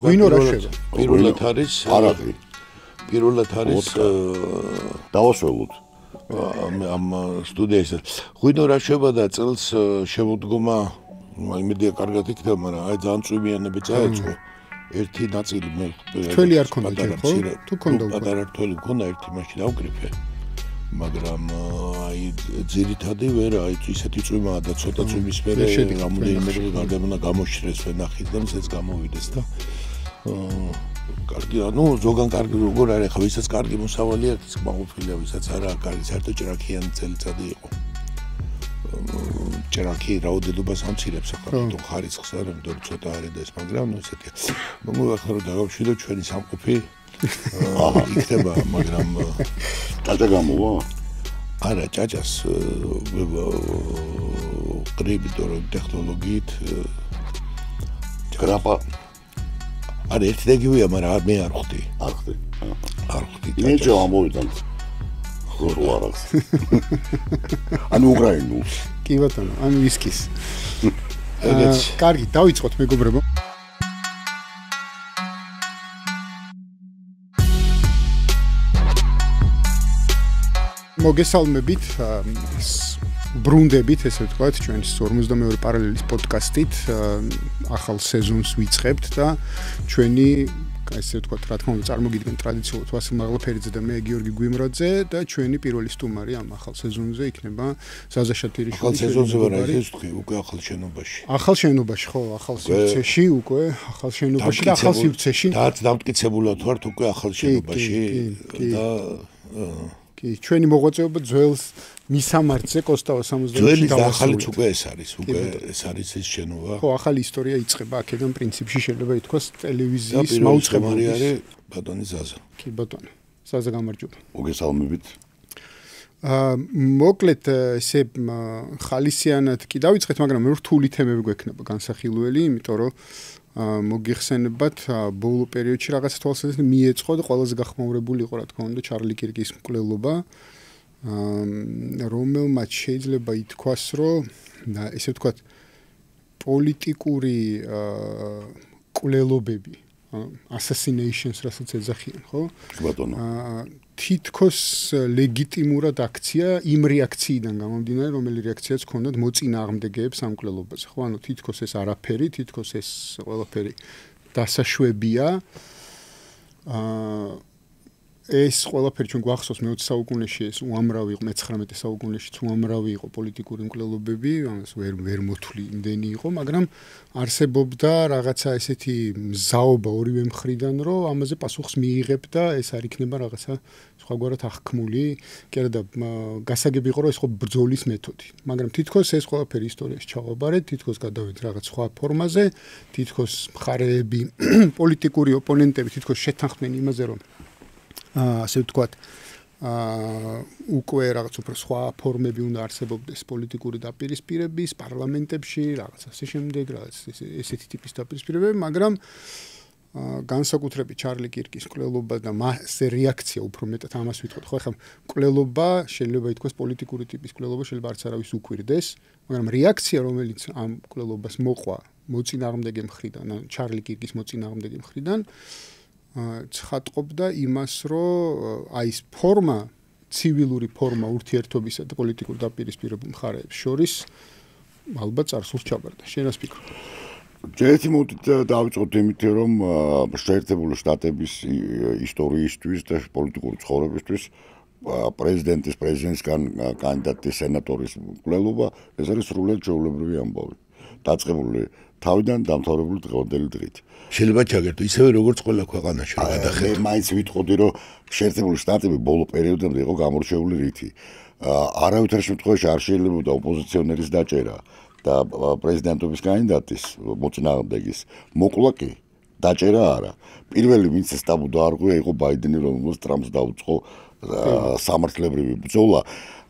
ვინო რა შევა? პირველად არის არადი. პირველად არის დავასრულოთ. ამ სტუდიაში. ვინო რა შევა და წელს შემოდგომა იმედია კარგად იქნება, მაგრამ აი ძალიან წვიმიანები წაეწყო. ერთი ნაწილი მე თველი არ ქონდა ჯერ ხო? თუ ქონდა უკვე. პატარა თველი მქონდა ერთი მაშინ დავკრიფე. მაგრამ აი ძირითადი ვერ აი ისეთი წვიმაა და ცოტა წვიმის მერე რამოდენიმე დღე გარდაიქმნა გამოშრეს ვენახით და მეც გამოვიდეს და კარგი ანუ ზოგან კარგი როგორ არის ხა ვისაც კარგი მოსავალი აქვს მაყოფილია ვისაც არა კარგი საერთოდ ჭრაქიანი წელიწადი იყო ჭრაქი რაოდენობას ამცირებს ახლა ხარისხს არ ამიტომ ცოტა არის და ეს მაგრამ ნუ ესეთი მოგვახსნა რომ დავშვიდოთ ჩვენი სამყოფი იქნება მაგრამ ჭაჭა გამოვა არა ჭაჭას კრიპტო ტექნოლოგიით გრაპა არა ერთი დეგივია მაგრამ მე არ ხვდი არ ხვდი ჭაჭა ამოვიდან ხორო არას ანუ უკრაინულ კი ბატონო ან ვისკის კარგი დავიწყოთ მეგობრებო მოგესალმებით ბრუნდებით ესე ვთქვათ ჩვენს 52 პარალელის პოდკასტით ახალ სეზონს ვიწყებთ და ჩვენი ესე ვთქვათ რა თქმა უნდა წარმოგიდგენთ ტრადიციულად ვასილ მაღლაფერიძე და მე გიორგი გვიმრაძე და ჩვენი პირველი სტუმარი ამ ახალ სეზონზე იქნება ზაზა შათირიშვილი ახალ სეზონზე ვარ ეს ვთქვი უკვე ახალ შენობაში ხო ახალ სივრცეში უკვე ახალ შენობაში და ახალ სივრცეში დააც დამტკიცებულად ვართ უკვე ახალ შენობაში და კი ჩვენი მოღვაწეობა ძველს მისამართზე კოსტავა 70-ში ახალიც უკვე ეს არის უკვე ეს არის ეს შენობა ხო ახალი ისტორია იწყება აქედან პრინციპში შეიძლება ითქვას ტელევიზიის მაუწყებელი არის ბატონი ზაზა კი ბატონო ზაზა გამარჯობა მოგესალმებით მოკლედ ესე ხალისიანად კი დავიწყეთ მაგრამ მე რთული თემები გვექნება განსახილველი იმიტომ რომ მოგიხსენებათ ბოლო პერიოდში რაღაცა თვალსაზრისით მიეწყო და ყველაზე გახმაურებული იყო რა თქმა უნდა ჩარლი კირკის მკვლელობა რომელმაც შეიძლება ითქვას რომ ესე ვთქვათ პოლიტიკური მკვლელობები assassinations რასაც ეძახიან ხო ბატონო თითქოს ლეგიტიმურად აქცია იმ რეაქციიდან გამომდინარე რომელი რეაქციაც ჰქონდათ მოწინააღმდეგეებს ამ მკვლელობაზე ხო ანუ თითქოს ეს არაფერი თითქოს ეს ყველაფერი დასაშვებია ეს ყველაფერი ჩვენ გვახსოვს მე-20 საუკუნეში ეს უამრავი იყო მე-19 საუკუნეში უამრავი იყო პოლიტიკური მკვლელობები ამას ვერ მოთვლი იმდენი იყო მაგრამ არსებობდა რაღაცა ესეთი მზაობა ორივე მხრიდან რომ ამაზე პასუხს მიიღებ და ეს არ იქნება რაღაცა სხვაგვარად აღქმული კი არა და გასაგები იყო რომ ეს ხო ბრძოლის მეთოდი მაგრამ თითქოს ეს ყველაფერი ისტორიაში ჩავაბარეთ თითქოს გადავით რაღაც სხვა ფორმაზე თითქოს მხარეები პოლიტიკური ოპონენტები თითქოს შეთანხმდნენ იმაზე რომ ასე ვთქვათ უკვე რაღაც უფრო სხვა ფორმები უნდა არსებობდეს პოლიტიკური დაპირისპირების პარლამენტებში რაღაც ასე შემდეგ რაღაც ესეთი ტიპის დაპირისპირებები მაგრამ განსაკუთრებით ჩარლი კირკის მკვლელობა და მასზე რეაქცია უფრო მეტად ამას ვიტყვით ხო ახლა მკვლელობა შეიძლება ითქვას პოლიტიკური ტიპის მკვლელობა შეიძლება არც არავის უკვირდეს მაგრამ რეაქცია რომელიც ამ მკვლელობას მოყვა მოწინააღმდეგე მხრიდან ჩარლი კირკის მოწინააღმდეგე მხრიდან ცხადყოფდა იმას, რომ აი ეს ფორმა, ცივილური ფორმა ურთიერთობისა და პოლიტიკურ დაპირისპირებულ მხარეებს შორის ალბათ წარსულს ჩაბარდა. შენ რას ფიქრობ? ერთი მოდით დავიწყოთ იმით, რომ შეერთებული შტატების ისტორიისთვის და პოლიტიკური ცხოვრებისთვის პრეზიდენტის კანდიდატის სენატორის მკვლელობა ეს არის სრულად ჩვეულებრივი ამბავი. დაწყებული თავიდან დამთავრებული დღევანდელი დღით. შეიძლება ჩაგერთო ისევე როგორც ყველა ქვეყანაში გადახედო. მაინც ვიტყოდი რომ შეერთებული შტატები ბოლო პერიოდამდე იყო გამორჩეული რითი. არავითარ შემთხვევაში არ შეიძლებოდა ოპოზიციონერის დაჭერა და პრეზიდენტობის კანდიდატის მოწინააღმდეგის მოკვლა კი დაჭერა არა. პირველი ვინც ეს ტაბუ დაარღვია იყო ბაიდენი რომელსაც ტრამპს დაუწყო სამართლებრივი ბრძოლა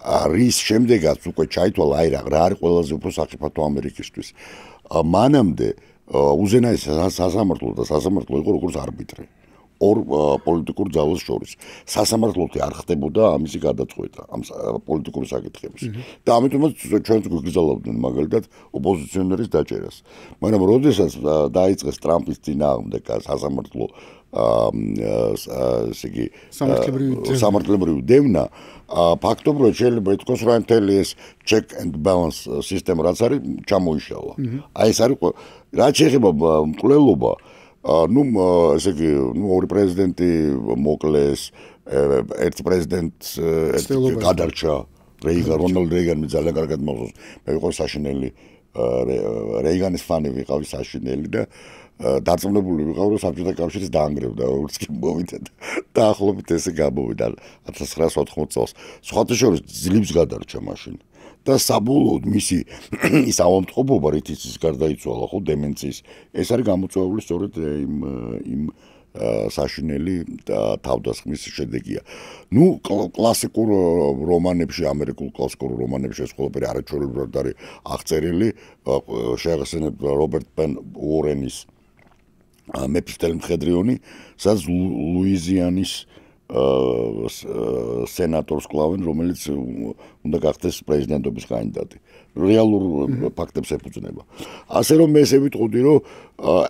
რის შემდეგაც უკვე ჩაითვალა აი რა არის ყველაზე უფრო საფრთხე ამერიკისთვის. მანამდე უზენაესი სასამართლო და სასამართლო იყო როგორც არბიტრე. ორ პოლიტიკურ ძალას შორის. სასამართლოთი არ ხდებოდა ამისი გადაწყვეტა ამ პოლიტიკური საკითხების. და ამიტომაც ჩვენც გვიგზავნებდნენ მაგალითად ოპოზიციონერის დაჭერას. მაგრამ როდესაც დაიწყეს ტრამპის წინააღმდეგ სასამართლო ესე იგი სამართლებრივი დევნა ფაქტობრივად შეიძლება ითქვას რომ მთელი ეს check and balance სისტემა რაც არის ჩამოიშალა. აი ეს არის რაც შეეხება მკვლელობა ну ესე იგი ორი პრეზიდენტი მოკლეს ერთი პრეზიდენტს გადარჩა რონალდ რეიგანი ძალიან კარგად მოგწონს მე ვიყავ საშინელი რეიგანის ფანი ვიყავი საშინელი და დარწმუნებული ვიყავ რომ საბჭოთა კავშირის დაანგრევდა როგორც კი მოვიდა დაახლოებით ესე გამოვიდა 1980 წელს სხვათა შორის ძლივს გადარჩა მაშინ და საბოლოოდ მისი ის ავადმყოფობა რითიც ის გარდაიცვალა ხო დემენციის ეს არის გამოწვეული სწორედ იმ საშინელი თავდასხმის შედეგია. ნუ კლასიკურ რომანებში, ამერიკულ კლასიკურ რომანებში ეს ყველაფერი არაჩვეულებრივად არის აღწერილი. შეახსენებ რობერტ პენ უორენის მეფისთელი მხედრიონი, სადაც ლუიზიანის სენატორს კლავენ, რომელიც უნდა გახდეს პრეზიდენტობის კანდიდატი. რეალურ ფაქტებს ეფუძნება. ასე რომ მე ესე ვიტყოდი, რომ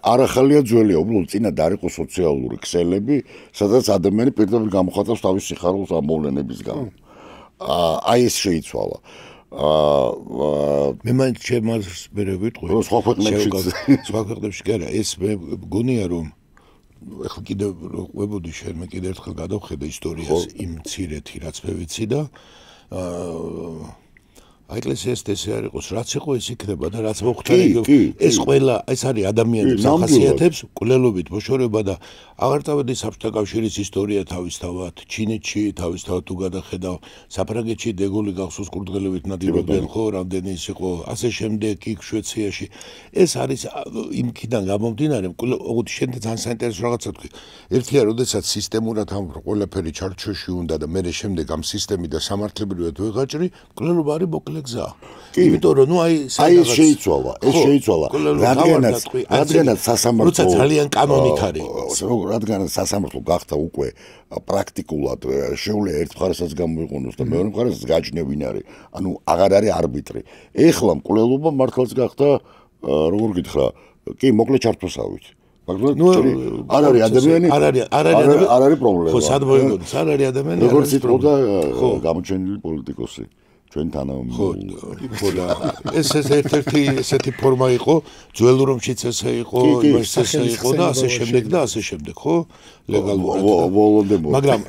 არახალია ძველია, უბრალოდ წინა დაიყო სოციალური ქსელები, სადაც ადამიანი პირდაპირ გამოხატავს თავის სიხარულს ამ მოვლენების გამო. აი ეს შეიცვალა. მე მაინც ჩემს მე ვიტყვი, რომ სხვა ქვეყნებში კი არა, ეს მე გონია რომ ეხლა კიდევ ყვებოდი შენ მე კიდევ ერთხელ გადავხედე ისტორიას იმ მცირეთი რაც მე ვიცი და ეკლესიას ესე არ იყოს რაც იყო ეს იქნება და რაც მოხდა ეს ყველა ეს არის ადამიანის ახასიათებს კვლელობით მოშორება და აღარ წავედი საბჭოთა კავშირის ისტორია თავისთავად ჩინეთში თავისთავად თუ გადახედავ საფრანგეთში დეგოლი გახსოვს კურდღელებით ნადირობდნენ ხო რამდენი ის იყო ასე შემდეგ იქ შვეიცარიაში ეს არის იმქიდან გამომდინარე ოღონდ შენ ძალიან საინტერესო რაღაცა თქვი ერთია როდესაც სისტემურად ამ ყველაფერი ჩარჩოში უნდა და მე შემდეგ ამ სისტემი და სამართლებრივად ვეღაჭრი კვლელობა არის მოკლე გზა. იმიტომ რომ ნუ აი ეს შეიცვალა, რადგანაც სასამართლო როცა ძალიან კანონით არის. რადგანაც სასამართლო გახდა უკვე პრაქტიკულად შეუძლია ერთ მხარესაც გამოიყენოს და მეორე მხარესაც გააჩნია ვინ არის. ანუ აღარ არის არბიტრი. ეხლა მკვლელობა მართლაც გახდა როგორ გითხრა, კი მოკლე ჩართვასავით. მაგრამ არ არის ადამიანი, არ არის პრობლემა. ხო, სად მოიგონს, არ არის ადამიანი. როგორც იტყოდა გამოჩენილი პოლიტიკოსი. ჩვენ თანამდებობები. ხო და ეს ერთ-ერთი ესეთი ფორმა იყო, ძველ რომშიც ესე იყო, იმას ესე იყო და ასე შემდეგ და ასე შემდეგ, ხო? ლეგალურად. მაგრამ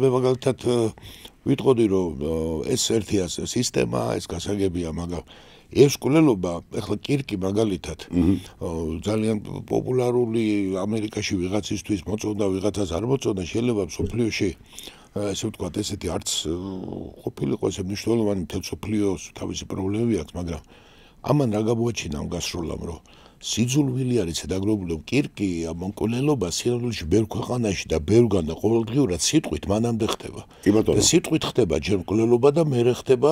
მე მაგალითად ვიტყოდი რომ ეს ერთია სისტემა, ეს გასაგებია, მაგრამ ეს კვლელობა, ეხლა კირკი მაგალითად ძალიან პოპულარული ამერიკაში ვიღაცისთვის მოწონდა, ვიღაცას არ მოწონდა, შეიძლება მსოფლიოში ესე ვთქვათ, ესეთი არც ყოფილიყო ესე მნიშვნელოვანი მთელ მსოფლიოს თავისი პრობლემები აქვს, მაგრამ ამან რა გამოაჩინა ამ გასროლამ, რომ სიძულვილი არის დაგროვებული კირკი ამ მკვლელობას სიძულვილში ბევრ ქვეყანაში და ბევრგან და ყოველდღიურად სიტყვით მანამდე ხდება. კი ბატონო. და სიტყვით ხდება ჯერ მკვლელობა და მერე ხდება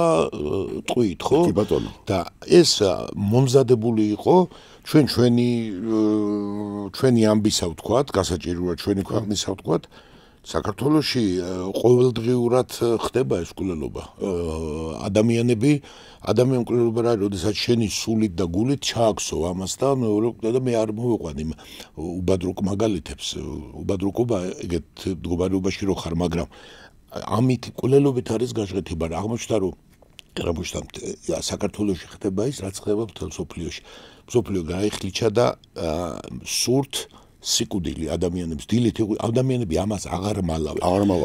ტყვით, ხო? კი ბატონო. და ეს მომზადებული იყო ჩვენი ამბისა ვთქვათ, გასაჭიროა ჩვენი ქვეყნისა ვთქვათ, საქართველოში ყოველდღიურად ხდება ეს მკვლელობა. ადამიანები მკვლელობა რა, როდესაც შენი სულით და გულით ჩააქსო ამას და მე არ მოვიყვან იმ უბადრუკ მაგალითებს. უბადრუკობა ეგეთ მდგომარეობაში რო ხარ, მაგრამ ამით მკვლელობით არის გაჟღეთება. აღმოჩნდა რომ საქართველოში ხდება ის, რაც ხდება მთელ მსოფლიოში. მსოფლიო გაიხლიჩა და სურთ სიკვდილი ადამიანებს დილით ადამიანები ამას აღარ მალავენ.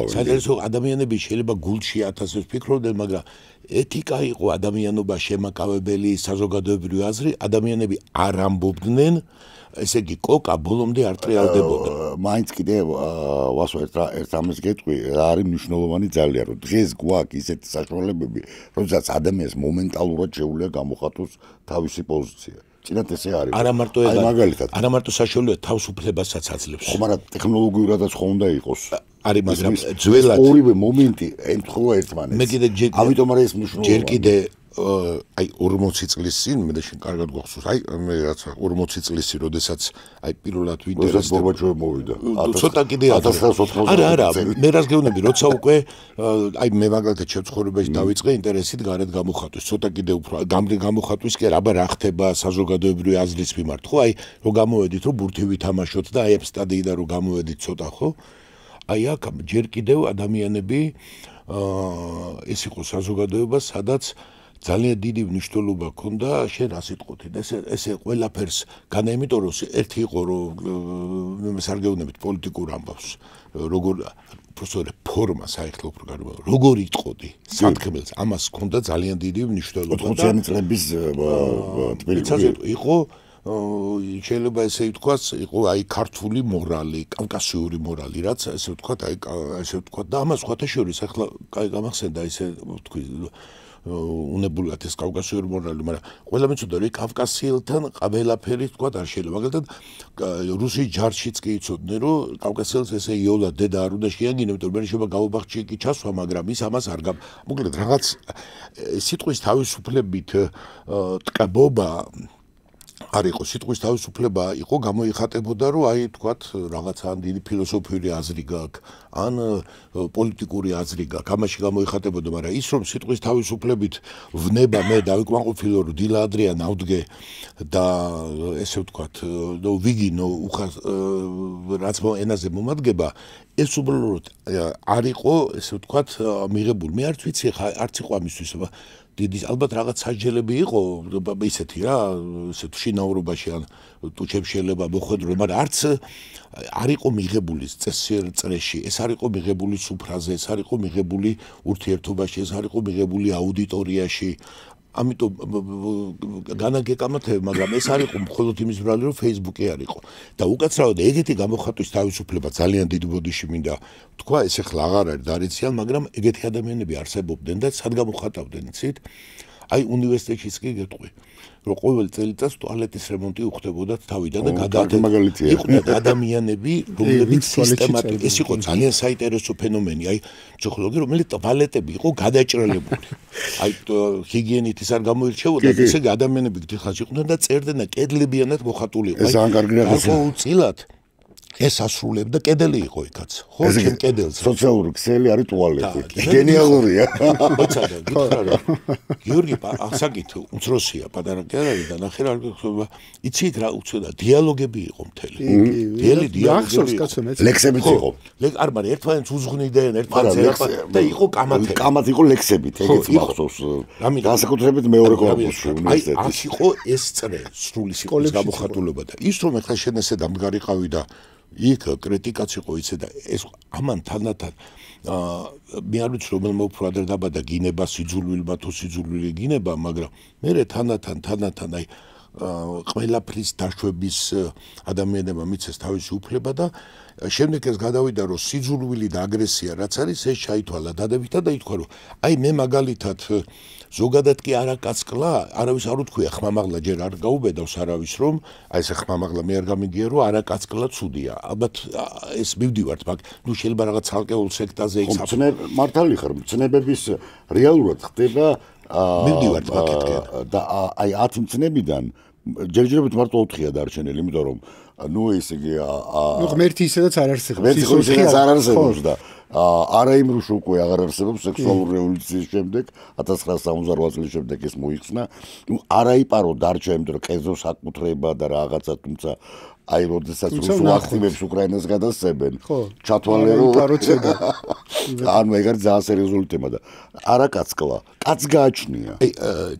საერთოდ ადამიანები შეიძლება გულში 1000-ს ფიქრობდნენ, მაგრამ ეთიკა იყო ადამიანობა შემაკავებელი საზოგადოებრივი აზრი, ადამიანები არ ამბობდნენ, ესე იგი კოკა ბოლომდე არ ტრიალდებოდა. მაინც კიდე ვასო ერთ ამას გეტყვი, რა არის მნიშვნელოვანი ძალიან, რომ დღეს გვაქვს ისეთი საშუალებები, როდესაც ადამიანს მომენტალურად შეუძლია გამოხატოს თავისი პოზიცია. წინათ ესე არის. არა მარტო საშუალება თავისუფლებასაც აძლევს. ხო, მაგრამ ტექნოლოგიურადაც ხო უნდა იყოს. არის, მაგრამ ძველად ორივე მომენტი ემთხვევა ერთმანეთს. მე კიდე ამიტომ არის ეს მნიშვნელოვანი. ჯერ კიდე აი 40 წლის წინ მე და შენ კარგად გახსოვს აი მე რაცა 40 წლის წინ როდესაც აი პირველად ვინტერესდება ბორბაჩოვი მოვიდა ცოტა კიდე 1990 არა მე რას გეუბნები როცა უკვე აი მე მაგალითად შეცხოვრებაში დავიწყე ინტერესით გარეთ გამოხატვის ცოტა კიდე უფრო გამოხატვის კი არა აბა რა ხდება საზოგადოებრივი აზრის მიმართ ხო აი რომ გამოვედით რომ ბურთი ვითამაშოთ და აი ამ სტადიიდან რომ გამოვედით ცოტა ხო აი აქ ჯერ კიდევ ადამიანები ეს იყო საზოგადოება სადაც ძალიან დიდი მნიშვნელობა ჰქონდა შენ რას იტყოთი და ესე ყველაფერს განა იმიტომ რომ ერთი იყო რომ ეს არ გეუბნებით პოლიტიკურ ამბავს როგორ პროფესორი ფორმა საერთო უფრო გარკვეულ როგორ იტყოდი სათქმელს ამას ჰქონდა ძალიან დიდი მნიშვნელობა 80-იანი წლების თბილისში იყო შეიძლება ესე ვთქვათ იყო აი ქართული მორალი კავკასიური მორალი რაც ესე ვთქვათ აი ესე ვთქვათ და ამას სხვათა შორის ახლა კაი გამახსენდა ესე ვთქვი უნებულად ეს კავკასიური მორალი, მაგრამ ყველა მეცოდა რომ კავკასიელთან ყველაფერი თქვა არ შეიძლება. მაგალითად რუსის ჯარშიც კი იცოდნენ რომ კავკასიელს ესე იოლად დედა არ უნდა შეანგინო, იმიტომ რომ მე შეიძლება გაუბახში კი ჩასვა, მაგრამ ის ამას არ მოკლედ რაღაც სიტყვის თავისუფლებით ტკბობა არ იყო სიტყვის თავისუფლება იყო გამოიხატებოდა რომ აი თქვათ რაღაცა ან დიდი ფილოსოფიური აზრი გაქვს ან პოლიტიკური აზრი გაქვს ამაში გამოიხატებოდა მაგრამ ის რომ სიტყვის თავისუფლებით ვნება მე დავიკმაყოფილო რომ დილა ადრიან ავდგე და ესე ვთქვათ ვიგინო რაც ენაზე მომადგება ეს უბრალოდ არ იყო ესე ვთქვათ მიღებული მე არც ვიცი არც იყო ამისთვის დიდი ალბათ რაღაც საჯელები იყო ისეთი რა ესეთ შინაურობაში ან ტუჩებს შეიძლება მოხვედრო მაგრამ არც არ იყო მიღებული წესრიგი ეს არ იყო მიღებული სუფრაზე ეს არ იყო მიღებული ურთიერთობაში ეს არ იყო მიღებული აუდიტორიაში ამიტომ განაგეკამათებ მაგრამ ეს არ იყო მხოლოდ იმის ბრალი რომ Facebook-ი არ იყო და უკაცრავად ეგეთი გამოხატვის თავისუფლება ძალიან დიდ ბოდიში მინდა თქვა ეს ახლა აღარ არის დარიციან მაგრამ ეგეთი ადამიანები არსებობდნენ და სად გამოხატავდნენ იცით აი უნივერსიტეტშიც კი გეტყვი რომ ყოველ წელიწადს ტუალეტის რემონტი უხდებოდა თავიდან და გადაადგილებული იყვნენ ადამიანები რომლებიც სისტემატურად ეს იყო ძალიან საინტერესო ფენომენი აი ფსიქოლოგი რომელიც ტუალეტები იყო გადაჭრელებული აი ჰიგიენითის არ გამოირჩეოდა ესე ადამიანები გიხარში იყვნენ და წერდნენ და კედლებიანად მოხატული იყო ეს ძალიან კარგი რაღაცა უწილად ეს ასრულებდა კედელი იყო იქაც ხო ჩემ კედელზე სოციალური ქსელი არის ტუალეტი გენიალურია მოწადა გითხრა რომ გიორგი ასაკით უმცროსია პატარა კი არის და ნახე რა იცით რა უცოდა დიალოგები იყო მთელი დიალოგები ლექსებიც იყო არ მაგრამ ერთმანეთს უძღვნიდნენ ერთმანეთს და იყო კამათი იყო ლექსებით ეგეც მახსოვს განსაკუთრებით მეორე კორპუსში უნივერსიტეტში აი იყო ეს წრე სრული სიტყვის გამოხატულობა და ის რომ ახლა შენ ესე დამდგარიყავი და იქ კრიტიკაც იყო იცი და ეს ამან თანდათან მე არ ვიცი რომელმა უფრო ადრე დაბადა გინება სიძულვილმა თუ სიძულვილი გინება მაგრამ მე თანდათან აი ყველაფრის დაშვების ადამიანებმა მიცეს თავისი უფლება და შემდეგ ეს გადავიდა რომ სიძულვილი და აგრესია რაც არის ეს ჩაითვალა დადებითად და ითქვა რომ აი მე მაგალითად ზოგადად კი არაკაცკლა არავის არ უთქვია ხმამაღლა ჯერ არ გაუბედავს არავის რომ აი ეს ხმამაღლა მე არ გამიგია რომ არაკაცკლა ცუდია ალბათ ეს მივდივართ მაგ ნუ შეიძლება რაღაც ცალკეულ სექტაზე იქ მართალი ხარ მცნებების რეალურად ხდება მივდივართ მაგეთკენ და აი 10 მცნებიდან ჯერჯერობით მარტო 4-ია დარჩენილი იმიტომ რომ ნუ ესე იგი ნუ ღმერთი ისედაც არ არსებობს ღმერთი ისედაც არ არსებობს და არა იმ რუში უკვე აღარ არსებობს სექსუალური რევოლუციის შემდეგ 1968 წლის შემდეგ ეს მოიხსნა ნუ არაიპარო დარჩა იმიტომ რომ კერძო საკუთრება და რაღაცა თუმცა აი როდესაც რუსულ აქტივებს უკრაინას გადასცემენ ჩათვალე რომ ანუ ეგ არის ძალიან სერიოზული თემა და არაკაცკლა კაც გააჩნია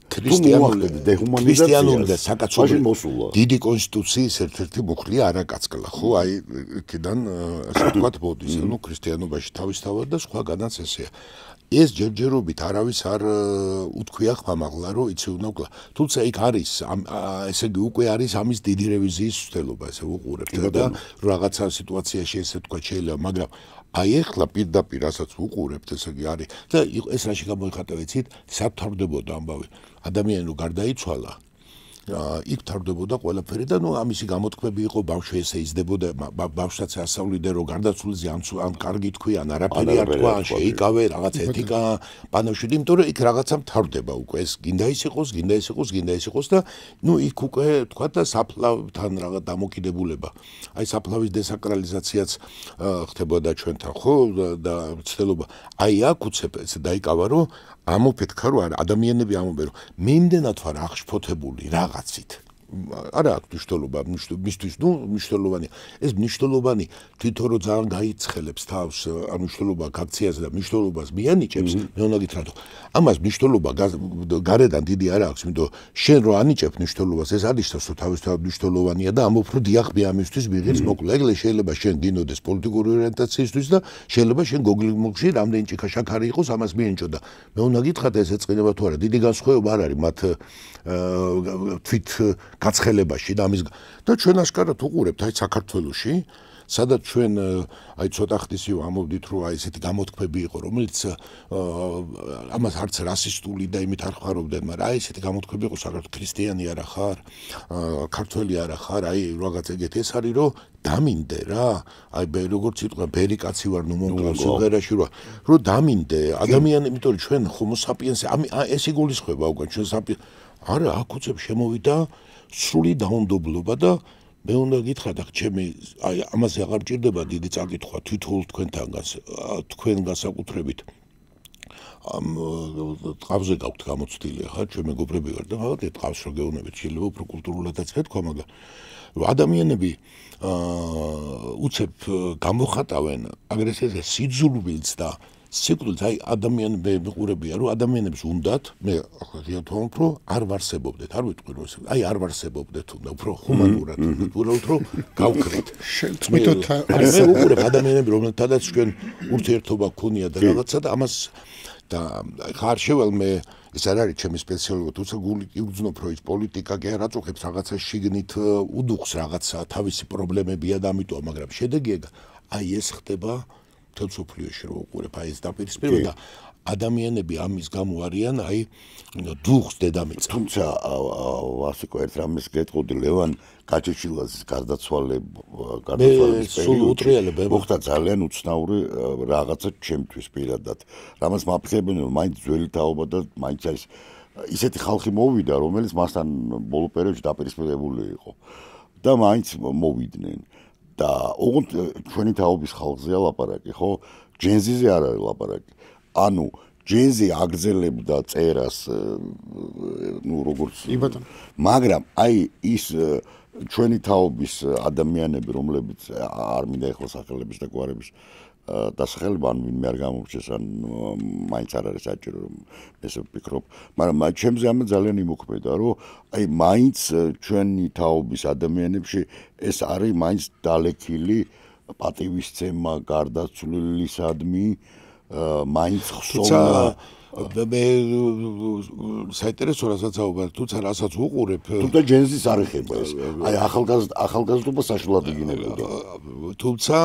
ქრისტიანული და საკაცობრიო დიდი კონსტიტუციის ერთ-ერთი მუხლია არაკაცკლა ხო აი იქიდან ასე ვთქვათ ბოდის ნუ ქრისტიანობაში თავისთავად და სხვაგანაც ესეა ეს ჯერჯერობით არავის არ უთქვია ხმამაღლა რომ იცი უნდა ვკლა თუმცა იქ არის ესე იგი უკვე არის ამის დიდი რევიზიის ცდელობა ესე უყურებთ და რაღაცა სიტუაციაში ესე თქვა შეიძლება მაგრამ აი ეხლა პირდაპირ რასაც უყურებთ ესე იგი არის და ეს რაში გამოიხატა ვიცით საფრთხებდებოდა ამბავი ადამიანი რომ გარდაიცვალა იქ თავდებოდა ყველაფერი და ამისი გამოთქმები იყო ბავშვი ესე იზრდებოდა ბავშვსაც ასავლიდა რომ გარდაცვლილზე ან კარგი თქვი ან არაფერი არ თქვა ან შეიკავე რაღაც ეთიკა პანაშვიდი იმიტომ რომ იქ რაღაცა მთავრდება უკვე ეს გინდა ის იყოს და იქ უკვე თქვა და საფლავთან რაღაც დამოკიდებულება აი საფლავის დესაკრალიზაციაც ხდებოდა ჩვენთან ხო და ცდილობა აი აქ უცებ ესე დაიკავა რომ ამოფეთქა რომ ადამიანები ამობენ რომ მე იმდენად ვარ აღშფოთებული რაღაცით არა აქვს მნიშვნელობა მისთვის მნიშვნელოვანია ეს მნიშვნელოვანი თვითონ რომ ძალიან გაიცხელებს თავს ამ მნიშვნელობა აქციაზე და მნიშვნელობას მიანიჭებს მე უნდა გითხრათ ამას მნიშვნელობა გარედან დიდი არ აქვს იმიტომ შენ რო ანიჭებ მნიშვნელობას ეს ანიშნავს რომ თავისთავად მნიშვნელოვანია და ამობ რომ დიახ მე ამისთვის მიღებს მოკლა ეგრე შეიძლება შენ დინოდეს პოლიტიკური ორიენტაციისთვის და შეიძლება შენ გოგლიმოგში რამდენი ჭიქაშაქარი იყოს ამას მიენჭო და მე უნდა გითხრათ ეს ეწყინება თუ არა დიდი განსხვავება არ არის მათ თვით გაცხელებაში და ამის და ჩვენ აშკარად უყურებთ აი საქართველოში სადაც ჩვენ აი ცოტა ხნის ამოვდით რომ აი ესეთი გამოთქმები იყო რომელიც ამას არც რასისტული და იმით არ ხარობდნენ მაგრამ აი ესეთი გამოთქმები იყო საქართველოს ქრისტიანი არა ხარ ქართველი არა ხარ აი რაღაც ეგეთი ეს არის რომ დამინდე რა აი როგორც იტყვა ბერი კაცი ვარ ნუ მომკლავ სიმღერაში რომ დამინდე ადამიანი იმიტომ რომ ჩვენ homo sapiens ეს იგულისხმება უკვე ჩვენ sapiens არა აქ უცებ შემოვიდა სრული დაუნდობლობა და მე უნდა გითხრათ ახ ჩემი აი ამაზე აღარ ჭირდება დიდი წაკითხვა თვითონ თქვენ გასაკუთრებით ამ ტყავზე გაქვთ გამოცდილი ახლა ჩვენ მეგობრები ვარ და მაგათ ტყავს რო გეუბნებით შეიძლება უფრო კულტურულადაც ეთქვა მაგრამ ადამიანები უცებ გამოხატავენ აგრესიაზე სიძულვილს და სიკვდილს აი ადამიანები მიყურებია რომ ადამიანებს უნდათ მე ახლა ღიათვამობ რომ არ ვარსებობდეთ არ ვიტყვი რომ აი არ ვარსებობდეთ უნდა უფრო ჰუმანურად უბრალოდ რომ გავკრით თვითონ მე უყურებ ადამიანები რომელთანაც ჩვენ ურთიერთობა გქონია და რაღაცა და ამას და ხარ შეველმე ეს არ არის ჩემი სპეციალობა თუმცა გული იგრძნობ რომ ის პოლიტიკა კი არ აწუხებს რაღაცა შიგნით უდუხს რაღაცა თავისი პრობლემებია და ამიტომ მაგრამ შედეგი აი ეს ხდება თელსოფლიოში რო უყურებ აი ეს დაპირისპირება და ადამიანები ამის გამო არიან აი დუხს დედამიწა თუმცა ვასიკო ერთ რამეს გეტყოდი ლევან გაჩეჩილაძის გარდაცვალების პერიოდში მოხდა ძალიან უცნაური რაღაცა ჩემთვის პირადად რამაც მაფიქრებენ რომ მაინც ძველი თაობა და მაინც არის ისეთი ხალხი მოვიდა რომელიც მასთან ბოლო პერიოდში დაპირისპირებული იყო და მაინც მოვიდნენ და ოღონდ ჩვენი თაობის ხალხზეა ლაპარაკი, ხო? ჯენზიზე არ არის ლაპარაკი. ანუ ჯენზი აგრძელებდა წერას, როგორც მაგრამ აი ის ჩვენი თაობის ადამიანები, რომლებიც არ მინდა ეხლა სახელების და გვარების დასახელება ან ვინმე არ გამორჩეს ან მაინც არ არის საჭირო რომ ესე ვფიქრობ, მაგრამ ჩემზე ამ ძალიან იმოქმედა, რომ აი მაინც ჩვენი თაობის ადამიანებში ეს არის მაინც დალექილი პატივისცემა გარდაცვლილისადმი მაინც ხსოვნა მე საინტერესო რასაც აუბარ თუმცა რასაც უყურებ თუმცა ჯენზის არ ეხება ეს აი ახალგაზრდობა საშუალად იგინებოდა თუმცა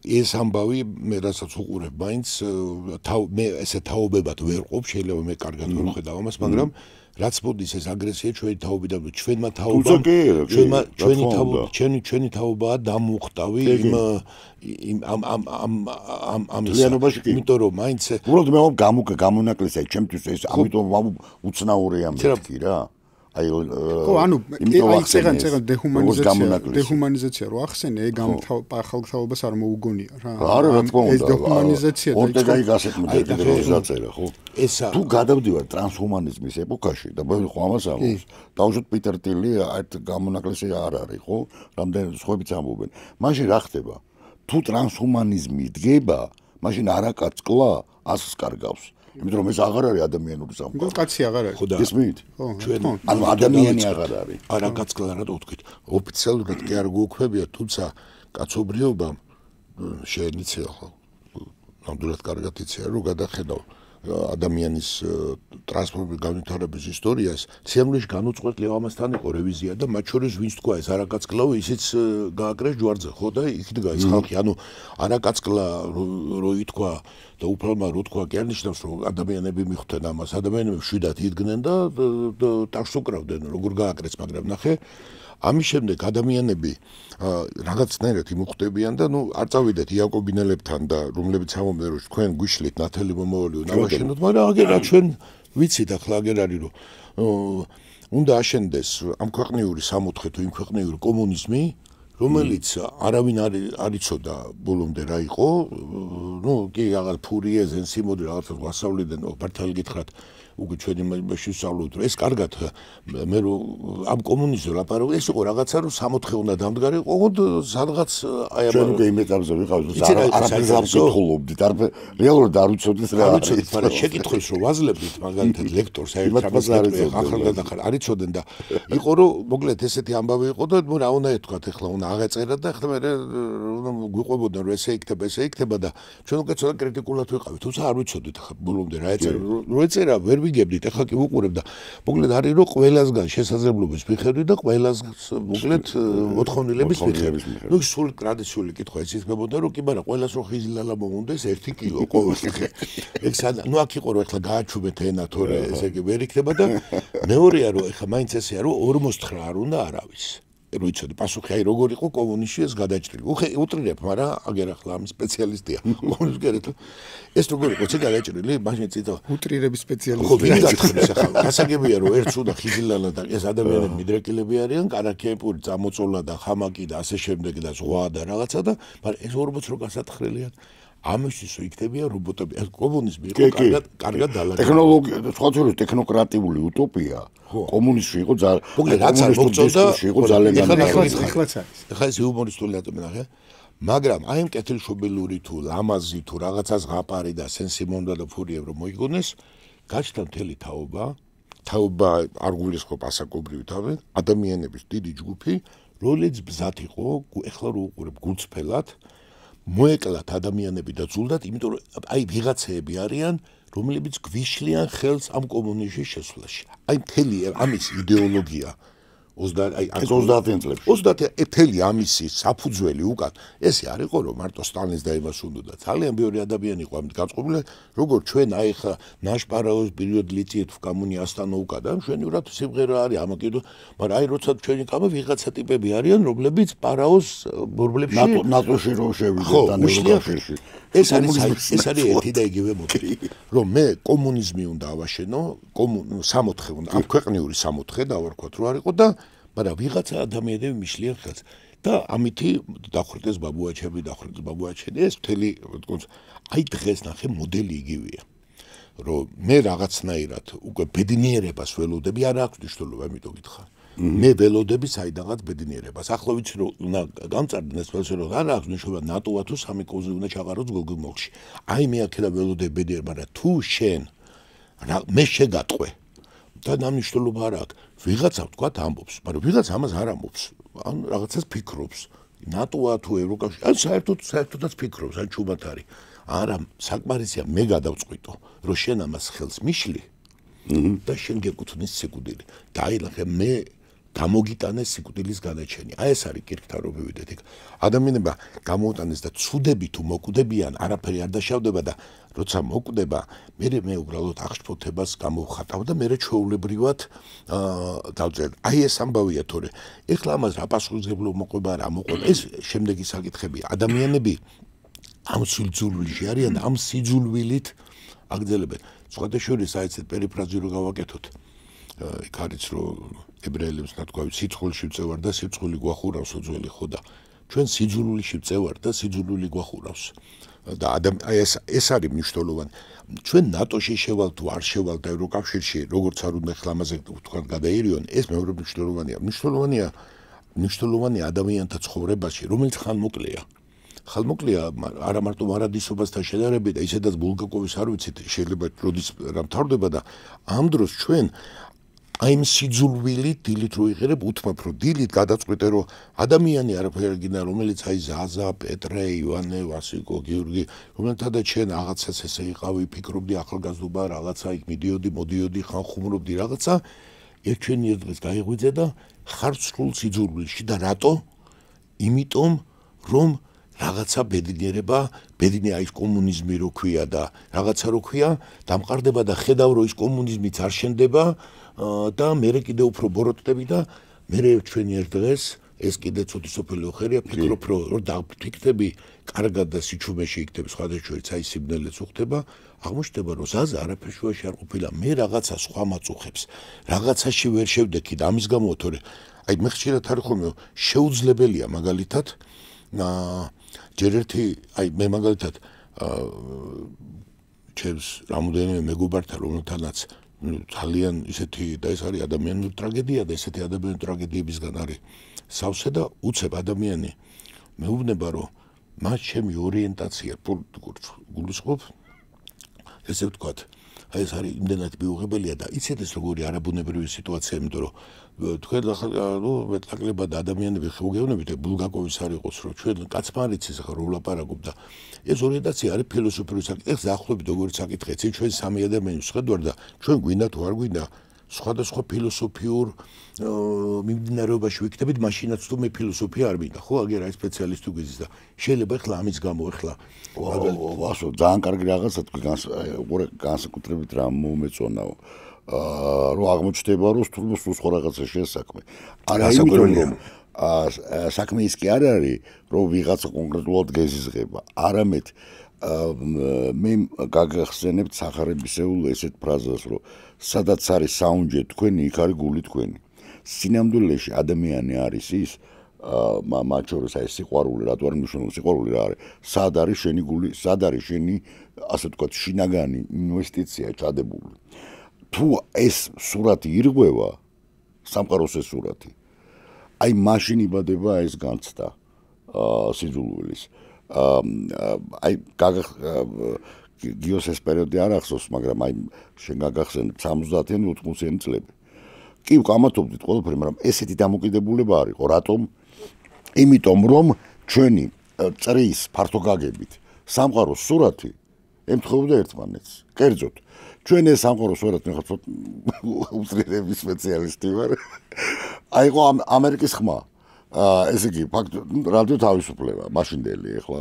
ეს ამბავი მე რასაც უყურებ მაინც მე ესე თაობებად ვერ ყოფ შეიძლება მე კარგად ვერ ხედავ ამას მაგრამ რაც მოდის ეს აგრესია ჩვენი თაობიდან ჩვენმა თაობამ ჩვენი თაობაა დამუხტავი ამ იმიტომ რომ მაინც უბრალოდ მე გამონაკლისია ჩემთვის ეს ამიტომ უცნაურია მეთქი რა აი ხო ანუ აი წეგან დეჰუმანიზაცია რო ახსენე ეგ ამ ხალხთაობას არ მოუგონია რა არა რა თქმა უნდა ეს დეჰუმანიზაცია ორტეგაი გასეთმოდება ხო თუ გადავდივარ ტრანსჰუმანიზმის ეპოქაში და მე ხო ამას ამბობს დავუშვათ პიტერ ტილი ერთ გამონაკლისი არ არის ხო რამდენი სხვაებიც ამბობენ მაშინ რა ხდება თუ ტრანსჰუმანიზმი დგება მაშინ არაკაცკლა ასს კარგავს იმიტომ რომ ეს აღარ არის ადამიანური სამყარო. კაცი აღარ არის. გესმით? ჩვენ ანუ ადამიანი აღარ არის. არაკაცკლა რა თქვით. ოფიციალურად კი არ გვუქმებია, თუმცა კაცობრიობა შეენიცია ხო. ნამდვილად კარგად იციან რომ გადახედავ ადამიანის ტრანსფორმების განვითარების ისტორიას, სიამოვნებაში განუწყვეტლივ ამასთან იყო რევიზია და მათ შორის ვინც თქვა ეს არაკაცკლავი, ისიც გააკრეს ჯვარზე, ხო და იქ დგა ეს ხალხი, ანუ არაკაცკლა რო ითქვა და უფალმა რო თქვა, კი არ ნიშნავს რომ ადამიანები მიხვდნენ ამას, ადამიანები შვიდად იდგნენ და ტახს უკრავდნენ, როგორ გააკრეს, მაგრამ ნახე ამის შემდეგ ადამიანები რაღაცნაირად იმუხტებიან და არ წავიდეთ იაკობინელებთან და რომლებიც ამბობდნენ რომ თქვენ გვიშლით ნათელი მომავალი ნავაშენოთ, მაგრამ აგერა ჩვენ ვიცით ახლა აგერ არის რომ უნდა აშენდეს ამ ქვეყნიური სამოთხე თუ იმ ქვეყნიური კომუნიზმი, რომელიც არავინ არ იცოდა ბოლომდე რა იყო, კი რაღაც ფურიე ზენსიმოდი რაღაცას გვასწავლიდნენ, მართალი გითხრათ უკვე ჩვენი მასში ვსწავლობთ რომ ეს კარგად მე რომ ამ კომუნიზმზე ლაპარაკობ ეს იყო რაღაცა რომ სამოთხე უნდა დამდგარიყო ოღონდ სადღაც აი ჩვენ უკვე იმ ეტაპზე ვიყავით არაფერს არ ვკითხულობდით რეალურად არ ვიცოდით რა არის მაგრამ შეკითხვის რომ ვაძლევდით მაგალითად ლექტორს არ იცოდნენ და იყო რომ მოკლედ ესეთი ამბავი იყო და რა უნდა ეთქვათ ახლა უნდა აღეწერა და ახლა მე გვიყვებოდნენ რომ ესე იქნება და ჩვენ უკვე ცოტა კრიტიკულად ვიყავით თუმცა არ ვიცოდით ახლა ბოლომდე რა ეწერა რო ეწერა ვერ ვიგებდით, ახლა კი ვუყურებ და მოკლედ არის რომ ყველასგან შესაძლებლობის მიხედვით და ყველას მოკლედ მოთხოვნილების მიხედვით. ნუ სულ ტრადიციული კითხვა ეს იქნებოდა რომ კი მაგრამ ყველას რო ხიზილალა მომუნდეს 1 კილო ყოველდღე. ეგ ნუ აქ იყო რომ ახლა გააჩუბეთ ენა თორე ესე იგი ვერ იქნება და მეორეა რომ ახლა მაინც ესეა რომ 49 არ უნდა არავის. რო იცოდი პასუხი აი როგორ იყო კომუნისტში ეს გადაჭრილი. უტრირებ, მაგრამ აგერ ახლა ამ სპეციალისტია. კომუნისტი ეს როგორ იყო ეს გადაჭრილი? მაშინ წითო უტრირების სპეციალისტი. ხო, ვინ გათხრეს ახლა? გასაგებია რომ ერთ სულ და ხიზილალა და ეს ადამიანები მიდრეკილები არიან, კარაქეპური, წამოწოლა და ხამაკი და ასე შემდეგ და ზღვა და რაღაცა და მაგრამ ეს 40 რო გასათხრელიან ამისთვის რომ იქნებია რობოტები, კომუნიზმი იყო კარგად დალაგებული. ტექნოლოგია, სხვა შორის ტექნოკრატიული utopia. კომუნიზმი იყო მოკლედ რაც არ მოგწონდა, იყო ძალიან ახლაც არის. ეხლა ეს იუმორისტული ატომი ნახე. მაგრამ აი ამ კეთილშობილური თუ ლამაზი თუ რაღაცას ღაპარი და სენსიმონდა და ფურიე რომ მოიგონეს, გაჩნდა მთელი თაობა არ გულისხმობ ასაკობრივი თავი, ადამიანების დიდი ჯგუფი, რომელიც ბზად იყო, ეხლა რო უყურებ გულწრფელად მოეკლათ ადამიანები და ძულდათ, იმიტომ რომ აი ვიღაცეები არიან, რომლებიც გვიშლიან ხელს ამ კომუნიზმის შესვლაში. აი მთელი ამის იდეოლოგია 30-იან წლებში. 30 ამისი საფუძველი უკან ესე არ იყო რომ მარტო სტალინს და იმას უნდა ძალიან ბევრი ადამიანი იყო ამით გაწყობილი, როგორ ჩვენ აი ხა ნაშ პარაოს პერიოდ ლიტიეთ в коммуне астано უკან და მშვენივრად სიმღერა არის ამაკიდო, მაგრამ აი როცა ჩვენი კამო ვიღაცა ტიპები არიან, რომლებიც პარაოს ბორბლებში ნატოში რო შევიდეთ და ევროკავშირში. ეს არის ერთი და იგივე მოტივი, რომ მე კომუნიზმი უნდა ავაშენო, სამოთხე უნდა, ამ ქვეყნიური სამოთხე დავარქვათ რო არ იყო და მაგრამ ვიღაცა ადამიანები მიშლიან ხელს და ამითი დახვრიტეს ბაბუაჩები, ეს მთელი აი დღეს ნახე მოდელი იგივეა. რომ მე რაღაცნაირად უკვე ბედნიერებას ველოდები, არ აქვს მნიშვნელობა, ამიტომ გითხრა. მე ველოდები საიდანღაც ბედნიერებას. ახლა ვიცი რომ უნდა გამწარდნენ ეს ყველაფერი, რომ არ აქვს მნიშვნელობა ნატოა თუ სამი კოზი უნდა ჩაყაროს გოგმოხში. აი მე აქედა ველოდები ბედნიერ, მაგრამ თუ შენ მე შეგატყვე და ნამნიშნულობა არ აქვს. ვიღაცა ვთქვათ ამბობს, მაგრამ ვიღაც ამას არ ამბობს. ან რაღაცას ფიქრობს. ნატოა თუ ევროკავშირი, ან საერთოდაც ფიქრობს, ან ჩუმად არის. არა, საკმარისია მე გადავწყვიტო, რომ შენ ამას ხელს მიშლი და შენ გეკუთვნის სიკვდილი. და აი ნახე მე გამოგიტანეს სიკვდილის განაჩენი. აი ეს არის კირქთა რო მივიდეთ იქ. ადამიანებმა გამოუტანეს და ცუდები თუ მოკვდებიან, არაფერი არ დაშავდება და როცა მოკვდება, მე უბრალოდ აღშფოთებას გამოვხატავ და მე ჩვეულებრივად დავწერე. აი ეს ამბავია თორე. ეხლა ამას რა პასუხისმგებლობა მოყვება რა მოყვება. ეს შემდეგი საკითხებია. ადამიანები ამ სიძულვილში არიან და ამ სიძულვილით აგრძელებენ. სხვათა შორის აიცეთ პერიფრაზი რო გავაკეთოთ. იქ არის რომ ებრაელებს ნათქვამი სიძულვილში წევარ და სიძულვილი გვახურავს უძველი ხო და ჩვენ სიძულვილში წევარ და სიძულვილი გვახურავს. და ეს არის მნიშვნელოვანი. ჩვენ ნატოში შევალ თუ არ შევალ და ევროკავშირში როგორც არ უნდა ხლა ამაზე თქვენ გადაირიონ, ეს მეორე მნიშვნელოვანია. მნიშვნელოვანია ადამიანთა ცხოვრებაში, რომელიც ხალმოკლეა არა მარტო მარადისობასთან შედარებით და ისედაც ბულგაკოვის არ ვიცით შეიძლება როდის რა მთავრდება და ამ დროს ჩვენ აი იმ სიძულვილით დილით რო იღერებ უთმობ რომ დილით გადაწყვეტე რომ ადამიანი არაფერი გინდა რომელიც აი ზაზა, პეტრე, ივანე, ვასიკო, გიორგი რომელთადაც შენ რაღაცას ესე იყავი ფიქრობდი ახალგაზრდობა რაღაცა იქ მოდიოდი ხან ხუმრობდი რაღაცა ერთჩვენიერ დღეს გაიღვიძე და ხარ სრულ სიძულვილში და რატო? იმიტომ რომ რაღაცა ბედნი აი ეს კომუნიზმი რო ქვია და რაღაცა რო ქვია დამყარდება და ხედავ რომ ის კომუნიზმიც არ შენდება და მე კიდე უფრო ბოროტდები და მე ჩვენიერ დღეს ეს კიდე ცოტი სოფელი ოხერია ფიქრობ რომ დაფიქრდები კარგად და სიჩუმეში იქნებ სხვადასხვაერთ აი სიბნელეც უხდება აღმოჩნდება რომ ზაზა არაფერ შუაში არ ყოფილა მე რაღაცა სხვა მაწუხებს რაღაცაში ვერ შევდექი და ამის გამო თორე აი მე ხშირად არ ხომ შეუძლებელია მაგალითად ჯერ ერთი აი მე მაგალითად ჩემს რამოდენიმე მეგობართან რომელთანაც ძალიან ისეთი და ეს არის ადამიანური ტრაგედია და ესეთი ადამიანური ტრაგედიებისგან არის სავსე და უცებ ადამიანი მეუბნება რომ მას ჩემი ორიენტაცია პოლიტიკურ გულისხმობ ესე ვთქვათ აი ეს არის იმდენად მიუღებელია და იცით ეს როგორი არაბუნებრივი სიტუაცია იმიტომ რომ თქვენ მეტნაკლებად ადამიანები ხმოგეუბნებით ბულგაკოვის არ იყოს რომ ჩვენ კაცმა არ იცის ახლა რომ ვლაპარაკობ და ეს ორიენტაცია არის ფილოსოფიური საკითხი ეხლა დაახლოებით როგორი საკითხია ცი ჩვენ სამი ადამიანის ხედვარ და ჩვენ გვინდა თუ არ გვინდა სხვადასხვა ფილოსოფიურ მიმდინარეობაში ვიქნებით მაშინაც თუ მე ფილოსოფია არ მინდა ხო აგერ აი სპეციალისტი გვიზის და შეიძლება ეხლა ამის გამო ეხლა ვასო ძალიან კარგი რაღაცა თქვენ განსაკუთრებით რა მომეწონაო რომ აღმოჩნდება რომ სულ სხვა რაღაცა შესაქმე არა იმიტომ რომ საქმე ის კი არ არის რომ ვიღაცა კონკრეტულად გეზიზღება არამედ მე გაგახსენებთ სახარებისეულ ესეთ ფრაზას რომ სადაც არის საუნჯე თქვენი იქ არის გული თქვენი სინამდვილეში ადამიანი არის ის მათ შორის აი სიყვარული რატო არ მნიშვნელოვანი სიყვარული რა არის სად არის შენი გული სად არის შენი ასე ვთქვათ შინაგანი ინვესტიცია ჩადებული თუ ეს სურათი ირღვევა სამყაროს ეს სურათი აი მაშინ იბადება ეს განცდა სიძულვილის აი გიოს ეს პერიოდი არ ახსოვს მაგრამ აი შენ გაგახსენებ 70-იანი 80-იანი წლები კი ვკამათობდით ყველაფერი მაგრამ ესეთი დამოკიდებულება არისო რატომ იმიტომ რომ ჩვენი წრის ფართოგაგებით სამყაროს სურათი ემთხვეოდა ერთმანეთს კერძოდ ჩვენ ეს სამყაროს სურათი მე ხარ უცნაირების სპეციალისტი ვარ აი ყო ამერიკის ხმა ესე იგი ფაქტ რადიო თავისუფლება მაშინდელი ეხლა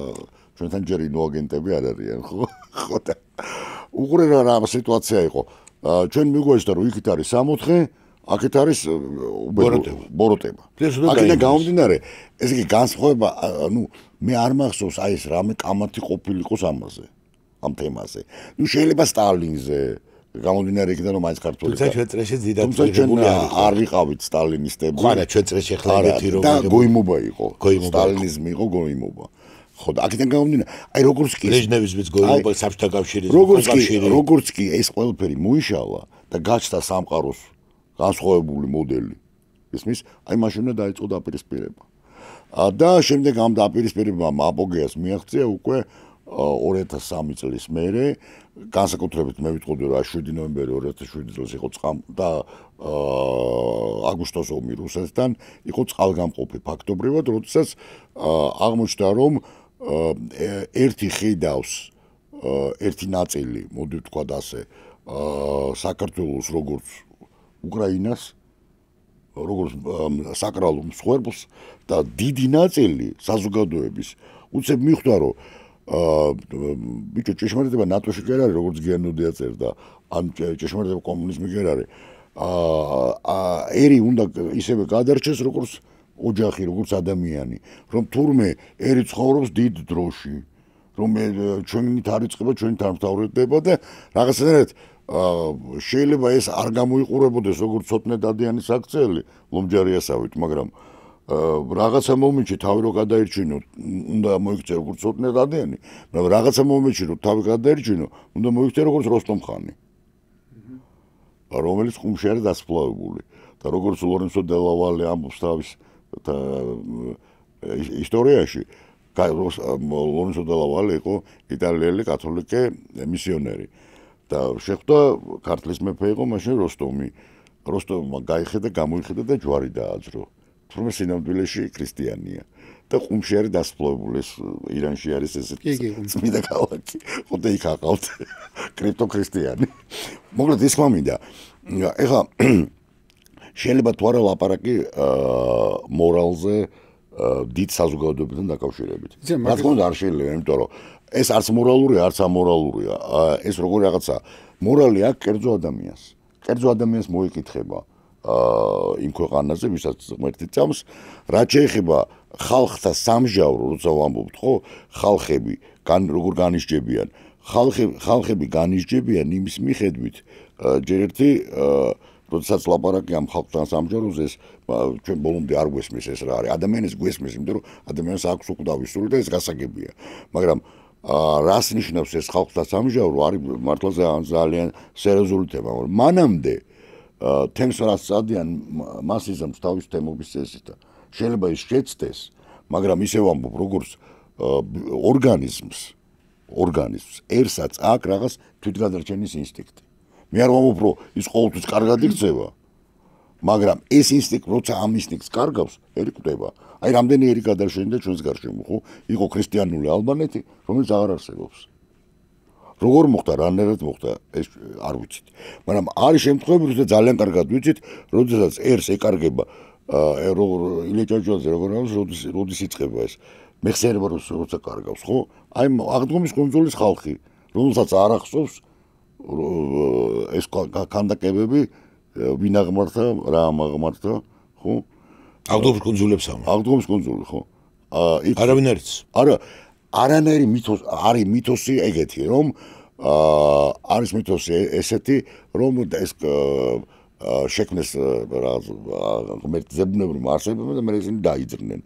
ჩვენთან ჯერ ინოაგენტები არ არიან ხო და უყურე რა სიტუაცია იყო ჩვენ მიგვეშთა რომ იქით არის 64 აქეთ არის ბოროტება აქედან გამომდინარე ესე იგი განსხვავება ნუ მე არ მახსოვს აი ეს რამე კამათი ყოფილიყოს ამაზე ამ თემაზე ნუ შეიძლება სტალინზე გამომდინარე იქიდან რომ მაინც ქართული თუმცა ჩვენ წრეში ძირითადად თუმცა ჩვენ არ ვიყავით სტალინისტები არა ჩვენ წრეში ახლა ეგეთი რომ და გოიმობა იყო სტალინიზმი იყო გოიმობა ხო და აქედან გამომდინარე აი როგორც კი ბრეჟნევის გოიმობა საბჭოთა კავშირის როგორც კი ეს ყველაფერი მოიშალა და გაჩნდა სამყაროს განსხვავებული მოდელი ისმის აი მაშინ დაიწყო დაპირისპირება და შემდეგ ამ დაპირისპირებამ აპოგეას მიაღწია უკვე 2003 წლის მერე განსაკუთრებით მე ვიტყოდი რომ 7 ნოემბერი 2007 წელს იყო და აგვისტოს ომი რუსეთთან იყო წყალგამყოფი ფაქტობრივად როდესაც აღმოჩნდა რომ ერთი ხიდავს ერთი ნაწილი მოდი ვთქვა ასე საქართველოს როგორც უკრაინას როგორც საკრალულ მსხვერპლს და დიდი ნაწილი საზოგადოების უცებ მიხვდა რომ ბიჭო ჭეშმარიტება ნატოში კი არ არის როგორც გიანოდია წერდა ან ჭეშმარიტება კომუნიზმი კი არ არის ერი უნდა ისევე გადარჩეს როგორც ოჯახი როგორც ადამიანი რომ თურმე ერი ცხოვრობს დიდ დროში რომ ჩვენით არ იწყება ჩვენი თანამთავრდება და რაღაცნაირად შეიძლება ეს არ გამოიყურებოდეს როგორც ცოტნე დადიანის აქციელი ლომჯარიასავით მაგრამ რაღაცა მომენტში თავი რო გადაირჩინო უნდა მოიქცე როგორც ცოტნე დადიანი მაგრამ რაღაცა მომენტში რო თავი გადაირჩინო უნდა მოიქცე როგორც როსტომხანი რომელიც ხუმში არის დასფლავებული და როგორც ლორენცო დელავალე ამბობს თავის ისტორიაში ლორენცო დელავალე იყო იტალიელი კათოლიკე მისიონერი და შეხვდა ქართლის მეფე იყო მაშინ როსტომი როსტომმა გაიხედა, გამოიხედა და ჯვარი დააძრო. თუმცა სინამდვილეში ქრისტიანია. და ყუმში არის დასაფლავებული ეს ირანში არის ესეთი წმინდა ქალაქი. ხოდა იქ აყავთ კრიპტოქრისტიანი. მოკლედ ის მინდა. ეხლა შეიძლება თუ არა ლაპარაკი მორალზე დიდ საზოგადოებასთან დაკავშირებით. რა თქმა უნდა არ შეიძლება, იმიტომ რომ ეს არც მორალურია, არც ამორალურია. ეს როგორი რაღაცა მორალი აქვს კერძო ადამიანს. კერძო ადამიანს მოიკითხება იმ ქვეყანაზე, ვისაც ღმერთი წამს, რაც შეეხება ხალხთა სამჟავრო, როცა ვამბობთ, ხო, ხალხები როგორ განიშჯებიან. ხალხები განიშჯებიან იმის მიხედვით, ჯერ ერთი როდესაც ლაპარაკი ამ ხალხთან სამჯაროზე ეს ჩვენ ბოლომდე არ გვესმის ეს რა არის. ადამიანის გვესმის, იმიტომ რომ ადამიანს აქვს უკვდავი სული და ეს გასაგებია. მაგრამ რას ნიშნავს ეს ხალხთა სამჟავრო არის მართლა ძალიან სერიოზული თემა. მანამდე თემს რაც წადიან მას იზამს თავის თემობის წესით. შეიძლება ის შეცდეს, მაგრამ ისე ვამბობ, როგორც ორგანიზმს ერთსაც აქვს რაღაც თვითგადარჩენის ინსტინქტი. მე არ ვამბობ, რომ ის ყოველთვის კარგად იქცევა, მაგრამ ეს ინსტინქტი, როცა ამ ინსტინქტს კარგავს, ერიკვდება. აი, რამდენი ერი გადარჩენდა ჩვენს გარშემო, ხო? იყო ქრისტიანული ალბანეთი, რომელიც აღარ არსებობს. როგორ მოხდა, რანაირად მოხდა, ეს არ ვიცით. მაგრამ არის შემთხვევები, როცა ძალიან კარგად ვიცით, როდესაც ერს ეკარგება ილეჭაჭვაზე როგორ არის, როდის იწყება ეს. მეხსიერება როცა კარგავს, ხო? აი, აღდგომის კუნძულის ხალხი, რომელსაც არ ახსოვს ეს კანდაკებები, ვინ აღმართა, რა აღმართა, ხო? აღდგომის კუნძულებს ამბობ. აღდგომის კუნძული, ხო? არავინ არ იცის. არა, არანაირი მითოსი, არის მითოსი ეგეთი, რომ არის მითოსი ესეთი, რომ ეს შექმნეს ღმერთი ზებუნებრივი არსებები და მე ისინი დაიძრნენ.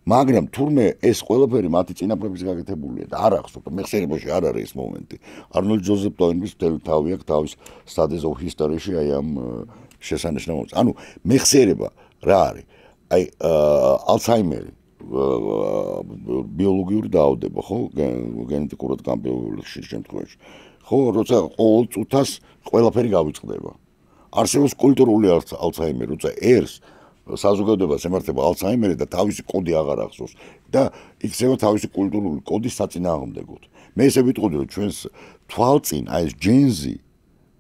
მაგრამ თურმე ეს ყველაფერი მათი წინაპრების გაკეთებულია და არ ახსოვთ, მეხსიერებაში არ არის ეს მომენტი. არნოლდ ჯოზეფ ტოინბის თავი აქვს თავის Studies of History-ში აი ამ შესანიშნავად. ანუ მეხსიერება რა არის? აი ალცჰაიმერი ბიოლოგიური დაავადება, ხო? გენეტიკურად გამბიოლოგიური შემთხვევაში. ხო, როცა ყოველ წუთას ყველაფერი გავიწყდება. არსებობს კულტურული ალცჰაიმერი, როცა ერს საზოგადოებას ემართება ალცჰაიმერი და თავისი კოდი აღარ ახსოვს და იქცევა თავისი კულტურული კოდის საწინააღმდეგოდ. მე ესე ვიტყოდი, რომ ჩვენს თვალწინ აი ეს ჯენზი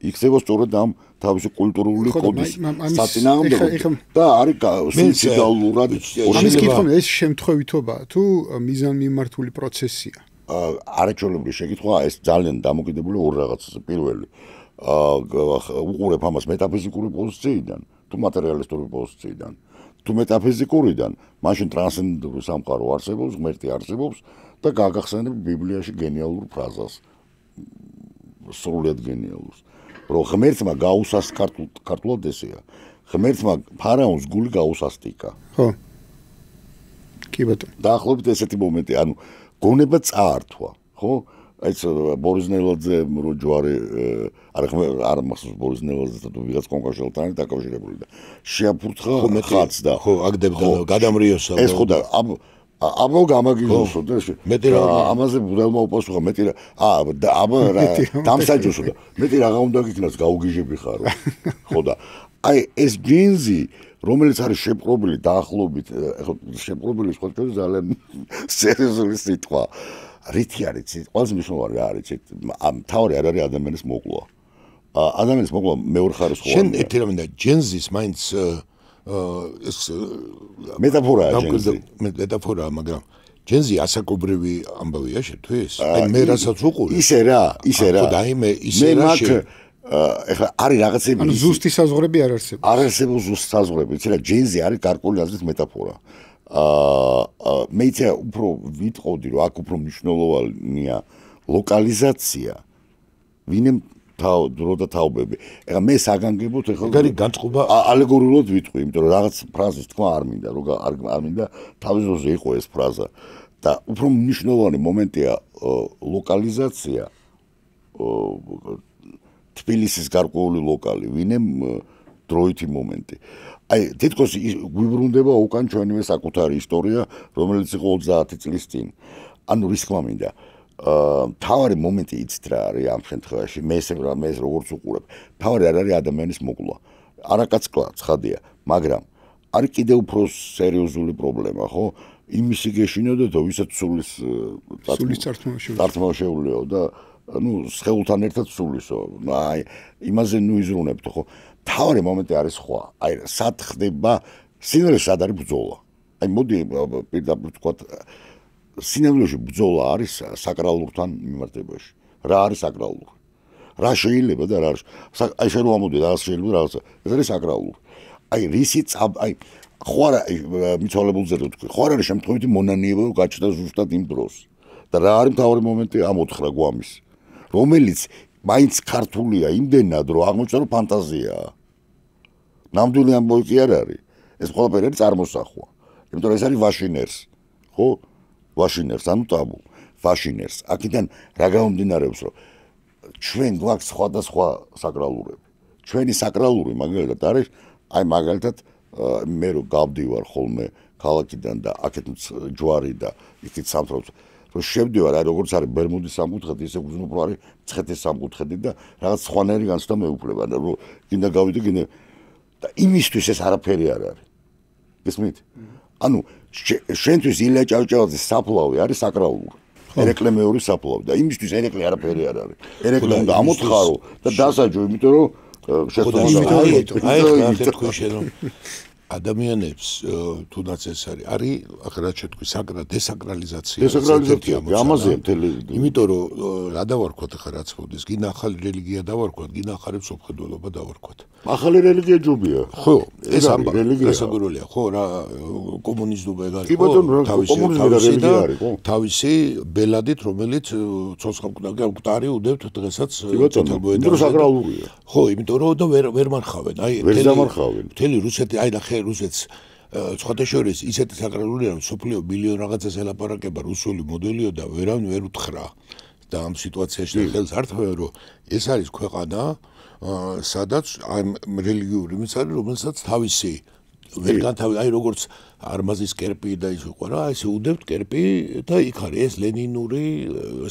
იქცევა სწორედ ამ თავისი კულტურული კოდის საწინააღმდეგოდ და არის სუიციდალურად. ამის კითხვა ეს შემთხვევითობაა თუ მიზანმიმართული პროცესია? არაჩვეულებრივი შეკითხვა, ეს ძალიან დამოკიდებული ორ რაღაცაზე. პირველი უყურებ ამას მეტაფიზიკური პოზიციიდან, თუ მატერიალისტური პოზიციიდან. თუ მეტაფიზიკურიდან, მაშინ ტრანსცენდენტური სამყარო არსებობს, ღმერთი არსებობს და გაგახსენებ ბიბლიაში გენიალურ ფრაზას. სრულიად გენიალურს. რომ ღმერთმა გაუსას ქართულად ესეა. ღმერთმა ფარაონს გული გაუსასტიკა. ხო. კი ბატონო. დაახლოებით ესეთი მომენტი, ანუ გონება წაართვა, ხო? აი ბორიზნელაძე რო ჯვარი არ მახსოვს ბორიზნელაძე და ვიღაც კონკრეტულად დაკავშირებული და შეაფურთხა ხაც და ხო აგდებდა გადამრიოსა ეს ხო და აბა გამაგიჟოსო და მეტი რა ამაზე ბუდელმა უპასუხა მეტი რა აბა რა დამსაჯოსო და მეტი რა უნდა გიქნას გაუგიჟები ხარო ხო და აი ეს ჯინზი რომელიც არის შეპყრობილი დაახლოებით ხო შეპყრობილი სხვა ძალიან სერიოზული სიტყვა რითი არის ყველაზე მნიშვნელოვანი რა არის თავი არ არის ადამიანის მოკლა ადამიანის მოკლა მეორეხარისხოვანია შენ ერთი რამე და ჯენზის მაინც ეს მეტაფორაა ჯენზი მეტაფორაა მაგრამ ჯენზი ასაკობრივი ამბავია შეთვის აი მე რასაც უყურე ისე რა და აი მე ისე რა ეხლა არის რაღაცები ანუ ზუსტი საზღვრები არ არსებობს არ არსებობს ზუსტი საზღვრები იცი რა ჯენზი არის გარკვეული აზრის მეტაფორა მე იცი უფრო ვიტყოდი რომ აქ უფრო მნიშვნელოვანია ლოკალიზაცია ვინემ დრო და თაობები ეხლა მე საგანგებოდ ეხლა მაგარი განწყობა ალეგორიულად ვიტყვი იმიტომ რომ რაღაც ფრაზის თქვა არ მინდა რომ არ მინდა თავის დროზე იყო ეს ფრაზა და უფრო მნიშვნელოვანი მომენტია ლოკალიზაცია თბილისის გარკვეული ლოკალი ვინემ დროითი მომენტი აი თითქოს გვიბრუნდება უკან ჩვენივე საკუთარი ისტორია რომელიც იყო 30 წლის წინ ანუ რის თქმა მინდა თავარი მომენტი იცით რა არის ამ შემთხვევაში მე როგორც უყურებ თავარი არ არის ადამიანის მოკლა არაკაცკლა ცხადია, მაგრამ არის კიდევ უფრო სერიოზული პრობლემა, ხო? იმისი გეშინოდო და ვისაც სულის წართმოვშეულიო და სხეულთან ერთად სულისო. აი, იმაზე იზრუნებთ, ხო? თავარი მომენტი არის სხვა. აი, სად ხდება სინამდვილეში სად არის ბრძოლა? აი, მოდი პირდაპირ ვთქვათ, სინამდვილეში ბრძოლა არის საკრალურთან მიმართებაში. რა არის საკრალური? რა შეიძლება და რა არის? აი, შენ რომ ამოდე რა შეიძლება რაღაცა. ეს არის საკრალური. აი, რისიც აი ხო არა მიცვალებულზე რო თქვი, ხო არის შემთხვევითი მონანიება რომ გაჩნდა ზუსტად იმ დროს. და რა არის მთავარი მომენტი ამ 4 გვამის, რომელიც მაინც ქართულია იმდენად რომ აღმოჩნდა რომ ფანტაზიაა. ნამდვილი ამბავი კი არ არის. ეს ყველაფერი არის წარმოსახვა. იმიტომ რომ ეს არის ვაშინერს, ხო? ვაშინერს, ანუ ტაბუ. ვაშინერს. აქედან რა გამომდინარეობს რომ ჩვენ გვაქვს სხვადასხვა საკრალურები. ჩვენი საკრალური მაგალითად არის აი მაგალითად მე რო გავდივარ ხოლმე ქალაქიდან და აქეთ ჯვარი და იქით სამთრობ რომ შევდივარ აი როგორც არის ბერმუდის სამკუთხედი ისე უზნუპრო არის მცხეთის სამკუთხედი და რაღაც სხვანაირი განცდა მეუფლება რომ გინდა გავიდე გინდა და იმისთვის ეს არაფერი არ არის გესმით ანუ შენთვის ილია ჭავჭავაძის საფლავი არის საკრალური ერეკლე მეორე საფლავი და იმისთვის ერეკლე არაფერი არ არის ერეკლე უნდა ამოთხარო და დასაჯო იმიტომ რომ ადამიანებს თუნდაც ეს არის რა შეთქვი დესაკრალიზაცია ამაზე მთელი იმიტომ რომ რა დავარქვათ ახლა რაც მოდის გინდა ახალი რელიგია დავარქვათ გინდა ახალი მსოფლმხედველობა დავარქვათ ახალი რელიგია ჯობია ხო ეს რელიგია საკურველია ხო რა კომუნიზმობა ეგ არის თავისი ბელადით რომელიც ცოცხალმკვდარი უდებთ დღესაც საკრალურია ხო იმიტომ რომ და ვერ მარხავენ აი მთელი რუსეთი აი ნახე რუსეთს სხვათა შორის ისეთი საკრალურია რომ სოფლიო მილიონ რაღაცას ელაპარაკება რუსული მოდელიო და ვერავინ ვერ უთხრა და ამ სიტუაციაში ხელს არ თხოვენ რომ ეს არის ქვეყანა სადაც აი რელიგიური მის არის რომელსაც თავისი ვერ განთავი აი როგორც არმაზის კერპი და ის იყო რა ესე უდებთ კერპი და იქ არის ეს ლენინური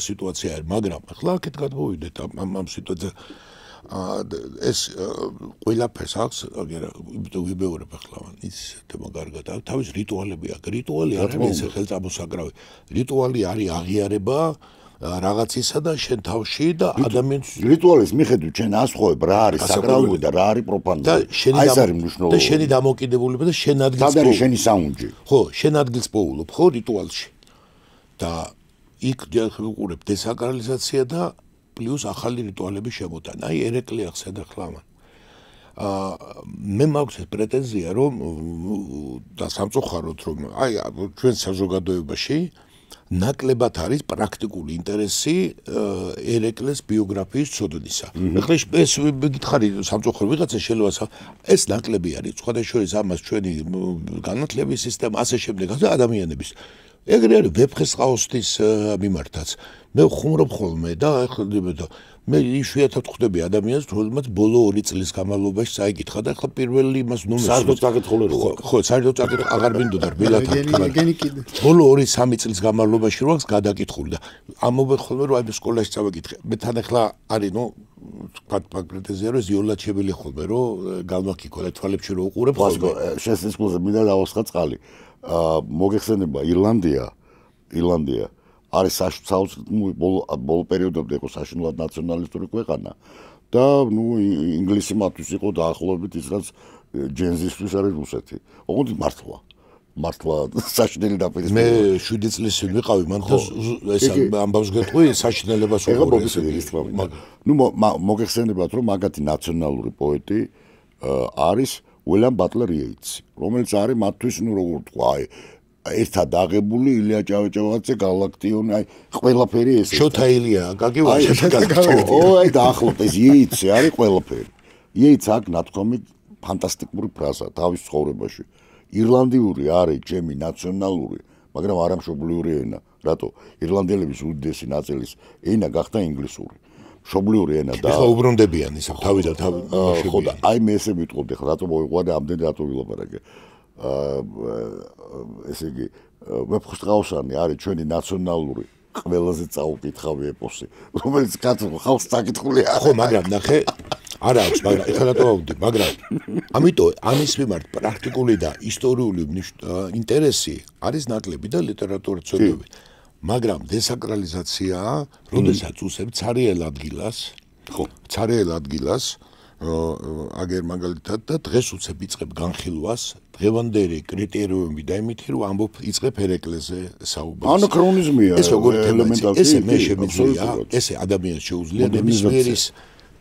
სიტუაცია არის მაგრამ ახლა აქეთ გადმოვიდეთ ამ სიტუაციაზე ეს ყველაფერს აქვს იმიტომ ვიბეურებ ახლა ის თემა კარგად აქვს თავის რიტუალები აქვს რიტუალი არ არის ეს ხელწამოსაგრავი რიტუალი არის აღიარება რაღაცისა და შენ თავში და ადამიანს რიტუალის მიხედვით შენ ასხოვებ რა არის საკრალური და რა არის პროფანი და შენი დამოკიდებულება და შენ ადგილს და შენი საუნჯი ხო შენ ადგილს პოულობ ხო რიტუალში და იქ უყურებ დესაკრალიზაცია და პლუს ახალი რიტუალების შემოტანა. აი ერეკლე ახსენდა ხლა მან. მე მაქვს პრეტენზია რომ და სამწუხაროდ რომ აი ჩვენ საზოგადოებაში ნაკლებად არის პრაქტიკული ინტერესი ერეკლეს ბიოგრაფიის ცოდნისა. ეხლა ეს გითხარი სამწუხაროდ ვიღაცა შეიძლება ეს ნაკლები არის. სხვათა შორის ამას ჩვენი განათლების სისტემა ასე შემდეგ ადამიანების ეგრე არის ვეფხისტყაოსნის მიმართაც. მე ხუმრობ ხოლმე და ეხლა მე იშვიათად ხვდები ადამიანს, რომელმაც ბოლო 2 წლის განმავლობაში წაიკითხა და ეხლა პირველი იმას ნუ საერთოდ წაკითხული რო ხო, საერთოდ წაკითხა აღარ მინდოდა რბილათა ბოლო 2-3 წლის განმავლობაში რო აქვს გადაკითხული და ამობე ხოლმე რომ აი სკოლაში წავეკითხე. მე თან ეხლა არის ნუ თქვათ პრეტენზია რომ ზიოლაჩებელი ხოლმე რომ გამაქიქო და თვალებში რო უყურებ ხოლმე. შესაძლოა მინდა დავასხა წყალი. მოგეხსენება ირლანდია არის ბოლო პერიოდამდე იყო საშინლად ნაციონალისტური ქვეყანა და ნუ ინგლისი მათთვის იყო დაახლოებით ის რაც ჯენზისთვის არის რუსეთი. ოღონდ მართლა საშინელი დაპირისპირება. მე 7 წლის ვიყავი მან და ეს ამბავს გეტყვი საშინელებას უყურე. ნუ მოგეხსენებათ რომ მაგათი ნაციონალური პოეტი არის უილიამ ბატლერ იეიტსი, რომელიც არის მათთვის ნუ როგორ თქვა აი ერთად აღებული ილია ჭავჭავაძე გალაქტიონი აი ყველაფერი ეს შოთა ილია გაგივარ აი დაახლოებით ეს იეიტსი არის ყველაფერი იეიტს აქ ნათქვამი ფანტასტიკური ფრაზა თავის ცხოვრებაში ირლანდიური არის ჩემი ნაციონალური მაგრამ არამშობლიური ენა რატო ირლანდიელების უდიდესი ნაწილის ენა გახდა ინგლისური მშობლიური ენა და ეხლა უბრუნდებიან ისე თავი და თავი ხო და აი მე ესე ვიტყოდი ხა რატო მოიყვანე ამდენი რატო ვილაპარაკე ესე იგი ვეფხისტყაოსანი არის ჩვენი ნაციონალური ყველაზე წაუკითხავი ეპოსი რომელიც ხალხს საკითხული ხო მაგრამ ნახე არა აქვს, მაგრამ ეხლა რატო ავდი, მაგრამ ამიტომ ამის მიმართ პრაქტიკული და ისტორიული ინტერესი არის ნაკლები და ლიტერატურის ცოდნები. მაგრამ დესაკრალიზაციაა, როდესაც უსებ ცარიელ ადგილას, აგერ მაგალითად და დღეს უცებ იწყებ განხილვას, დღევანდელი კრიტერიუმები და იმითი რომ ამბობ იწყებ ერეკლეზე საუბარს. ანაქრონიზმია, ეს როგორი ელემენტარია, ესე მე შემიძლია, ესე ადამიანს შეუძლია ნებისმიერის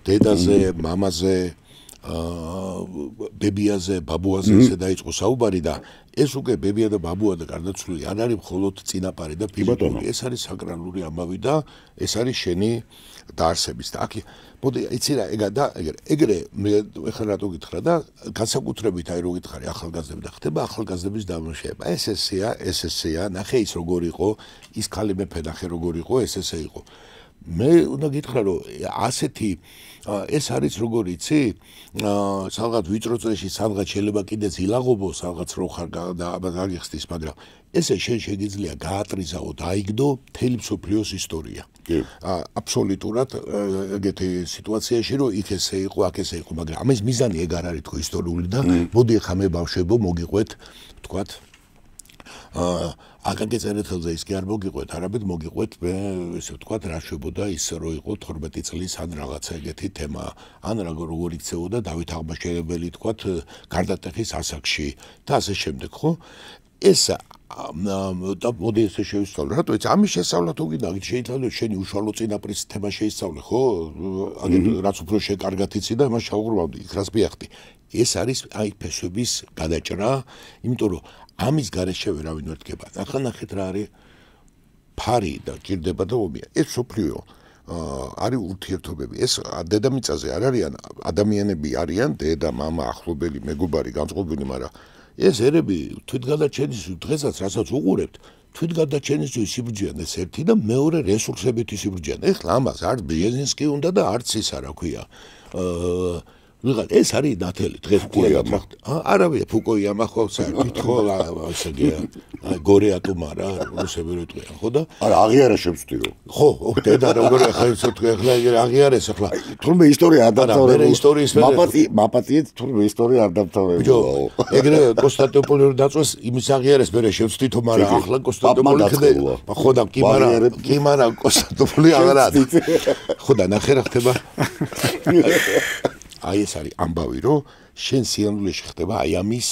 დედაზე, მამაზე, ბებიაზე, ბაბუაზე ესე დაიწყო საუბარი და ეს უკვე ბებია და ბაბუა და გარდაცვლილი არ არის მხოლოდ წინაპარი და ფიზიკური, ეს არის საკრალური ამბავი და ეს არის შენი დაარსების და აქ მოდი იცი რა ეგრე მე ეხლა რატო გითხრა და განსაკუთრებით აი რო გითხარი ახალგაზრდები და ხდება ახალგაზრდების დამნაშავება ეს ესეა ნახე ის როგორ იყო ის ქალი მეფე ნახე როგორ იყო ეს ესე იყო მე უნდა გითხრა რომ ასეთი ეს არის როგორ იცი სადღაც ვიწრო წრეში სადღაც შეიძლება კიდეც ილაღობო სადღაც რო ხარ და გაგიხსნის მაგრამ ესე შენ შეგიძლია გაატრიზაო დაიგდო მთელი მსოფლიოს ისტორია აბსოლუტურად ეგეთი სიტუაციაში რომ იქ ესე იყო აქ ესე იყო მაგრამ ამის მიზანი ეგ არ არის თქო ისტორიული და მოდი ახლა მე ბავშვებო მოგიყვეთ თქვათ აკაკეწერეთელზე ის კი არ მოგიყვეთ არაბეთ მოგიყვეთ მე ესე ვთქვათ რა შვებოდა ის რო იყო 12 წლის ან რაღაცა ეგეთი თემა ან როგორ იქცეოდა დავით აღმაშენებელი ვთქვათ გარდატეხის ასაკში და ასე შემდეგ ხო ეს და მოდი ესე შევისწავლო რატო იცი ამის შესწავლა თუ გინდა შეიძლება შენი უშუალო წინაპრის თემა შეისწავლე ხო რაც უფრო შეკარგად იცი და იმას შაუღრმავდი იქ რას მიახდი ეს არის აი ფესვების გადაჭრა იმიტომ რომ ამის გარეშე ვერავინ ვერ დგება ახლა ნახეთ რა არის ფარი და ჭირდება და ომია ეს სოფლიო არის ურთიერთობები ეს დედამიწაზე არ არიან ადამიანები არიან დედა მამა ახლობელი მეგობარი განწყობილი მაგრამ ეს ერები თვითგადაჩენისთვის დღესაც რასაც უყურებთ თვითგადაჩენისთვის სიბრძვიან ეს ერთი და მეორე რესურსებითი სიბრძვიან ეხლა ამას არც ბიეზინსკი უნდა და არც ისა რა ქვია ვიღაც ეს არის ნათელი დღეს არავია ფუკოიამა ხო საერთოდ ხო ასე გორე ატომა რა რუსები რო ტყვიან ხო და არა აღიარა შევწტირო ხო დედა როგორ ახლა აღიარეს ახლა თურმე ისტორია არ დამთავრებულა ისტორიის მაპატიეთ თურმე ისტორია არ დამთავრებულა ეგრე კონსტანტინოპოლი რო დაწვეს იმის აღიარეს მე შევწტითო მაგრამ ახლა კონსტანტინოპოლი ხდება ხო და კი მაგრამ კონსტანტინოპოლი აღარ არის ხო და ნახე რა ხდება აი ეს არის ამბავი რომ შენ სიამოვნებაში ხდება აი ამის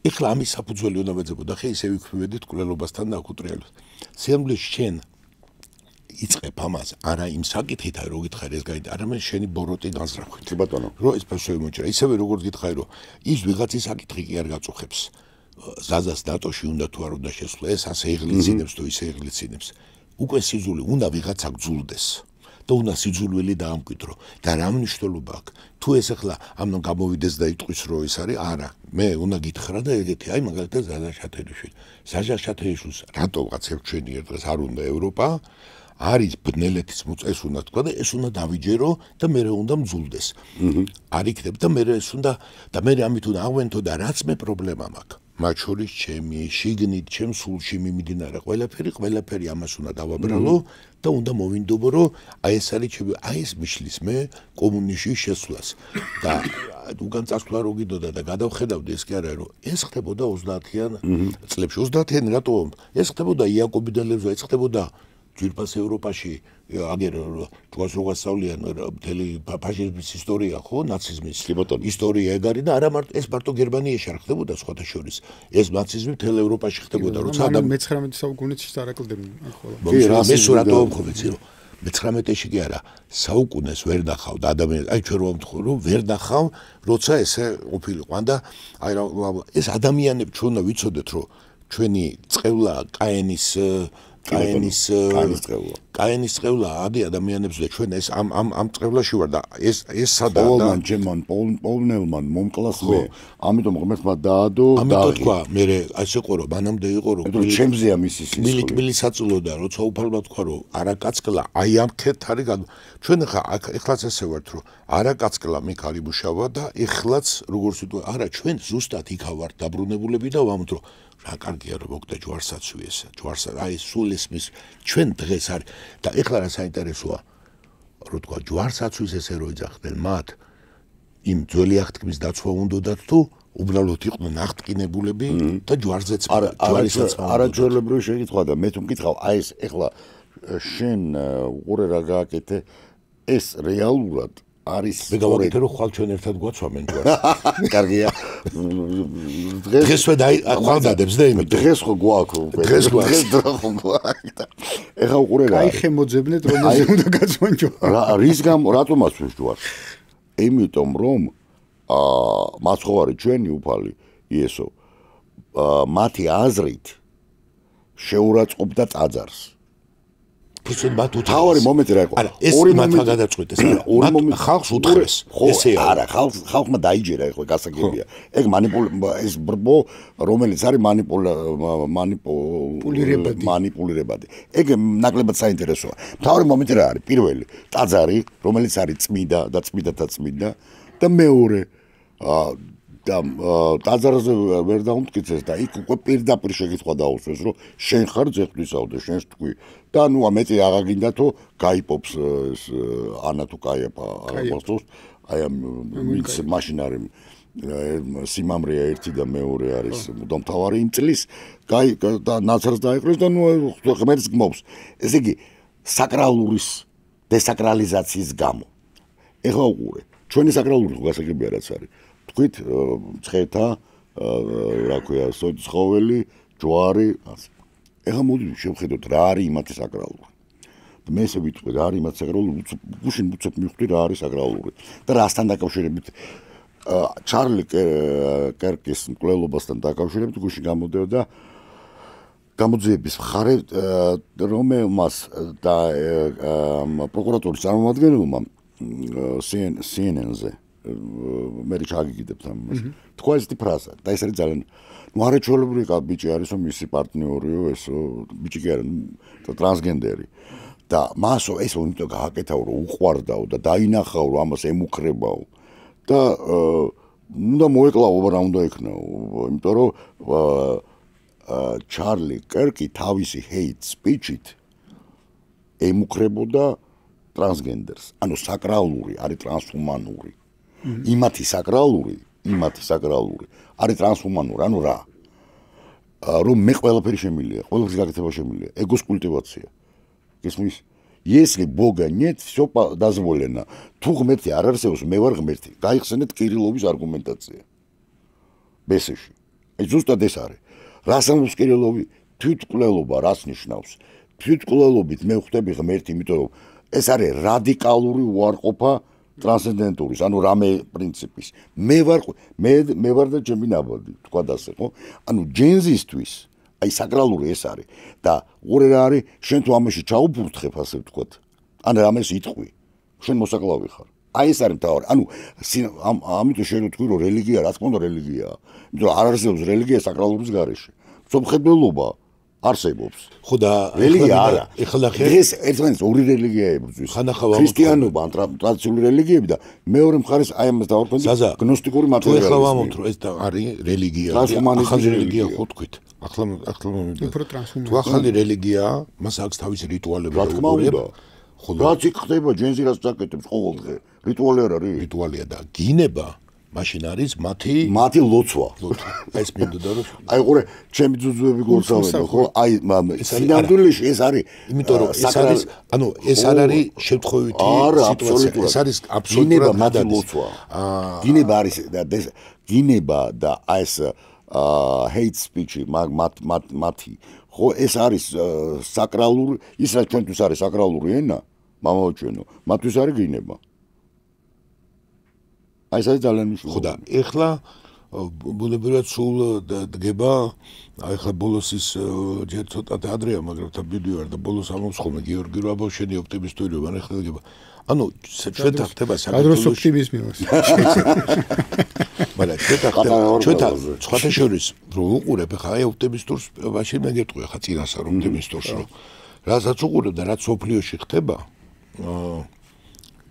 ეხლა ამის საფუძველი უნდა მეძებოდა ხე ისე ვიქვემედით კვლელობასთან და აკუტრიალოთ სიამოვნებაში შენ იწყებ ამას არა იმ საკითხით აი რო გითხარი ეს გაიდა არამედ შენი ბოროტი განზრახვით კი ბატონო რო ეს ფასოები მოჭრა ისევე როგორც გითხარი რომ ის ვიღაცის საკითხი კი არ გაწუხებს ზაზას დატოში უნდა თუ არ უნდა შესვლა ეს ასე იღლიცინებს თუ ისე იღლიცინებს უკვე სიძული უნდა ვიღაცა გძულდეს და უნდა სიძულველი დაამკვიდრო და რა მნიშვნელობა აქვს თუ ეს ახლა ამან გამოვიდეს და იტყვის რომ ეს არის არა მე უნდა გითხრა და ეგეთი აი მაგალითად ზაჟა შათეიშვილს რატოღაც ევჩენიერ დღეს არ უნდა ევროპა არის ბნელეთის ეს უნდა თქვა და ეს უნდა დავიჯერო და მე უნდა მძულდეს არ იქნებ და მე ეს უნდა და მე ამით უნდა აღვენთო და რაც მე პრობლემა მაქვს მათ შორის ჩემი შიგნით ჩემ სულში მიმდინარე ყველაფერი ამას უნდა დავაბრალო და უნდა მოვინდობო რომ აი ეს არის ჩემი აი ეს მიშლის მე კომუნისტში შესვლას და უკან წასვლა რო გიდოდა და გადავხედავდი ეს კი არა რომ ეს ხდებოდა 30-იან წლებში 30-იანი რატო ეს ხდებოდა იაკობინელებზე ეს ხდებოდა ჯირფას ევროპაში აგერ თქვას რო გასავლიან მთელი ფაშიზმის ისტორია ხო ნაციზმის ისტორია ეგ არის და არა მარტო ეს მარტო გერმანიაში არ ხდებოდა სხვათა შორის ეს ნაციზმი მთელ ევროპაში ხდებოდა როცა მე-19 საუკუნეში არ აკლდებდნენ ახლა კი რა მე სურათო მომხობიცი რომ მე-19-ში კი არა საუკუნეს ვერ ნახავ და ადამიანს აი ჩვენ რომ ვთქვა რომ ვერ ნახავ როცა ესე ყოფილიყო და აი ეს ადამიანები ჩვენ უნდა ვიცოდეთ რომ ჩვენი წყევლა კაენის წყევლა ადი ადამიანებს და ჩვენ ეს ამ წყევლაში ვარ და ეს სადაა და პოლნელმან მომკლას მე ამიტომ ღმერთმა დაადო ამიტომ თქვა მე ასე ყო რომ მანამდე იყო რომ ჩემზეა მისი სისხლი მილი საწულოდა როცა უფალმა თქვა რომ არაკაცკლა აი ამ ქეთ არის ჩვენ ეხლაც ესე ვართ რომ არაკაცკლა მე ქალიმუშავა და ეხლაც როგორ სიტუაცია არა ჩვენ ზუსტად იქა ვართ დაბრუნებულები და ვამბობთ რომ რა კარგია რომ მოგდა ჯვარსაცვი ეს ჯვარსა აი სულ ესმის ჩვენ დღეს არის და ეხლა რა საინტერესოა რო თქვა ჯვარსაცვის ესე რო იძახდნენ მათ იმ ძველი აღთქმის დაცვა უნდათ თუ უბრალოდ იყვნენ აღთკინებულები და ჯვარზეც არაჩვეულებრივი შეკითხვა და მე თუ მკითხავ აი ეს ეხლა შენ უყურე რა გააკეთე ეს რეალურად არის მე გავაკეთე რომ ხვალ ჩვენ ერთად გვაცვამენ ჯვარს კარგია დღესვე ხვალ დადებს და იმით დღეს ხო გვაქვს დღეს დრო ხო გვაქვს ეხლა უყურე რა აი ხემოძებნეთ რომელზე უნდა გაწვან ჯვარი რის გამო რატომ აცვეს ჯვარს იმიტომ რომ მაცხოვარი ჩვენი უფალი იესო მათი აზრით შეურაცხყოფდა ტაძარს თავარი მომენტი რა იყო ორი მომენტი გადაწყვეტეს ორი მომენტი ხალხს უთხრეს ესე არა ხალხმა დაიჯერა ეხლა გასაგებია ეგ ეს ბრბო რომელიც არის მანიპულირებადი ეგ ნაკლებად საინტერესოა თავარი მომენტი რა არის პირველი ტაძარი რომელიც არის წმინდა და წმინდათა წმინდა და მეორე და ტაძარზე ვერ დაუმტკიცეს და იქ უკვე პირდაპირ შეკითხვა დაუსვეს რომ შენ ხარ ძეხვისაო და შენს თქვი და ნუ ამეტი აღაგინდათო გაიპობს ეს ანა თუ კაიაფა აღმოსდოს აი ამ ვინც მაშინ არის სიმამრეა ერთი და მეორე არის მუდამთავარი იმ წლის და ნაცარს დაიყრეს და ნუ ღმერთს გმობს ესე იგი საკრალურის დესაკრალიზაციის გამო ეხლა უყურე ჩვენი საკრალური გასაგებია რაც არის თქვით ცხეთა რა ქვია სოციხოველი ჯვარი ეხლა მოდი შევხედოთ რა არის იმათი საკრალური მე ესე ვიტყვი რა არის იმათი საკრალური გუშინ უცებ მივხვდი რა არის საკრალური და რასთან დაკავშირებით ჩარლი კერკის მკვლელობასთან დაკავშირებით გუშინ გამოდიოდა გამოძიების მხარე რომელმას და პროკურატურის წარმომადგენელმა CNN-ზე მე ჩაგიგიდებთ ამას. თქვა ესეთი ფრაზა და ეს არის ძალიან ნუ არაჩვეულებრივი ბიჭი არის რომ მისი პარტნიორიო ესო ბიჭი კი არა ტრანსგენდერი და მასო ესო იმიტომ გააკეთაო რომ უყვარდაო და დაინახაო რომ ამას ემუქრებაო და ნუ და მოეკლაო რა უნდა ეკნაო იმიტომ რომ ჩარლი კერკი თავისი hate speech-ით ემუქრებოდა ტრანსგენდერს ანუ საკრალური არის ტრანსჰუმანური იმათი საკრალური არის ტრანსჰუმანური ანუ რა რომ მე ყველაფერი შემილია ყველაფრის გაკეთება შემილია ეგოს კულტივაცია გესმის если бога нет всё дозволено თუ ღმერთი არ არსებობს მე ვარ ღმერთი გაიხსენეთ კირილოვის არგუმენტაცია ბესეში ეს ზუსტად ეს არის რას ამბობს კირილოვი თვითმკვლელობა რას ნიშნავს თვითმკვლელობით მე ხვდები ღმერთი იმიტომ რომ ეს არის რადიკალური უარყოფა ტრანსცენდენტურის, ანუ რამე პრინციპის. მე ვარ და ჩემი ნაბადი, თქვა ასე, ხო? ანუ ჯენზისთვის, აი საკრალური ეს არის და უყურე რა არის, შენ თუ ამაში ჩაუფურთხებ, ასე ვთქვათ. ან რამეს იტყვი, შენ მოსაკლავი ხარ. აი ეს არის მთავარი. ანუ ამიტომ შენ ვთქვი, რომ რელიგია, რა თქმა უნდა რელიგიაა. იმიტომ რომ არ არსებობს რელიგია საკრალურის გარეშე. მსოფლმხედველობა არსებობს. ხო და რელიგია არა. დღეს ერთმანეთს ორი რელიგია ებრძვის. ქრისტიანობა, ტრადიციული რელიგიები და მეორე მხარეს აი ამას დავარქვენ გნოსტიკური მატერიალიზმი. ეხლა ვამბობთ რომ ეს არის რელიგია. ახალი რელიგია ხო თქვით. ახლა მომიდო. თუ ახალი რელიგიაა, მას აქვს თავისი რიტუალები. რა თქმა უნდა. ხო რაც იქ ხდება ჯენზი რაც წაკეთებს ყოველ დღე. რიტუალი არ არის. რიტუალია და გინება მაშინ არის მათი ლოცვა. ეს მინდოდა რომ აი ყურე, ჩემი ძუძუები გულსავენ, ხო? აი სინამდვილეში ეს არის. იმიტომ რომ ეს არის, ანუ ეს არ არის შემთხვევითი სიტუაცია. ეს არის აბსოლუტურად მათი ლოცვა. გინება არის გინება და ეს hate speech მათი ხო ეს არის საკრალური, ის რაც ჩვენთვის არის საკრალური ენა, მამაო ჩვენო, მათთვის არის გინება. აი ეს არის ძალიან მნიშვნელოვანი. ხო და ეხლა ბუნებრივად სულ დგება აი ეხლა ბოლოს ის ჯერ ცოტა ადრეა მაგრამ თავიდივარ და ბოლოს ამბობს ხოლმე გიორგი რაბოშენი ოპტიმისტური რომ ეხლა დგება ანუ ჩვენ ხდება საკადროს ოპტიმიზმი ვარ მაგრამ ჩვენ სხვათა შორის რო უყურებ ეხლა აი ოპტიმისტურს მაშინ მე გეტყვი ეხლა წინასწარ ოპტიმისტურს რომ რასაც უყურებ და რაც სოფლიოში ხდება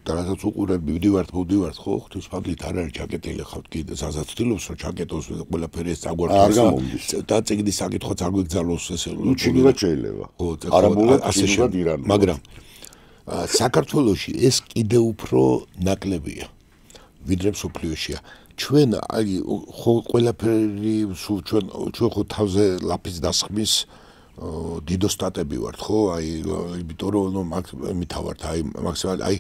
და რასაც უყურებ მივდივართ ხო ღვთისმადლით არ არის ჩაკეტილი ხავთ კიდე სადაც ვთილობს რომ ჩაკეტოს ყველაფერი ეს წაგვარდოს და წიგნის საკითხვაც არ გვეგზავნოს ესე ჩინურად შეიძლება ხო არაბულად ჩინურად ირანულად მაგრამ საქართველოში ეს კიდევ უფრო ნაკლებია ვიდრე მსოფლიოშია ჩვენ აი ხო ყველაფერი სულ ჩვენ ხო თავზე ლაფის დასხმის დიდოსტატები ვართ ხო აი იმიტომ რომ მითავართ აი მაქსიმალ აი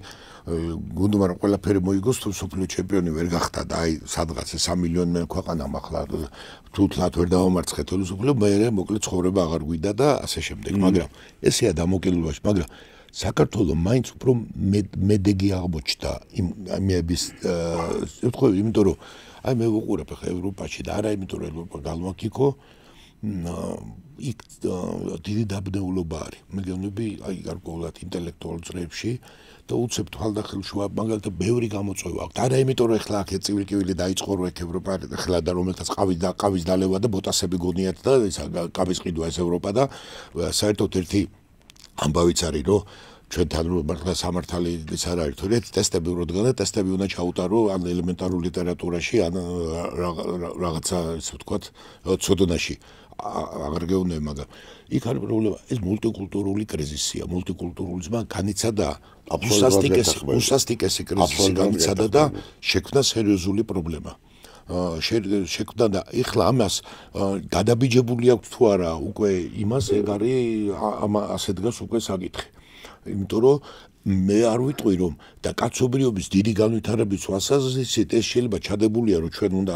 გუნდმა რომ ყველაფერი მოიგოს თუ მსოფლიო ჩემპიონი ვერ გახდა და აი სადღაც 3 მილიონი ქვეყანა ახლა თუ თლათ ვერ დავამარცხეთ მსოფლიო მე მოკლედ ცხოვრება აღარ გვიდა და ასე შემდეგ მაგრამ ესეა დამოკიდებულება მაგრამ საქართველოს მაინც უფრო მედეგი აღმოჩნდა იმების უთხოვი იმიტომ რომ აი მე ვუყურებ ხა ევროპაში და არა იმიტომ რომ ევროპა galvakiko იქ დიდი დაბნეულობა არის მილიონები აი გარკვეულად ინტელექტუალურ წრეებში და უცებ თვალდახელშუა მაგალითად ბევრი გამოწვევა აქვს არა იმიტომ რომ ეხლა აქ წივილკივილი დაიწყო რომ ეგ ევროპა ეხლა და რომელთაც ყავის დალევა და ბოტასები გონიათ და ეს ყავის ყიდვა ეს ევროპა და საერთოდ ერთი ამბავიც არის რომ ჩვენთან რომ მართლა სამართალი ის არ არის თორე ტესტები როდგან და ტესტები უნდა ჩაუტარო ან ელემენტარულ ლიტერატურაში ან რაღაცა ისე ვთქვათ ცოდნაში აღარ გეუბნები მაგრამ იქ არის პრობლემა ეს მულტიკულტურული კრიზისია მულტიკულტურულიზმმა განიცადა უსასტიკესი კრიზისი განიცადა და შექმნა სერიოზული პრობლემა შექმნა და ეხლა ამას გადაბიჯებული აქვს თუ არა უკვე იმას ეგ არის ასე დგას უკვე საკითხი იმიტომ რომ მე არ ვიტყვი რომ და კაცობრიობის დიდი განვითარების თვალსაზრისით ეს შეიძლება ჩადებულია რომ ჩვენ უნდა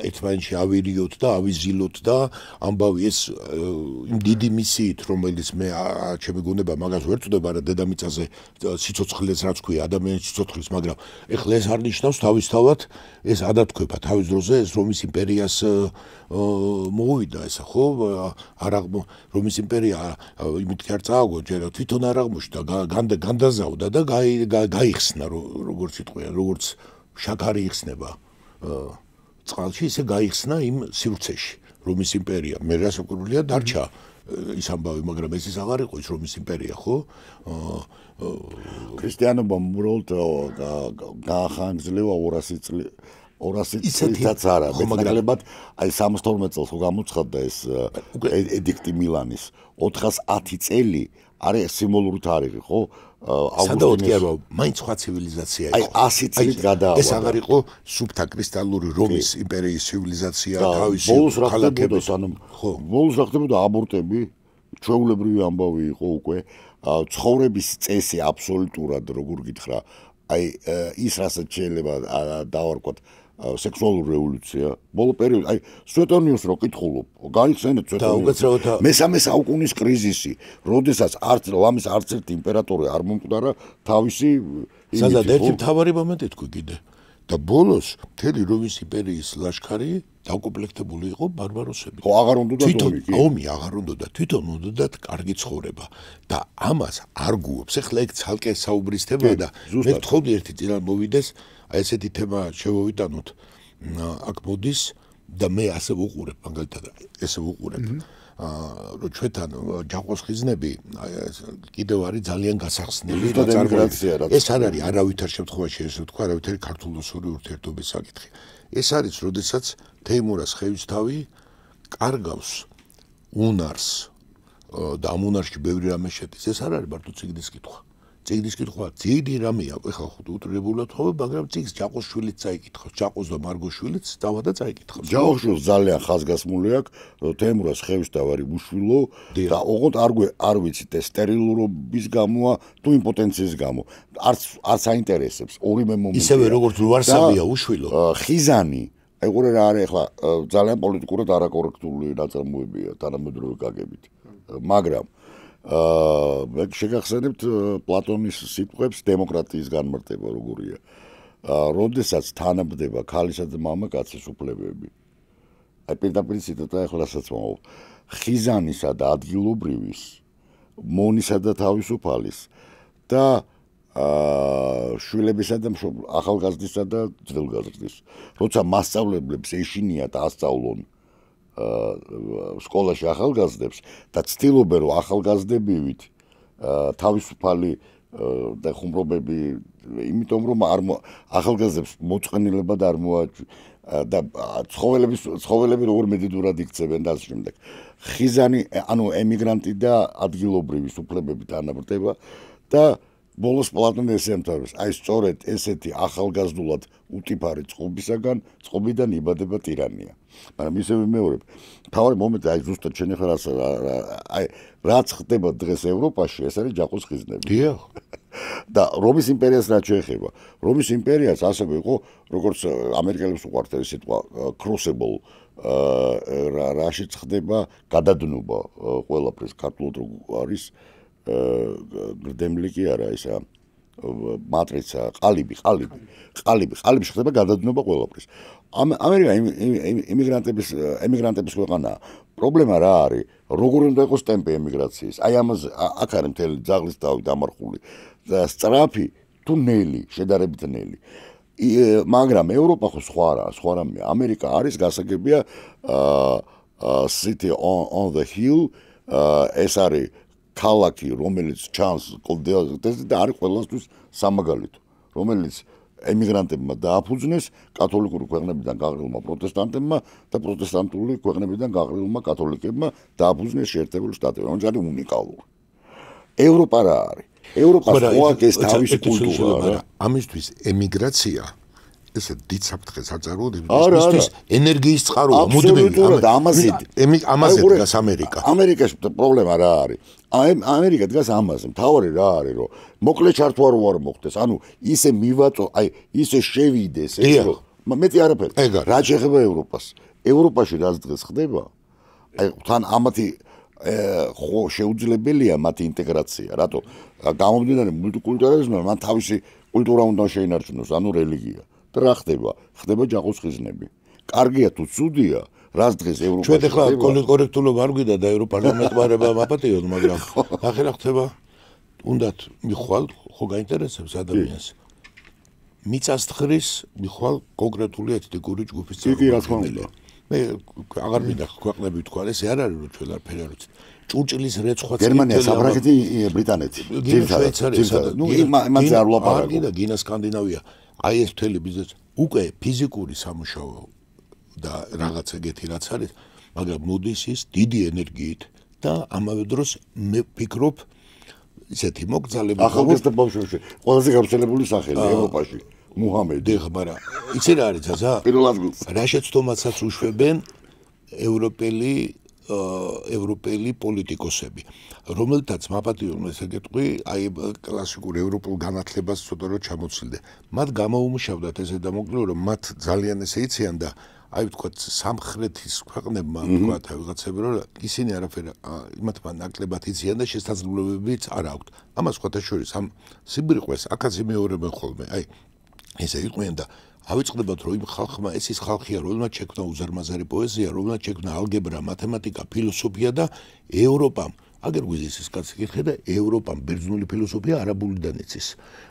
ერთმანეთში ავირიოთ და ავიზილოთ და ამბავი ეს იმ დიდი მისიით რომელიც მე ჩემი გონება მაგას ვერ წვდება რა დედამიწაზე სიცოცხლეს რაც ქვია ადამიანის სიცოცხლის მაგრამ ეხლა ეს არ ნიშნავს თავისთავად ეს ადათქვება თავის დროზე ეს რომის იმპერიას მოვიდა ესა ხო არ რომის იმპერია იმით არ წააგო ჯერ თვითონ არ აღმოჩნდა განდაზავდა და გაიხსნა როგორც იტყვია როგორც შაქარი იხსნება წყალში ისე გაიხსნა იმ სივრცეში რომის იმპერია მე რასაკურველია დარჩა ის ამბავი მაგრამ ეს ის აღარ იყო ის რომის იმპერია ხო ქრისტიანობა უბრალოდ გაახანგძლევა 200 წელიწადს არა მეტნაკლებად აი 72 წელს ხო გამოცხადდა ეს ედიქტი მილანის 410 წელი არის სიმბოლური თარიღი ხო სადავოდ კი არა მაინც სხვა ცივილიზაცია იყო აი 100 წლით გადაავა ეს აღარ იყო სუბთა კრისტალური რომის იმპერიის ცივილიზაცია თავისი ბოლოს რა ხდებოდა ხო ბოლოს რა ხდებოდა აბორტები ჩვეულებრივი ამბავი იყო უკვე ცხოვრების წესი აბსოლუტურად როგორ გითხრა აი ის რასაც შეიძლება დავარქვათ სექსუალური რევოლუცია ბოლო პერიოდი აი სვეტონიოს რო კითხულობ გაიხსენეთ სვეტონიოს მესამე საუკუნის კრიზისი როდესაც ლამის არც ერთი იმპერატორი არ მომკვდარა თავისი სადაც ერთი მთავარი მომენტი თქვი კიდე და ბოლოს მთელი რომის იმპერიის ლაშქარი დაკომპლექტებული იყო ბარბაროსებით ხო აღარ უნდა ომი აღარ უნდა თვითონ უნდა კარგი ცხოვრება და ამას არ გუობს ეხლა ეგ ცალკე საუბრის თემაა და მე ვთხოვდი ერთი წინა მოვიდეს აი ესეთი თემა შევოვიტანოთ აქ მოდის და მე ასე ვუყურებ მაგალითად ესე ვუყურებ რომ ჩვენთან ჯაყოს ხიზნები კიდევ არის ძალიან გასახსნელი და წარმოადგენს ეს არ არის არავითარ შემთხვევაში ესე ვთქვა არავითარი ქართულ-რუსული ურთიერთობის საკითხი ეს არის როდესაც თეიმურას ხევისთავი კარგავს უნარს და ამ უნარში ბევრი რამე შედის ეს არ არის მარტო ციგნის კითხვა ციგნის კითხვა დიდი რამეა ეხლა უტრებულად ხოვე მაგრამ ციგს ჯაყოს შვილიც წაიკითხავს ჯაყოს და მარგოს შვილიც დავა და წაიკითხავს ჯაყოს შვილს ძალიან ხაზგასმული აქვს თეიმურას ხევისთავი უშვილო და ოღონდ არ ვიცით ეს სტერილურობის გამოა თუ იმპოტენციის გამო არც აინტერესებს ორივე მომენტია ისევე როგორც ლუარსაბია უშვილო ხიზანი აი ყურე რა არის ეხლა ძალიან პოლიტიკურად არაკორექტული ნაწარმოებია თანამედროვე გაგებით მაგრამ მე შეგახსენებთ პლატონის სიტყვებს დემოკრატიის განმარტება როგორია როდესაც თანაბდება ქალისა და მამაკაცის უფლებები აი პირდაპირ ციტატა ეხლასაც მოვ ხიზანისა და ადგილობრივის მონისა და თავისუფალის და შვილებისა და ახალგაზრდისა და ძველგაზრდის როცა მასწავლებლებს ეშინიათ ასწავლონ სკოლაში ახალგაზრდებს და ცდილობენ რომ ახალგაზრდებივით თავისუფალი და ხუმრობები იმიტომ რომ ახალგაზრდებს მოწყენილება და არ და ცხოველები როგორ მედიდურად იქცევენ და ასე შემდეგ ხიზანი ანუ ემიგრანტი და ადგილობრივის უფლებები თანაბრდება და ბოლოს პლატონი ესე ამთავრებს. აი სწორედ ესეთი ახალგაზრდულად უტიფარი წყობიდან იბადება ტირანია. მაგრამ ისევ ვიმეორებ, თავარი მომენტი აი ზუსტად შენ ახლა აი რაც ხდება დღეს ევროპაში, ეს არის ჯაყოს ხიზნები. დიახ. და რომის იმპერიას რაც შეეხება, რომის იმპერიას ასევე იყო, როგორც ამერიკელებს უყვართ ეს სიტყვა crucible, რაშიც ხდება გადადნობა ყველაფრის ქართულად არის გრდემლი კი არა ისა მატრიცა ყალიბი ხდება გადადნობა ყველაფრის. ამერიკა ემიგრანტების ქვეყანაა. პრობლემა რა არის? როგორ უნდა იყოს ტემპი ემიგრაციის? აი ამას აქ არის მთელი ძაღლის თავი დამარხული და სწრაფი თუ ნელი, შედარებით ნელი. მაგრამ ევროპა ხო სხვა რამე. ამერიკა არის გასაგებია city on the hill, ეს არის ქალაქი, რომელიც ჩანს და არის ყველასთვის სამაგალითო, რომელიც ემიგრანტებმა დააფუძნეს კათოლიკური ქვეყნებიდან გაყრილმა პროტესტანტებმა და პროტესტანტული ქვეყნებიდან გაყრილმა კათოლიკებმა დააფუძნეს შეერთებული შტატები, რომელიც არის უნიკალური. ევროპა რა არის? ევროპა ყოველთვის თავისი კულტურაა. ამისთვის ემიგრაცია ესე დიდ საფრთხეს აწარმოებს მისთვის ენერგიის წყაროა მუდმივი ამაზე დგას ამერიკა. ამერიკაში პრობლემა რა არის? ამერიკა დგას ამაზე. მთავარი რა არის, რომ მოკლე ჩართვა არ მოხდეს. ანუ ისე მივაწო, აი ისე შევიდეს, ეს მეტი არაფერი. რა შეეხება ევროპას? ევროპაში რაც დღეს ხდება, აი თან ამათი ხო შეუძლებელია მათი ინტეგრაცია. რატო? გამომდინარე მულტიკულტურალიზმიდან მან თავისი კულტურა უნდა შეინარჩუნოს, ანუ რელიგია. და რა ხდება? ხდება ჯაყოს ხიზნები. კარგია თუ ცუდია, რაც დღეს ევროპაში ჩვენ ახლა კორექტულობა არ გვიდა და ევროპარლამენტმა მაპატიონ, მაგრამ ახლა რა ხდება? უნდათ მიხვალ, ხო გაინტერესებს ადამიანს. მიწას თხრის მიხვალ კონკრეტული ეთნიკური ჯგუფის წევრი. კი, რა თქმა უნდა. მე აღარ მინდა ქვეყნები თქვა, ეს არ არის რომ ჩვენ არაფერი არ ვიცით. ჭურჭლის რეცხვაც გერმანია, საფრანგეთი, ბრიტანეთი. ძირითადად. ნუ იმაზე არ ვლაპარაკობ. და გინა სკანდინავია. აი ეს მთელი ბიზნესი უკვე ფიზიკური სამუშაო და რაღაც ეგეთი რაც არის, მაგრამ მოდის ის დიდი ენერგიით და ამავე დროს მე ვფიქრობ ისეთი მოგზაურები ახალგაზრდა ბავშვებში ყველაზე გავრცელებული სახელი ევროპაში მუჰამედი. დიახ, მაგრამ იცი რა არის ზაზა? პირველად გულს. რა შეცდომასაც უშვებენ ევროპელი პოლიტიკოსები, რომელთაც მაპატიონ ესე გეტყვი, აი კლასიკურ ევროპულ განათლებას ცოტა რომ ჩამოცილდე. მათ გამოუმუშავდათ ესე დამოკიდო, რომ მათ ძალიან ესე იციან და აი ვთქვათ სამხრეთის ქვეყნებმა ვთქვათ რაღაცები რომ ისინი არაფერ იმათმა ნაკლებად იციან და შესაძლებლობებიც არ აქვთ. ამას სხვათა შორის ამ სიბრიყვეს აქაც იმეორებენ ხოლმე. აი ესე იყვნენ და ავიწყდებათ რომ იმ ხალხმა ეს ის ხალხია რომელმაც შექმნა უზარმაზარი პოეზია, რომელმაც შექმნა ალგებრა, მათემატიკა, ფილოსოფია და ევროპამ აგერ გვიზის ეს კაცი კითხე და ევროპამ ბერძნული ფილოსოფია არაბულიდან იცის.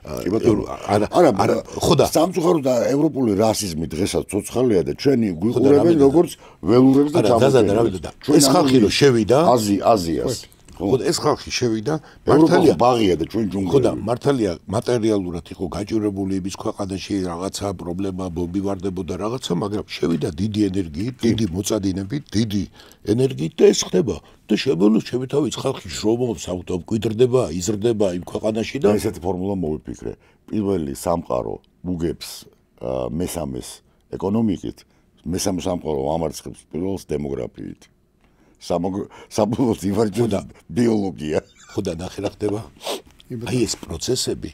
არა, ხო და სამწუხაროდ და ევროპული რასიზმი დღესაც ცოცხალია და ჩვენი გვიყურებენ როგორც ველურებს და ჩამოყალიბდა. ეს ხალხი რომ შევიდა აზიას ხო ეს ხალხი შევიდა მართალია ბაღია და ჩვენ ჯუნგლი. ხო და მართალია მატერიალურად იყო გაჭირებული იმის ქვეყანაში რაღაცა პრობლემა ბომბი ვარდებოდა რაღაცა, მაგრამ შევიდა დიდი ენერგიით, დიდი მოწადინებით, დიდი ენერგიით და ეს ხდება. და შემოვლოს შემითავის ხალხი შრომობს, აუტომკვიდრდება, იზრდება იმ ქვეყანაში და ესეთი ფორმულა მოვიფიქრე. პირველი სამყარო მუგებს მესამეს ეკონომიკით, მესამე სამყარო ამარცხებს პირველს დემოგრაფიით. საბოლოოდ ივარჯვდა ბიოლოგია. ხო და ნახე რა ხდება? აი ეს პროცესები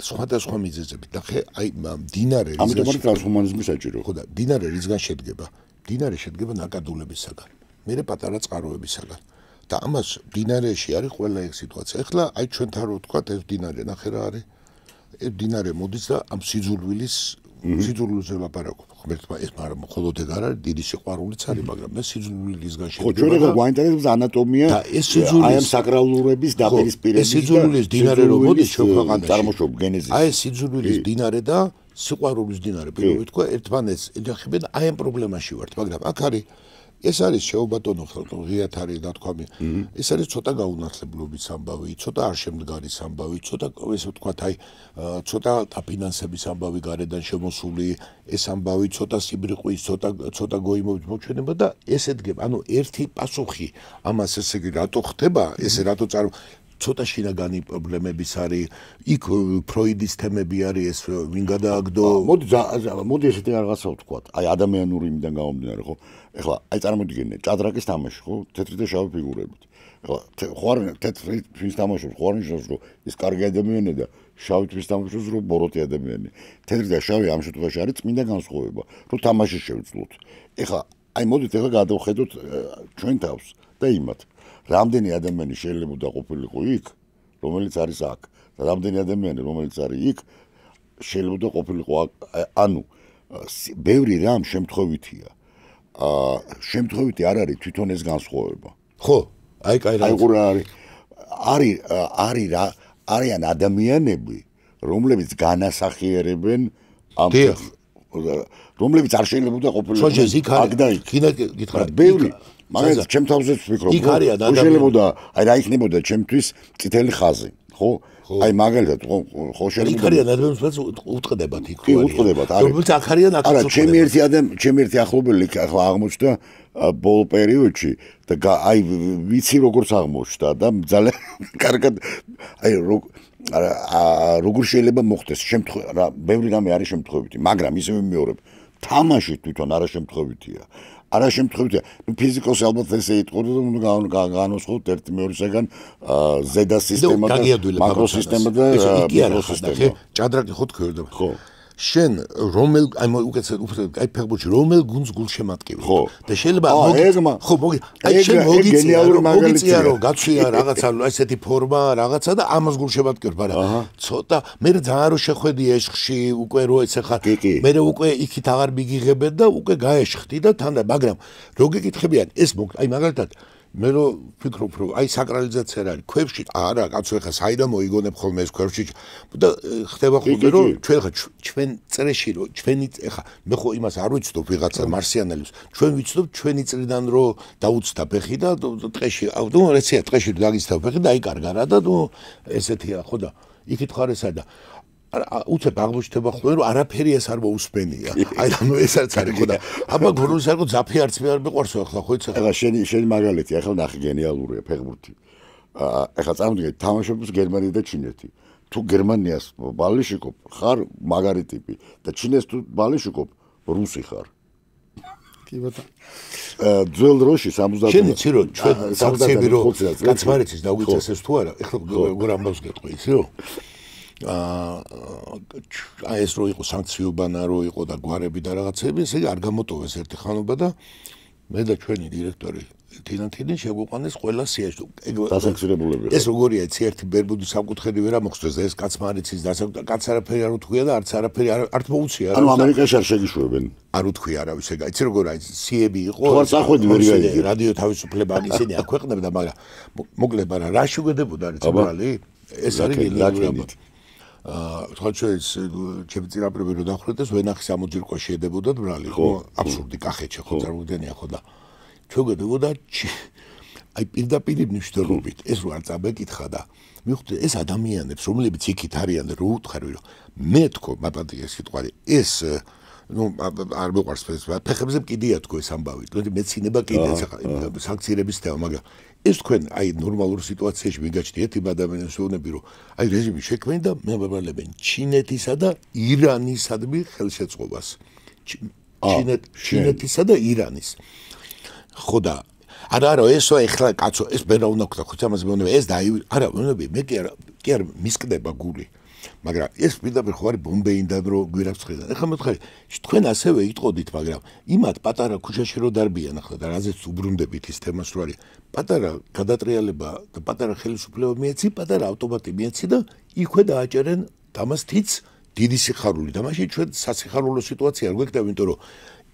სხვადასხვა მიზეზებით. ნახე, აი მდინარე ამიტომ არის ტრანსჰუმანიზმი საჭირო. ხო და მდინარე რისგან შედგება? მდინარე შედგება ნაკადულებისაგან. მერე პატარა წყაროებისაგან. და ამას მდინარეში არის ყველა ეგ სიტუაცია. ეხლა აი ჩვენთან რო ვთქვა ეს მდინარე, ნახე რა არის? ეს მდინარე მოდის და ამ სიძულვილის სიძულვილზე ლაპარაკობ. ღმერთმა ეს მაგრამ მხოლოდ ეგ არ არის, დიდი სიყვარულიც არის, მაგრამ ეს სიძულვილისგან შედგება. ხო, ჩვენ ეგ გვაინტერესებს ანატომია და ეს სიძულვილის აი ამ საკრალურების დაპირისპირების ეს სიძულვილის მდინარე რო მოდის ჩვენ ქვეყანაში. წარმოშობ გენეზისი. აი ეს სიძულვილის მდინარე და სიყვარულის მდინარე პირველი თქვა ერთმანეთს ეხებიან აი ამ პრობლემაში ვართ, მაგრამ აქ არის ეს არის შეუბატონო ღიათ არის ნათქვამი. ეს არის ცოტა გაუნათლებლობის ამბავი, ცოტა არ შემდგარის ამბავი, ცოტა ესე ვთქვათ, აი ცოტა დაფინანსების ამბავი გარედან შემოსული, ეს ამბავი ცოტა სიბრიყვის, ცოტა გოიმობის მოჩვენება და ესე დგება. ანუ ერთი პასუხი ამას ესე იგი რატო ხდება, ესე რატო ცოტა შინაგანი პრობლემების არის, იქ ფროიდის თემები არის ეს ვინ გადააგდო. მოდი ესეთი რაღაცა ვთქვათ. აი ადამიანური იმიდან გამომდინარე, ხო? ეხლა აი წარმოგიდგენთ ჭადრაკის თამაში, ხო? თეთრი და შავი ფიგურებით. ეხლა ხო არ თეთრი ვინც თამაშობს, ხო არ ნიშნავს, რომ ის კარგი ადამიანია და შავი თვის თამაშობს, რომ ბოროტი ადამიანია. თეთრი და შავი ამ შემთხვევაში არის წმინდა განსხვავება, რომ თამაში შევძლოთ. ეხლა აი მოდით ეხლა გადავხედოთ ჩვენ თავს და იმათ. რამდენი ადამიანი შეიძლება ყოფილიყო იქ, რომელიც არის აქ და რამდენი ადამიანი რომელიც არის იქ შეიძლება ყოფილიყო ანუ ბევრი რამ შემთხვევითია. შემთხვევითი არ არის თვითონ ეს განსხვავება. ხო, აი კაი რა არიან ადამიანები, რომლებიც განასახიერებენ ამ რომლებიც არ შეიძლება ყოფილიყო აქ და იქ. გითხრათ, ბევრი მაგალითად ჩემ თავზე ვფიქრობ, შეიძლება აი რა იქნებოდა ჩემთვის წითელი ხაზი, ხო? აი მაგალითად ხო შეიძლება იქ არიან ადამიანებს უტყდებათ იქ ხო უტყდებათ არის აქ არიან აქ არა ჩემი ერთი ახლობელი ახლა აღმოჩნდა ბოლო პერიოდში და აი ვიცი როგორც აღმოჩნდა და ძალიან კარგად აი როგორ შეიძლება მოხდეს შემთხვევა ბევრი რამე არის შემთხვევითი მაგრამ ისევ მეორებ თამაში თვითონ არაშემთხვევითია არაშემთხვევითია ნუ ფიზიკოსი ალბათ ესე იტყოდა რომ განვასხვაოთ ერთი მეორისგან ზედა სისტემა და მაკრო სისტემა და მიკრო სისტემა ჭადრაკი ხო თქვი და ხო შენ რომელ აი უკეთესად აი ფეხბურთში რომელ გუნდს გულშემატკივი და შეიძლება ხო მოგი აი შენ მოგიწია რომ გაცვია რაღაცა ესეთი ფორმა რაღაცა და ამას გულშემატკივებ მაგრამ ცოტა მე ძალიან რო შეხვედია ეშხში უკვე რო ეს ხა მე უკვე იქით აღარ მიგიღებენ და უკვე გაეშხდი და თან მაგრამ რო გეკითხებიან ეს აი მაგალითად მე რო ვფიქრობ რომ აი საკრალიზაცია არის ქვევში არა კაცო ეხა საიდან მოიგონებ ხოლმე ეს ქვევში და ხდება ხოლმე რომ ჩვენ წრეში რომ ჩვენი ეხა მე ხო იმას არ ვიცნობ ვიღაცა მარსიანელებს ჩვენ ვიცნობ ჩვენი წრიდან რომ დაუცდა ფეხი და ტყეში ნუ რეცია ტყეში დაგიცდა ფეხი და აი კარგა რა და ნუ ესეთია ხო და იქით ხარ ესა და უცებ აღმოჩნდება ხოლმე რომ არაფერი ეს არ მოусმენია. აი ანუ ეს არც არის ხო და აბა გურუს არ გო ძაფი არც მე არ მეყვარს ახლა ხო იცი ახლა შენი მაგალითი ახლა ნახე გენიალურია ფეხბურთი. ახლა წარმოგიდგენთ თამაშობს გერმანია და ჩინეთი. თუ გერმანიას ბალიშიკობ ხარ მაგარი ტიპი და ჩინეს თუ ბალიშიკობ რუსი ხარ. კი ბატონო. ძველ დროში 70 შენ იცი რომ ჩვენ საქმეები რომ კაცმარეთის დაგვიწეს ეს თუ არა ახლა გრამბავს გეტყვი იცი რომ ეს რო იყო სანქციობანა რო იყო და გვარები და რაღაცები ესე არ გამოტოვეს ერთი ხანობა და მე და ჩვენი დირექტორი თინათინი შეგვიყვანეს ყველა სიაში დასანქცირებულები ეს როგორია იცი ერთი ბერმუდის სამკუთხედი ვერ ამოხსნეს და ეს კაცმარიცის კაც არაფერი არ უთქვია და არც არაფერი არ მოუწია ანუ ამერიკაში არ შეგიშვებენ არ უთქვია არავის ეგა იცი როგორ აი სიები იყო თუ არ წახვედი ვერ გაიგე რადიო თავისუფლება ისინი აქვეყნებდა მაგრამ მოკლედ მაგრამ რა შეგვედებოდა არის ბრალი ეს არის გენიალური თქვა ჩემი წინაპრები რო დახრეთეს ვენახის ამოჯირკვა შეედებოდა ბრალი ხო აბსურდი კახეთში ხო წარმოგდენია ხო და ჩვეგვედებოდა აი პირდაპირ მნიშვნელობით ეს რო არ წაბეკითხა და მივხვდი ეს ადამიანებს რომლებიც იქით არიან რო უთხარი რომ მე თქო მაპატია სიტყვარი ეს ну არ მეყვარს ფეხებზე კიდია თქო ეს ამბავი მეცინება კიდე სანქციების თემა მაგრამ ეს თქვენ აი ნორმალურ სიტუაციაში მიგაჩნიეთ იმ ადამიანებს ვუნები რომ აი რეჟიმი შექმენ და მეუბნებიან ჩინეთისა და ირანისადმი ხელშეწყობას ჩინეთისა და ირანის ხო და არა ესო ეხლა კაცო ეს მე რა უნდა ვქნა ხო ამაზე მეუბნები ეს და არა ვუნები მე კი არ მისკდება გული მაგრამ ეს პირდაპირ ხო არის ბომბეიდან რო გვირაბს ხედავ. ეხლა მოთხარი, თქვენ ასევე იტყოდით, მაგრამ იმათ პატარა ქუჩაში რო დარბიან ახლა და რაზეც უბრუნდებით ის თემას რო არის. პატარა გადატრიალება და პატარა ხელისუფლება მიეცი, პატარა ავტომატი მიეცი და იქვე დააჭერენ დამას თიც დიდი სიხარული. და მაშინ ჩვენ სასიხარულო სიტუაცია არ გვექნება, იმიტომ რომ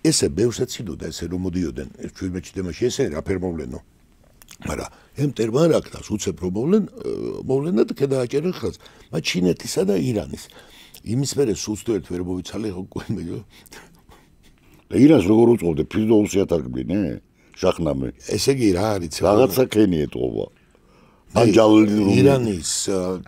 ესე ბევრსაც იდოდა ესე რომ მოდიოდნენ ეს ჩვენში თემაში ესე რაფერ მოვლენო. მაგრამ ემტერმა რაკდას უცებ რომ მოვლენა და გადააჭერენ ხელს. მათ ჩინეთისა და ირანის. იმის მერე სულსტვერთ ვერ მოვიცალე ხო მე. ირანს როგორ უწყობდე ფიზდოუსი ათარგბინე? შაχνამე. ესე იგი რა არის? რაღაცა ქენი ეტყობა. ირანის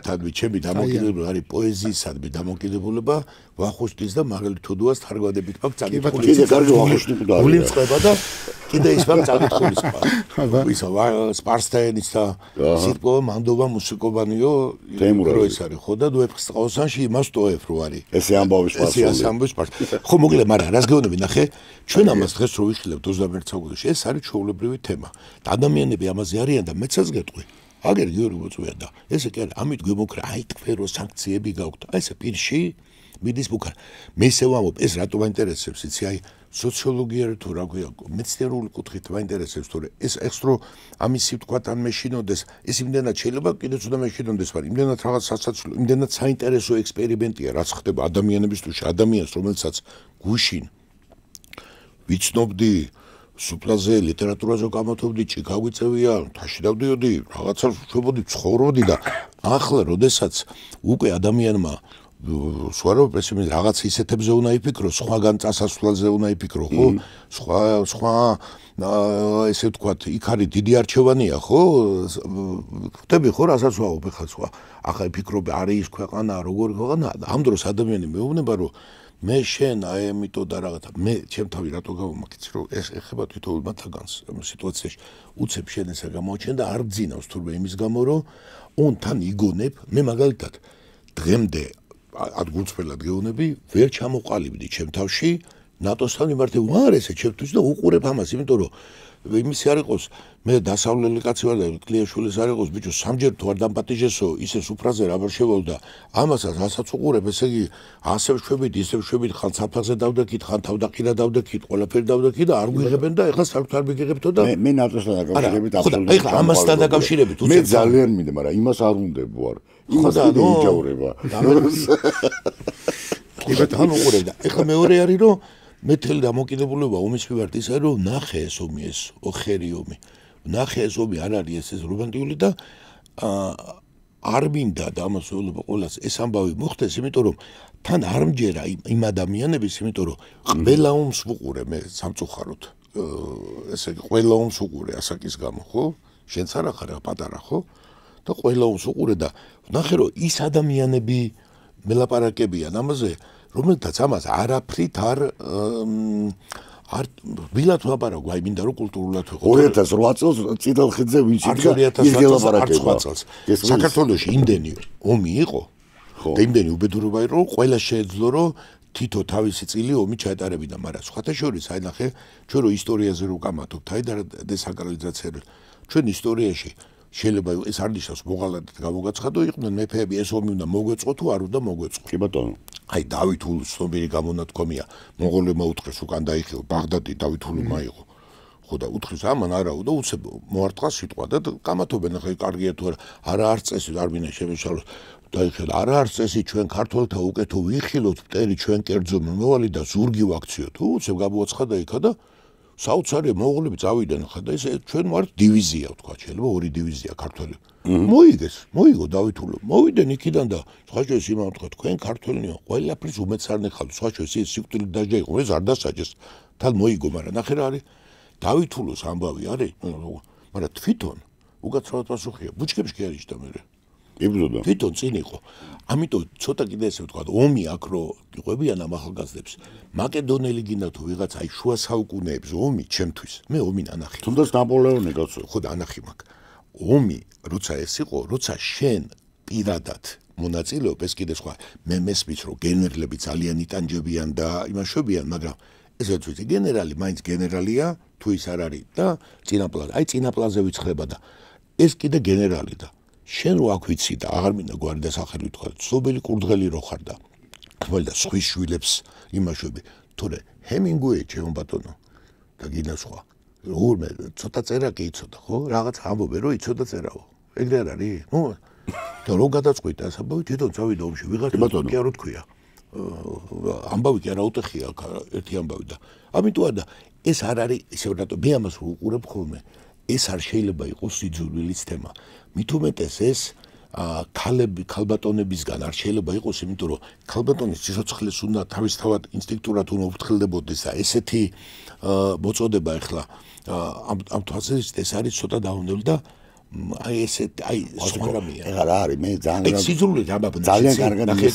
თადმი ჩემი დამოკიდებულება არის პოეზიისადმი დამოკიდებულება ვახუშტის და მაღალი თუდუას თარგმანებით მაგ წაკითხული კიდე კარგი ვახუშტი და გული მწყება და კიდე ის მაგ წაკითხული სხვა ისა სპარსტაენის და სიტყვა მანდობა მუსიკობანიო რო ეს არის ხო და დუეფხის ყავსანში იმას ტოებ რო არის ესე ამბავი სპარსული ხო მოკლედ მაგრამ რას გეუბნები ნახე ჩვენ ამას დღეს რო ვიხილებთ 21 საუკუნეში ეს არის ჩვეულებრივი თემა და ადამიანები ამაზე არიან და მეცაც გეტყვი აგერ გიორგი მოწვია და ესე კი არის ამით გვემოქრა აი თქვენ რო სანქციები გაქვთ აი ესე პირში მიდის ბუქარ მე ესე ვამბობ ეს რატო მაინტერესებს იცი აი სოციოლოგია თუ რა ქვია მეცნიერული კუთხით მაინტერესებს თორე ეს ეხსრო ამისი თქვა თან მეშინოდეს ეს იმდენად შეიძლება კიდეც უნდა მეშინოდეს მაგრამ იმდენად რაღაც სასაცილო იმდენად საინტერესო ექსპერიმენტია რაც ხდება ადამიანებისთვის ადამიანს რომელსაც გუშინ ვიცნობდი სუპლაზე ლიტერატურაზე გამართობდი ჩიკაგო წევია თაში დავდიოდი რაღაცა შევოდი ცხოვრობდი და ახლა როდესაც უკვე ადამიანმა სვარო პრესიმის რაღაც ისეთებზე უნდა იფიქრო სხვაგან წასასვლელზე უნდა იფიქრო ხო სხვა ესე ვთქვათ იქ არის დიდი არჩევანია ხო ხტები ხო რასაც ვაობ ხა სხვა ახლა იფიქრობ არის ქვეყანა როგორ ქვეყანა ამ დროს ადამიანი მეუბნება რომ მე შენ აი ამიტომ და რაღაცა მე ჩემ თავი რატო გავამაკეცი რომ ეს ეხება თვითონ მათგანს ამ სიტუაციაში უცებ შენ ესა გამოჩენ და არ გძინავს თურმე იმის გამო რომ თან იგონებ მე მაგალითად დღემდე ადგურწფელად გეუბნები ვერ ჩამოყალიბდი ჩემ თავში ნატოსთან მიმართე უარესე ჩემთვის და უყურებ ამას იმიტომ რომ იმისი არ იყოს მე დასავლელი კაცი ვარ და კლიაშვილის არ იყოს ბიჭო სამჯერ თუ არ დამპატიჟესო ისე სუფრაზე რა ვერ შევალ და ამასაც რასაც უყურებ ესე იგი ასე ვშვებით ისე ვშვებით ხან საფაზე დავდექით ხან თავდაყირა დავდექით ყველაფერი დავდექით და არ გვიღებენ და ეხლა საერთოდ არ მიგიღებთო და მე ნატოსთან დაკავშირებით აბსოლუტურად ეხლა ამასთან დაკავშირებით მე ძალიან მინდა მაგრამ იმას არ უნდებო არ იმას კიდე იჯავრება კი ბატონო უყურებ და ეხლა მეორე არის რომ მეთელი დამოკიდებულება ომის მიმართ ის არის რომ ნახე ეს ომი ეს ოხერი ომი ნახე ეს ომი არ არის ეს რომანტიკული და არ მინდა და ამას ვეუბნება ყველას ეს ამბავი მოხდეს იმიტომ რომ თან არ მჯერა იმ ადამიანების იმიტომ რომ ყველა ომს ვუყურე მე სამწუხაროდ ესე იგი ყველა ომს ვუყურე ასაკის გამო ხო შენც არა ხარ პატარა ხო და ყველა ომს ვუყურე და ნახე რომ ის ადამიანები მელაპარაკებიან ამაზე რომელთაც ამას არაფრით არ ვილათ ვაპარაკო აი მინდა რომ კულტურულად ვიყო 2008 წელს წითელხიდზე ვინც იგელაპარაკება საქართველოში იმდენი ომი იყო და იმდენი უბედურება იყო რომ ყველა შეეძლო რომ თითო თავისი წილი ომი ჩაეტარებინა მაგრამ სხვათა შორის აი ნახე ჩვენ რო ისტორიაზე რო ვკამათობთ აი და დესაკრალიზაცია ჩვენ ისტორიაში შეიძლება ეს არ ნიშნავს მოღალატედ გამოგაცხადო იყვნენ მეფეები ეს ომი უნდა მოგვეწყო თუ არ უნდა მოგვეწყო კი ბატონო აი დავით ულუს ცნობილი გამონათქვამია მონღოლებმა უთხრეს უკან დაიხილო ბაღდადი დავით ულუმა იყო ხო და უთხრეს ამან არაო და უცებ მოარტყა სიტყვა და გამათობენ ახლა კარგია თუ არა არც წესი არ მინდა შემეშალოს დაიხილა არა არც წესი ჩვენ ქართველთა უკეთო ვიხილოთ მტერი ჩვენ კერძო მომავალი და ზურგი ვაქციო თუ უცებ გამოაცხადა იქა და საოცარი მონღოლები წავიდნენ ხა და ეს ჩვენ ვართ დივიზია ვთქვა შეიძლება ორი დივიზია ქართველი მოიგო დავით ულუ მოვიდნენ იქიდან და სხვა შორის იმან ვთქვა თქვენ ქართველნიო ყველაფრის უმეც არ ნახავთ სხვა შორის ის სიკვდილით დაჟე იყო ეს არ დასაჯეს თან მოიგო მაგრამ ნახე რა არის დავით ულუს ამბავი არის მაგრამ თვითონ უკაცრავად პასუხია ბუჩქებში კი არის და მე იბრძოდა თვითონ წინ იყო ამიტომ ცოტა კიდე ესე ვთქვა ომი აქ რო იყვებიან ამ ახალგაზრდებს მაკედონელი გინდა თუ ვიღაც აი შუა საუკუნეებს ომი ჩემთვის მე ომი ანახი თუნდაც ნაპოლეონი გაწევ ხო და ანახი მაგ ომი როცა ეს იყო როცა შენ პირადად მონაწილეობ ეს კიდე სხვა მე მესმის რომ გენერლები ძალიან იტანჯებიან და იმაშვებიან მაგრამ ესეც ვიცი გენერალი მაინც გენერალია თუ ის არ არის და წინაპლაზე აი წინაპლაზე ვიცხლება და ეს კიდე გენერალი და შენ რო აქ ვიცი და აღარ მინდა გვარი დასახელი ვთქვა ცნობილი კურდღელი რო ხარ და თვალ და სხვის შვილებს იმაშვები თორე ჰემინგუეი ჩემო ბატონო და გინდა სხვა რომ მე ცოტა წერა კი იცოდა ხო რაღაც ამბობე რომ იცოდა წერაო ეგრე არ არის ნუ და რო გადაწყვიტა ეს ამბავი თვითონ წავიდა ომში ვიღაც კი არ უთქვია ამბავი კი არა უტეხია ერთი ამბავი და ამიტომ და ეს არ არის ისე რატო მე ამას ვუყურებ ხოლმე ეს არ შეიძლება იყოს სიძულვილის თემა მით უმეტეს ეს ქალბატონებისგან არ შეიძლება იყოს იმიტომ რომ ქალბატონის სიცოცხლეს უნდა თავისთავად ინსტინქტურად უნდა უფრთხილდებოდეს და ესეთი მოწოდება ეხლა ამ თვალსაზრისით ეს არის ცოტა დაუნდობელი და აი ესე აი სხვა რამეა. ეხლა რა არის მე ძალიან სიძულვით ამბობ ძალიან კარგად ნახეთ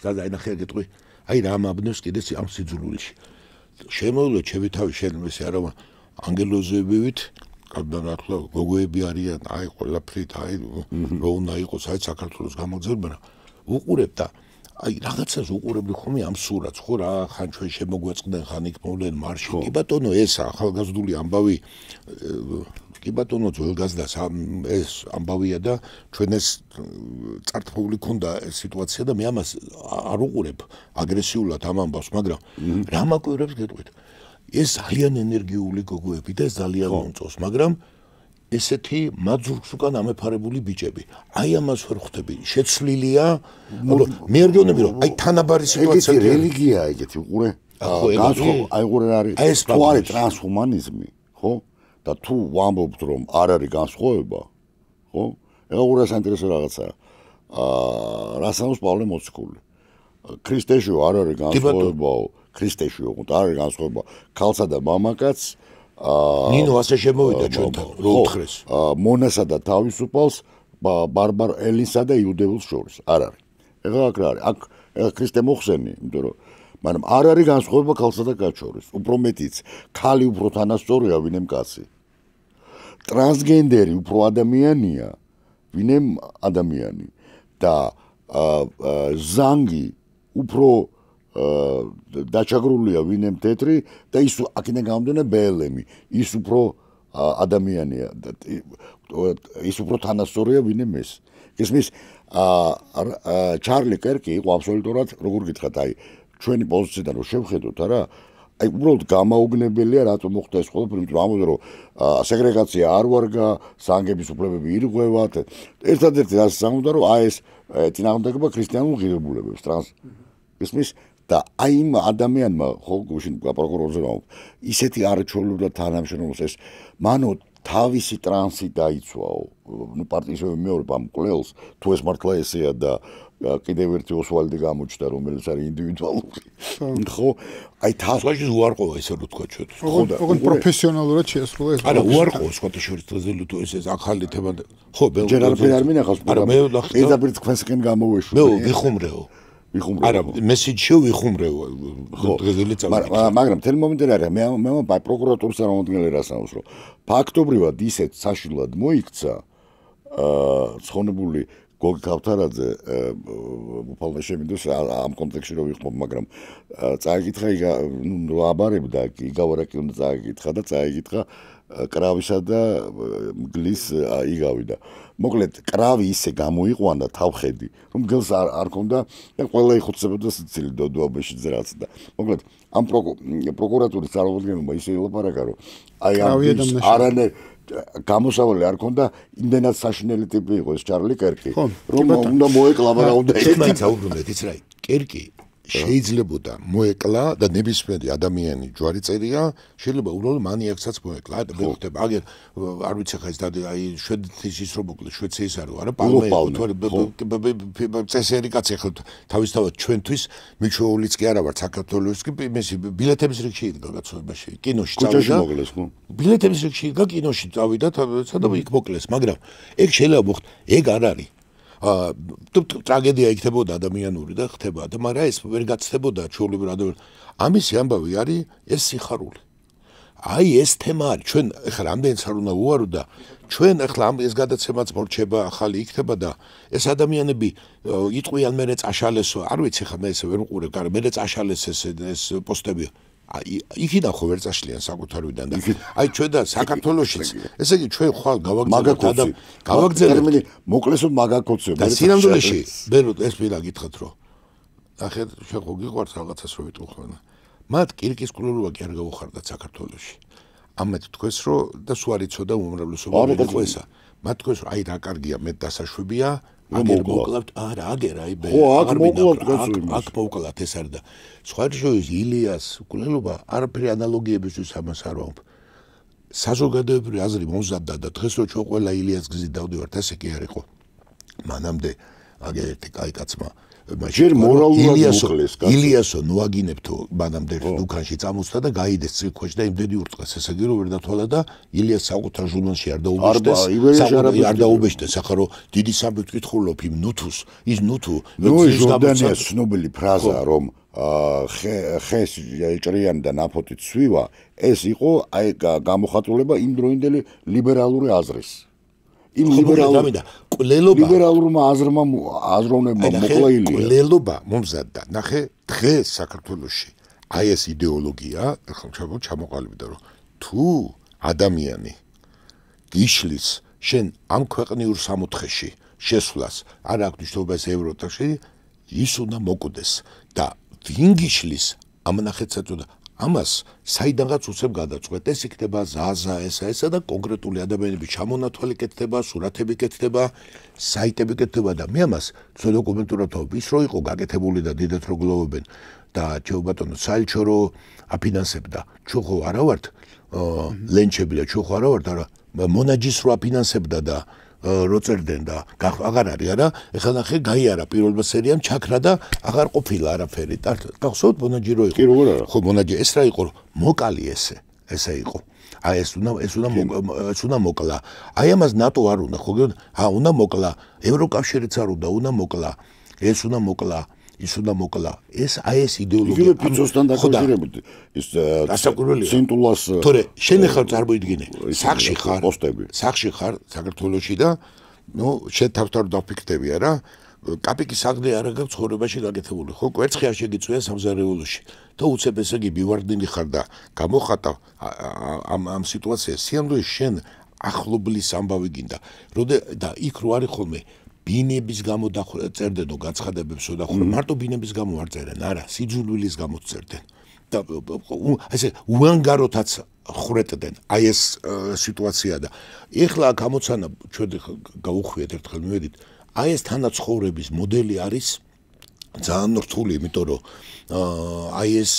ძალიან აი ნახე გეტყვი აი რა ამბობს კიდე ამ სიძულვილში შემოვლე ჩემი თავი შენ ესე არა ანგელოზებივით გადანახლა გოგოები არიან აი ყველაფრით აი რო უნდა იყოს აი საქართველოს გამოძებნა უყურებ და აი რაღაცას უყურებდი ხომ ამ სურათს ხო რა ხან ჩვენ შემოგვეწყდნენ ხან იქ მოვლენ მარში კი ბატონო ეს ახალგაზრდული ამბავი კი ბატონო ძველგაზრდას ეს ამბავია და ჩვენ ეს წართფული ქონდა სიტუაცია და მე ამას არ უყურებ აგრესიულად ამ ამბავს მაგრამ რა მაკვირებს გეტყვით ეს ძალიან ენერგიული გოგოები და ძალიან მომწონს მაგრამ ესეთი მაძურს უკან ამეფარებული ბიჭები აი ამას ვერ ხვდები შეცვლილია მე არ გეუბნები რომ აი თანაბარი სიტუაცია ეგეთი რელიგია ეგეთი უყურე აი უყურე არის თუ არის ტრანსჰუმანიზმი ხო და თუ ვამბობთ რომ არ არის განსხვავება ხო ეხლა უყურე საინტერესო რაღაცაა რასაუს პავლე მოციქული ქრისტეში არ არის განსხვავება ქრისტეში უყურე არ არის განსხვავება ქალსა და მამაკაცს ნინო ასე შემოვიდა ჩვენთან რო უთხრეს მონასა და თავისუფალს ბარბარ ელისა და იუდეველს შორის არ არის ეხლა აქ რა არის აქ ეხლა ქრისტე მოხსენი იმიტომ რომ მაგრამ არ არის განსხვავება ქალსა და კაცს შორის უფრო მეტიც ქალი უფრო თანასწორია ვინემ კაცი ტრანსგენდერი უფრო ადამიანია ვინემ ადამიანი და ზანგი უფრო დაჩაგრულია ვინემ თეთრი და ის აქედან გამომდინარე ბელემი ის უფრო ადამიანია ის უფრო თანასწორია ვინემ ეს ისმის ჩარლი კერკი იყო აბსოლუტურად როგორ გითხრათ აი ჩვენი პოზიციიდან რომ შევხედოთ არა აი უბრალოდ გამაუგნებელია რატომ მოხდა ეს ყველაფერი იმიტომ რომ ამბობენ რომ სეგრეგაცია არ ვარგა სანგების უფლებები ირღვევათ ერთადერთი რაც სამუდა რომ აი ეს წინააღმდეგობა ქრისტიანულ ღირებულებებს ტრანს ისმის და აი იმ ადამიანმა ხო გუშინ პროკურორზე ვამბობ ისეთი არჩეულობდა თანამშრომლობს ეს მანო თავისი ტრანსი დაიცვაო ნუ პარტიის მეორე ამ კლელს თუ ეს მართლა ესეა და კიდევ ერთი ოსვალდი გამოჩნდა რომელიც არის ინდივიდუალური ხო აი თავში უარყოფა ესე რო თქვა ჩვენ ხო პროფესიონალურად შეასრულა ეს არა უარყოფა სხვათა შორის ტრეზელი თუ ეს ახალი თემა ხო ჯერ არ მინახავს არა მე პირდაპირ თქვენსკენ გამოვეშვი მე ვიხუმრეო არა მესიჯში ვიხუმრეო დღესდღეობით წავიდა მაგრამ თელ მომენტში არა მე პროკურატურის წარმომადგენელი რასაუს რომ ფაქტობრივად ისეთ საშინლად მოიქცა ცხონებული გოგი ქავთარაძე უფალდა შემინდოს ამ კონტექსტში რო ვიხმობ მაგრამ წაიკითხა ნუ აბარებდა იგავარაკი უნდა წაიკითხა და წაიკითხა კრავისა და მგლის იგავიდა მოკლედ კრავი ისე გამოიყვანა თავხედი რომ მგელს არ ქონდა და ყველა იხოცებოდა სიცილი დოდუაბეშიძე რაც და მოკლედ ამ პროკურატურის წარმომადგენელმა ისე ელაპარაკა რომ აი ამ არანაირ გამოსავალი არ ქონდა იმდენად საშინელი ტიპი იყო ეს ჩარლი კერკი რომ უნდა მოეკლა მაგრამ უნდა ეხლა საუბრობთ იცი რა კერკი შეიძლება მოეკლა და ნებისმიერი ადამიანი ჯვარი წერია შეიძლება უბრალოდ მანიაკსაც მოეკლა და მე ხვდები აგერ არ ვიცი ხა ეს და აი შვედეთის ის რო მოკლე შვედეთის არ არა პალმე წესერი კაცი ხა თავისთავად ჩვენთვის მიჩვეულიც კი არა ვარ საქართველოს კი მესი ბილეთების რიგში იდგა გაცნობაში კინოში წავიდა მოკლეს ხო ბილეთების რიგში იდგა კინოში წავიდა სადაც იქ მოკლეს მაგრამ ეგ შეიძლება მოხდ ეგ არ არის ტრაგედია იქნებოდა ადამიანური და ხდება და მაგრამ ეს ვერ გაცდებოდა ჩვეულებრივ ადამიანს ამისი ამბავი არის ეს სიხარული აი ეს თემა არის ჩვენ ახლა რამდენიც არ უნდა უარო და ჩვენ ახლა ეს გადაცემაც მორჩება ახალი იქნება და ეს ადამიანები იტყვიან მე წაშალესო არ ვიცი ხა მე ესე ვერ უყურებ მაგრამ მე წაშალეს ეს პოსტები იქიდან ხო ვერ წაშლიან საკუთარვიდან და აი ჩვენ და საქართველოშიც ესე იგი ჩვენ ხვალ გავაგზავნებთ მოკლესო მაგაკოცე და სინამდვილეში მე ეს ვირა გითხრათ რომ ნახეთ ჩვენ ხო გიყვართ რაღაცას რო ვიტყვი ხოლმე მათ კირკის კულურობა კი არ გაუხარდათ საქართველოში ამათ თქვენს რომ და სულ არ იცოდა უმრავლესობა იყო ესა მათ თქვენს რომ აი რა კარგია მე დასაშვებია აგერ მოკლავთ არა აგერ აი ბე აქ მოკლავთ აქ მოკლავთ ეს არ და სხვა შორის ილიას კულურობა არაფერი ანალოგიებისთვის ამას არ ვამბობ საზოგადოებრივი აზრი მომზადდა და დღეს რო ჩვენ ყველა ილიას გზით დავდივართ ასე კი არ იყო მანამდე აგერ ერთი კაი კაცმა ჯერ მორალურად მოკლეს კაცი. ილიასო ნუაგინებთო მანამდე დუქანში წამოსდა და გაიდეს წილქვეშ და იმდენი ურტყეს. ესე იგი რომ ვერ დათვალა და ილიას საკუთარ ჟურნალში არ დაუბეჭდეს. ახლა რომ დიდი სამბით კითხულობ იმ ნუთუს, ის ნუთუ ჟორდანიას ცნობილი ფრაზა რომ ხეს ჭრიანი და ნაფოტი ცვივა, ეს იყო აი გამოხატულება იმ დროინდელი ლიბერალური აზრის. იმ ლიბერალურმა აზროვნებმა მოკლა ილია. კვლელობა მომზადდა. ნახე, დღეს საქართველოში აი ეს იდეოლოგია, ახლა ჩამოყალიბდა რომ თუ ადამიანი გიშლის შენ ამ ქვეყნიურ სამოთხეში შესვლას, არ აქვს მნიშვნელობა ეს ევროთაში, ის უნდა მოკვდეს და ვინ გიშლის ამ ნახეთსაწოდა ამას საიდანღაც უცებ გადაწყვეტ. ეს იქნება ზაზა, ესა და კონკრეტული ადამიანები ჩამონათვალი კეთდება, სურათები კეთდება, საიტები კეთდება და მე ამას ცოტა დოკუმენტურად ის რო იყო გაკეთებული და დიდად რო გლოვობენ და ბატონო საელჩო რო აფინანსებდა. ჩვენ ხო არა ვართ ლენჩები და ჩვენ ხო არა ვართ, არა მონაჯის რო აფინანსებდა და რო წერდნენ და აღარ არის არა, ეხლა ნახე გაიარა პირველმა სერიამ ჩაქრა და აღარ ყოფილა არაფერი. გახსოვთ მონაჯი რო იყო? კი როგორ არა. ხო მონაჯი ეს რა იყო? მოკალი ესე იყო. აი ეს უნდა მოკლა. აი ამას ნატო არ უნდა, ხო გეუბნები? უნდა მოკლა. ევროკავშირიც არ უნდა მოკლა. ეს უნდა მოკლა. ის უნდა მოკლა. ეს აი ეს იდეოლოგია. იგივე პიცოსთან დაკავშირებით ის სინტულას თორე შენ ახლა წარმოიდგინე. სახში ხარ პოსტები. სახში ხარ საქართველოში და შენ თავთან დაფიქრდები არა? კაპიკის საგნე არ აქვს ცხოვრებაში გაკეთებული. ხო, კვერცხი არ შეგიწვია სამზარეულოში. და უცებ ესე იგი ბივარდნილი ხარ და გამოხატავ ამ სიტუაციას. სიამდვილე შენ ახლობლის ამბავი გინდა. და იქ რო არის ხოლმე ბინების გამო წერდენო გაცხადებებსო და ხოლმე მარტო ბინების გამო არ წერენ, არა, სიძულვილის გამო წერდნენ. და ესე უანგაროთაც ხრეტდნენ. აი ეს სიტუაცია და ეხლა გამოცანა ჩვენ გავუხვიეთ ერთხელ მივედით. აი ეს თანაცხოვრების მოდელი არის ძალიან რთული, იმიტომ რომ აი ეს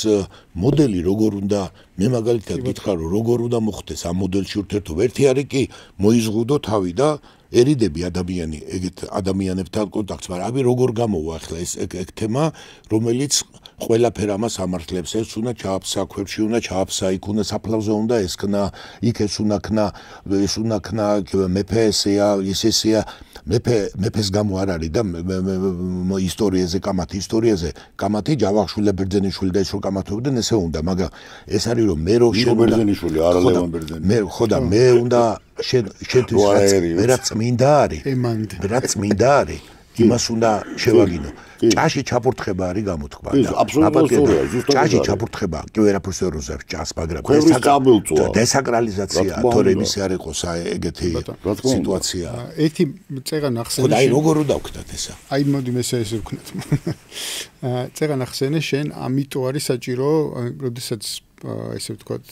მოდელი როგორ უნდა მე მაგალითად გითხრა რომ როგორ უნდა მოხდეს ამ მოდელში ურთიერთობა. ერთი არის კი მოიზღუდო თავი და ერიდები ეგეთ ადამიანებთან კონტაქტს, მაგრამ აბი როგორ გამოვა ახლა ეს თემა, რომელიც ყველაფერ ამას ამართლებს. ეს უნდა ჩააფსა ქვებში, უნდა ჩააფსა, იქ უნდა საფლავზე უნდა ესქნა, იქ ეს უნდა ქნა მეფე ესეა, ის ესეა. მეფეს გამო არ არის და ისტორიაზე კამათი ჯავახიშვილ ბერძენიშვილი და ის რო კამათობდნენ ესე უნდა, მაგრამ ეს არის რომ მე რო ბერძენიშვილი არა ლევან ბერძენიშვილი. მე ხო და მე უნდა შენთვის რაც წმინდა არის იმას უნდა შევაგინო. ჭაში ჩაფურთხება არის გამოთქვა და ჭაში ჩაფურთხება კი ვერაფერს ვერ უზებს ჭას, მაგრამ დესაკრალიზაცია თორე იმის არ იყოს ეგეთი სიტუაცია. ერთი წეღან ახსენე. აი როგორ უნდა ვქნათ ესა? აი მოდი მე ესე ვქნათ. წეღან ახსენე შენ, ამიტომ არის საჭირო, როდესაც ესე ვთქვათ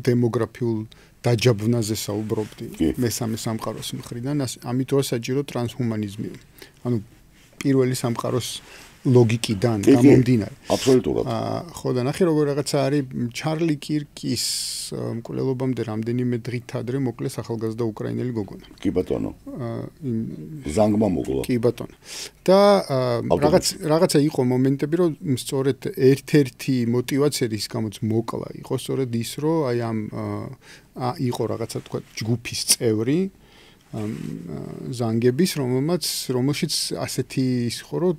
დემოგრაფიულ დაჯავნაზე საუბრობდი მესამე სამყაროს მხრიდან, ამიტომ საჭირო ტრანსჰუმანიზმი. ანუ პირველი სამყაროს ლოგიკიდან გამომდინარე. აბსოლუტურად. ხო და ნახე როგორ რაღაცა არის ჩარლი კირკის მკვლელობამდე რამდენიმე დღით ადრე მოკლეს ახალგაზრდა უკრაინელი გოგონა. კი ბატონო. ზანგმა მოკლა. კი ბატონო. და რაღაცა იყო მომენტები, რომ სწორედ ერთ-ერთი мотиваცია რის გამოც მოკლა იყო სწორედ ის, რომ აი ამ იყო რაღაცა თქვა ჯგუფის წევრი ზანგების, რომელშიც ასეთი იყო, რომ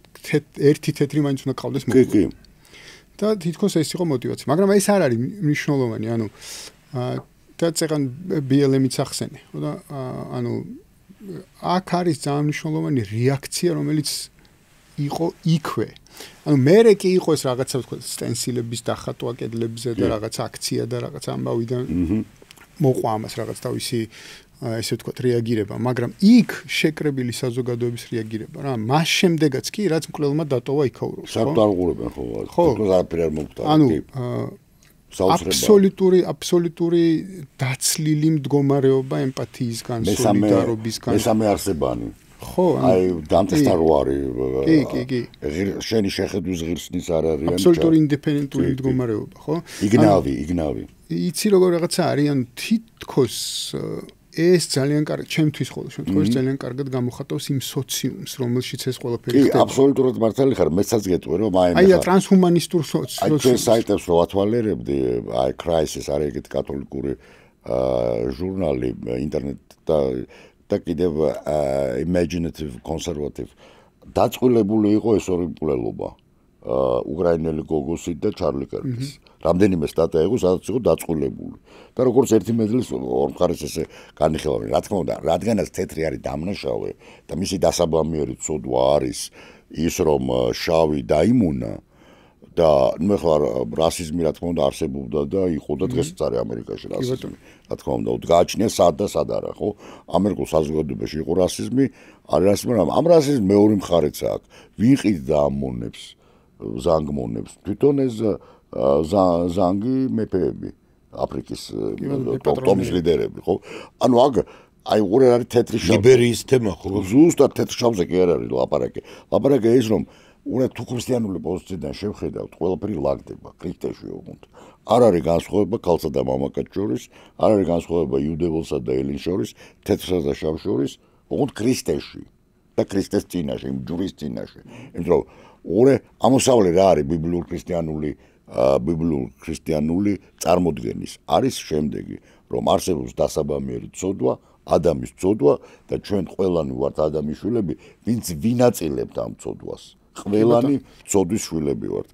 ერთი თეთრი მაინც უნდა ყავდეს მოკლე. კი. და თითქოს ეს იყო мотиваცია. მაგრამ ეს არ არის მნიშვნელოვანი, ანუ და წეგან BLM-იც ახსენე, ხო და ანუ აქ არის ძალიან მნიშვნელოვანი რეაქცია, რომელიც იყო იქვე. ანუ მერე კი იყო ეს რაღაცა თქვა სტენსილების დახატვა კედლებზე და რაღაცა აქცია და რაღაცა ამბავიდან მოყვა ამას რაღაც თავისი ესე ვთქვათ რეაგირება, მაგრამ იქ შეკრებილი საზოგადოების რეაგირება რა, მას შემდეგაც კი რაც მკვლელმა დატოვა იქაუროს, ხო? საერთოდ არ უყურებენ ხო? არაფერი არ მოხდა. ანუ აბსოლუტური დაცლილი მდგომარეობა ემპათიისგან, სოლიდარობისგან. მესამე არსებანი. ხო, აი დანტესთან რო არის. კი. შენი შეხედვის ღირსნის არ არის. აბსოლუტური ინდეპენდენტული მდგომარეობა, ხო? იგნავი. იცი როგორ რაღაცა არის, ანუ თითქოს ეს ძალიან კარგი, ჩემთვის ყოველ შემთხვევაში ძალიან კარგად გამოხატავს იმ სოციუმს, რომელშიც ეს ყველაფერი ხდება. კი, აბსოლუტურად მართალი ხარ, მეცაც გეტყვი რომ აი ტრანსჰუმანისტურ სოციუმს. აი საიტებს რო ათვალერებდი, აი Crisis არის ეგეთი კათოლიკური ჟურნალი ინტერნეტ და კიდევ imaginative conservative დაწყვილებული იყო ეს ორი მკვლელობა. უკრაინელი გოგოსი და ჩარლი კერკის. რამდენიმე სტატია იყო, სადაც იყო დაწყვილებული. და როგორც ერთი მედლის ორ მხარეს ესე განიხილავენ, რა თქმა უნდა, რადგანაც თეთრი არის დამნაშავე და მისი დასაბამიერი ცოდვა არის ის, რომ შავი დაიმუნა და ნუ ახლა რასიზმი რა თქმა უნდა არსებობდა და იყო და დღესაც არის ამერიკაში რასიზმი. რა თქმა უნდა, გააჩნია სად და სად არა, ხო? ამერიკულ საზოგადოებაში იყო რასიზმი, არის რასიზმი, ამ რასიზმის მეორე მხარეც აქვს. ვინ ყიდდა ამ მონებს? ზანგმონებს თვითონ ეს ზანგი მეფეები აფრიკის ტომის ლიდერები ხო ანუ აი უყურე არის თეთრი შავი ლიბერიის თემა ხო ზუსტად თეთრ შავზე კი არ არის ლაპარაკი ის რომ უყურე თუ ქრისტიანული პოზიციიდან შევხედავთ ყველაფერი ლაგდება ქრისტეში უყურთ არ არის განსხვავება ქალსა და მამაკაც შორის არ არის განსხვავება იუდეველსა და ელინ შორის თეთრსა და შავ შორის უყურთ ქრისტეში და ქრისტეს წინაშე იმ ჯურის წინაშე იმიტომ რომ უყურე ამოსავლე რა არის ბიბლიურ ქრისტიანული წარმოდგენის არის შემდეგი რომ არსებობს დასაბამიერი ცოდვა ადამის ცოდვა და ჩვენ ყველანი ვართ ადამის შვილები ვინც ვინაწილებთ ამ ცოდვას ყველანი ცოდვის შვილები ვართ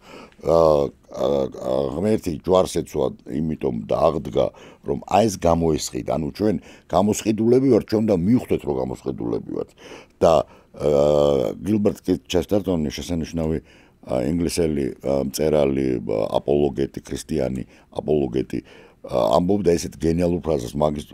ღმერთი ჯვარს ეცვა იმიტომ და აღდგა რომ აი ეს გამოესყიდა ანუ ჩვენ გამოსყიდულები ვართ ჩვენ და მივხვდეთ რომ გამოსყიდულები ვართ და გილბერტ ჩესტერტონი შესანიშნავი ინგლისელი მწერალი აპოლოგეტი ქრისტიანი აპოლოგეტი ამბობდა ესეთ გენიალურ ფრაზას მაგის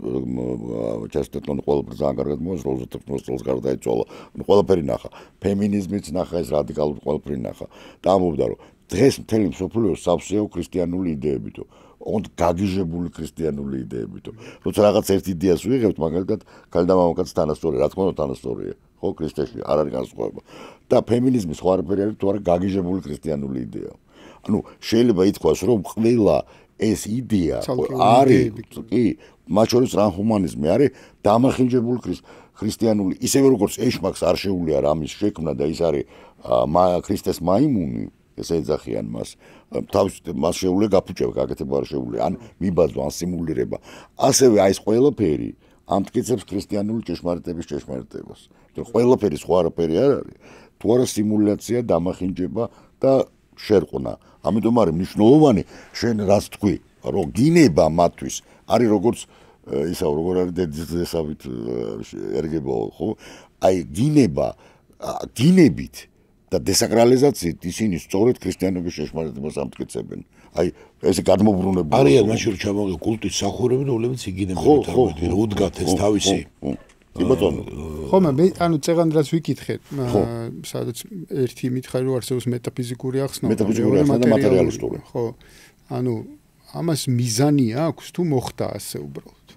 ჩესტერტონი ყველაფერს ძალიან კარგად მოასწროს როზეტებს გარდაეცვალა ყველაფერი ნახა ფემინიზმიც ნახა ეს რადიკალური ყველაფერი ნახა და ამბობდა რომ დღეს მთელი მსოფლიო სავსეო ქრისტიანული იდეებითო ოღონდ გაგიჟებული ქრისტიანული იდეებითო როცა რაღაც ერთ იდეას ვიღებთ მაგალითად ქალი და მამაკაც თანასწორია რა თქმა უნდა თანასწორია ხო ქრისტეში არ არის განსხვავება და ფემინიზმის სხვა არაფერი არის თუ არა გაგიჟებული ქრისტიანული იდეა ანუ შეიძლება ითქვას რომ ყველა ეს იდეა არის კი მათ შორის ტრანსჰუმანიზმი არის დამახინჯებული ქრისტიანული ისევე როგორც ეშმაკს არ შეუძლია რამის შექმნა და ის არის ქრისტეს მაიმუნი ეს ეძახიან მას თავის მას შეუძლია გაფუჭება გაკეთება არ შეუძლია ან მიბაძვა ან სიმულირება ასევე აი ეს ყველაფერი ამტკიცებს ქრისტიანული ჭეშმარიტების ჭეშმარიტებას თუ ყველაფერი სხვა არაფერი არ არის თუ არა სიმულაცია დამახინჯება და შერყნა ამიტომ არის მნიშვნელოვანი შენ რას თქვი რომ გინება მათთვის არის როგორც ისა როგორ არის დედისავით ერგებო ხო აი გინებით და დესაკრალიზაციით ისინი სწორედ ქრისტიანობის ჭეშმარიტებას ამტკიცებენ აი ესე გადმობრუნებული არიან მაშინ ჩამოღე კულტის სახურები რომლებიც იგინებენ თამბეთი უდგათ ეს თავისი კი ბატონო ხომ მე ანუ წეღანდრას ვიკითხეთ სადაც ერთი მითხარი რომ არსებობს მეტაფიზიკური ახსნა და მატერიალისტური ხო ანუ ამას მიზანი აქვს თუ მოხდა ასე უბრალოდ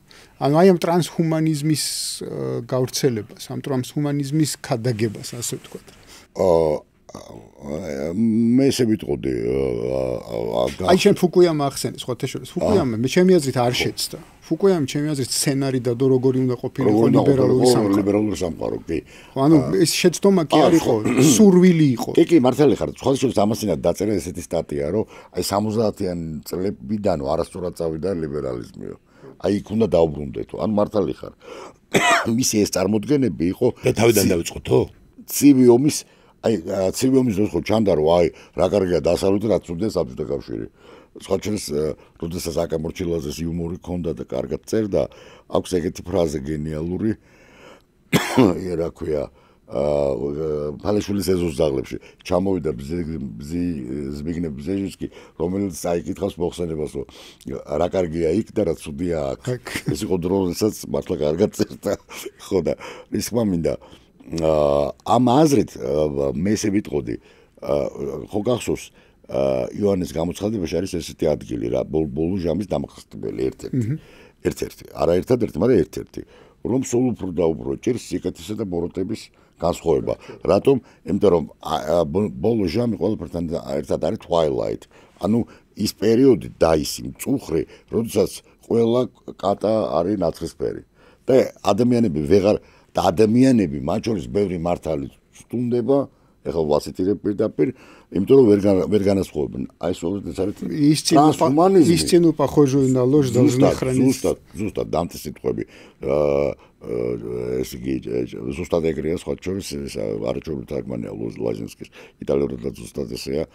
ანუ აი ამ ტრანსჰუმანიზმის გავრცელებას ამ ტრანსჰუმანიზმის ქადაგებას ასე ვთქვათ მე ესე ვიტყოდი აი შენ ფუკუიამა ახსენე სხვათა შორის ფუკუიამა მე ჩემი აზრით არ შეცდა ფუკუიამა ჩემი აზრით სცენარი და როგორი უნდა ყოფილიყო ლიბერალური სამყარო კი ანუ ეს შეცდომა კი არ იყო სურვილი იყო კი მართალი ხარ სხვათა შორის ამასინად დაწერა ესეთი სტატია რომ აი 70-იანი წლებიდან არასწორად წავიდა ლიბერალიზმიო აი იქ უნდა დაუბრუნდეთო ან მართალი ხარ მისი ეს წარმოდგენები იყო თავიდან დავიწყოთო ცივი ომის აი ცივი ომის დროს ხო ჩანდა რომ აი რა კარგია დასავლეთი რაც უდია საბჭოთა კავშირი სხვა ჩვენს როდესაც აკამორჩილაძეს იუმორი ქონდა და კარგად წერდა აქვს ეგეთი ფრაზა გენიალური რა ქვია ფალეშვილის ეზოს ძაღლებში ჩამოვიდა ზბიგნევ ბზეჟინსკი რომელიც აიკითხავს მოხსენებას რომ რა კარგია იქ და რა ცუდია აქ ეს იყო დრო როდესაც მართლა კარგად წერდა ხო და ის ხმა მინდა ამ აზრით მე ესე ვიტყოდი ხო გახსოვს იოანეს გამოცხადებაში არის ესეთი ადგილი რა ბოლო ჟამის დამახასტებელი ერთ-ერთი არა ერთადერთი მაგრამ ერთ-ერთი რომ სულ უფრო და უფრო ჭირს სიკეთისა და ბოროტების განსხვავება რატომ იმიტომ რომ ბოლო ჟამი ყველაფერთან ერთად არის twilight ანუ ის პერიოდი დაისი მწუხრე როდესაც ყველა კატა არის ნაცრისფერი და ადამიანები ვეღარ და ადამიანები მათ შორის ბევრი მართალი სტუნდება ეხლა ვაციტირებ პირდაპირ იმიტომ რომ ვერ განასხვავებენ აი истину похожую на ложь должны хранить ზუსტად დამთი სიტყვები ეს იგი ზუსტად ეგრეა სხვა შორის არაჩვეულებრივ თარგმანია ლაჟინსკის იტალიურად და ზუსტად ესეა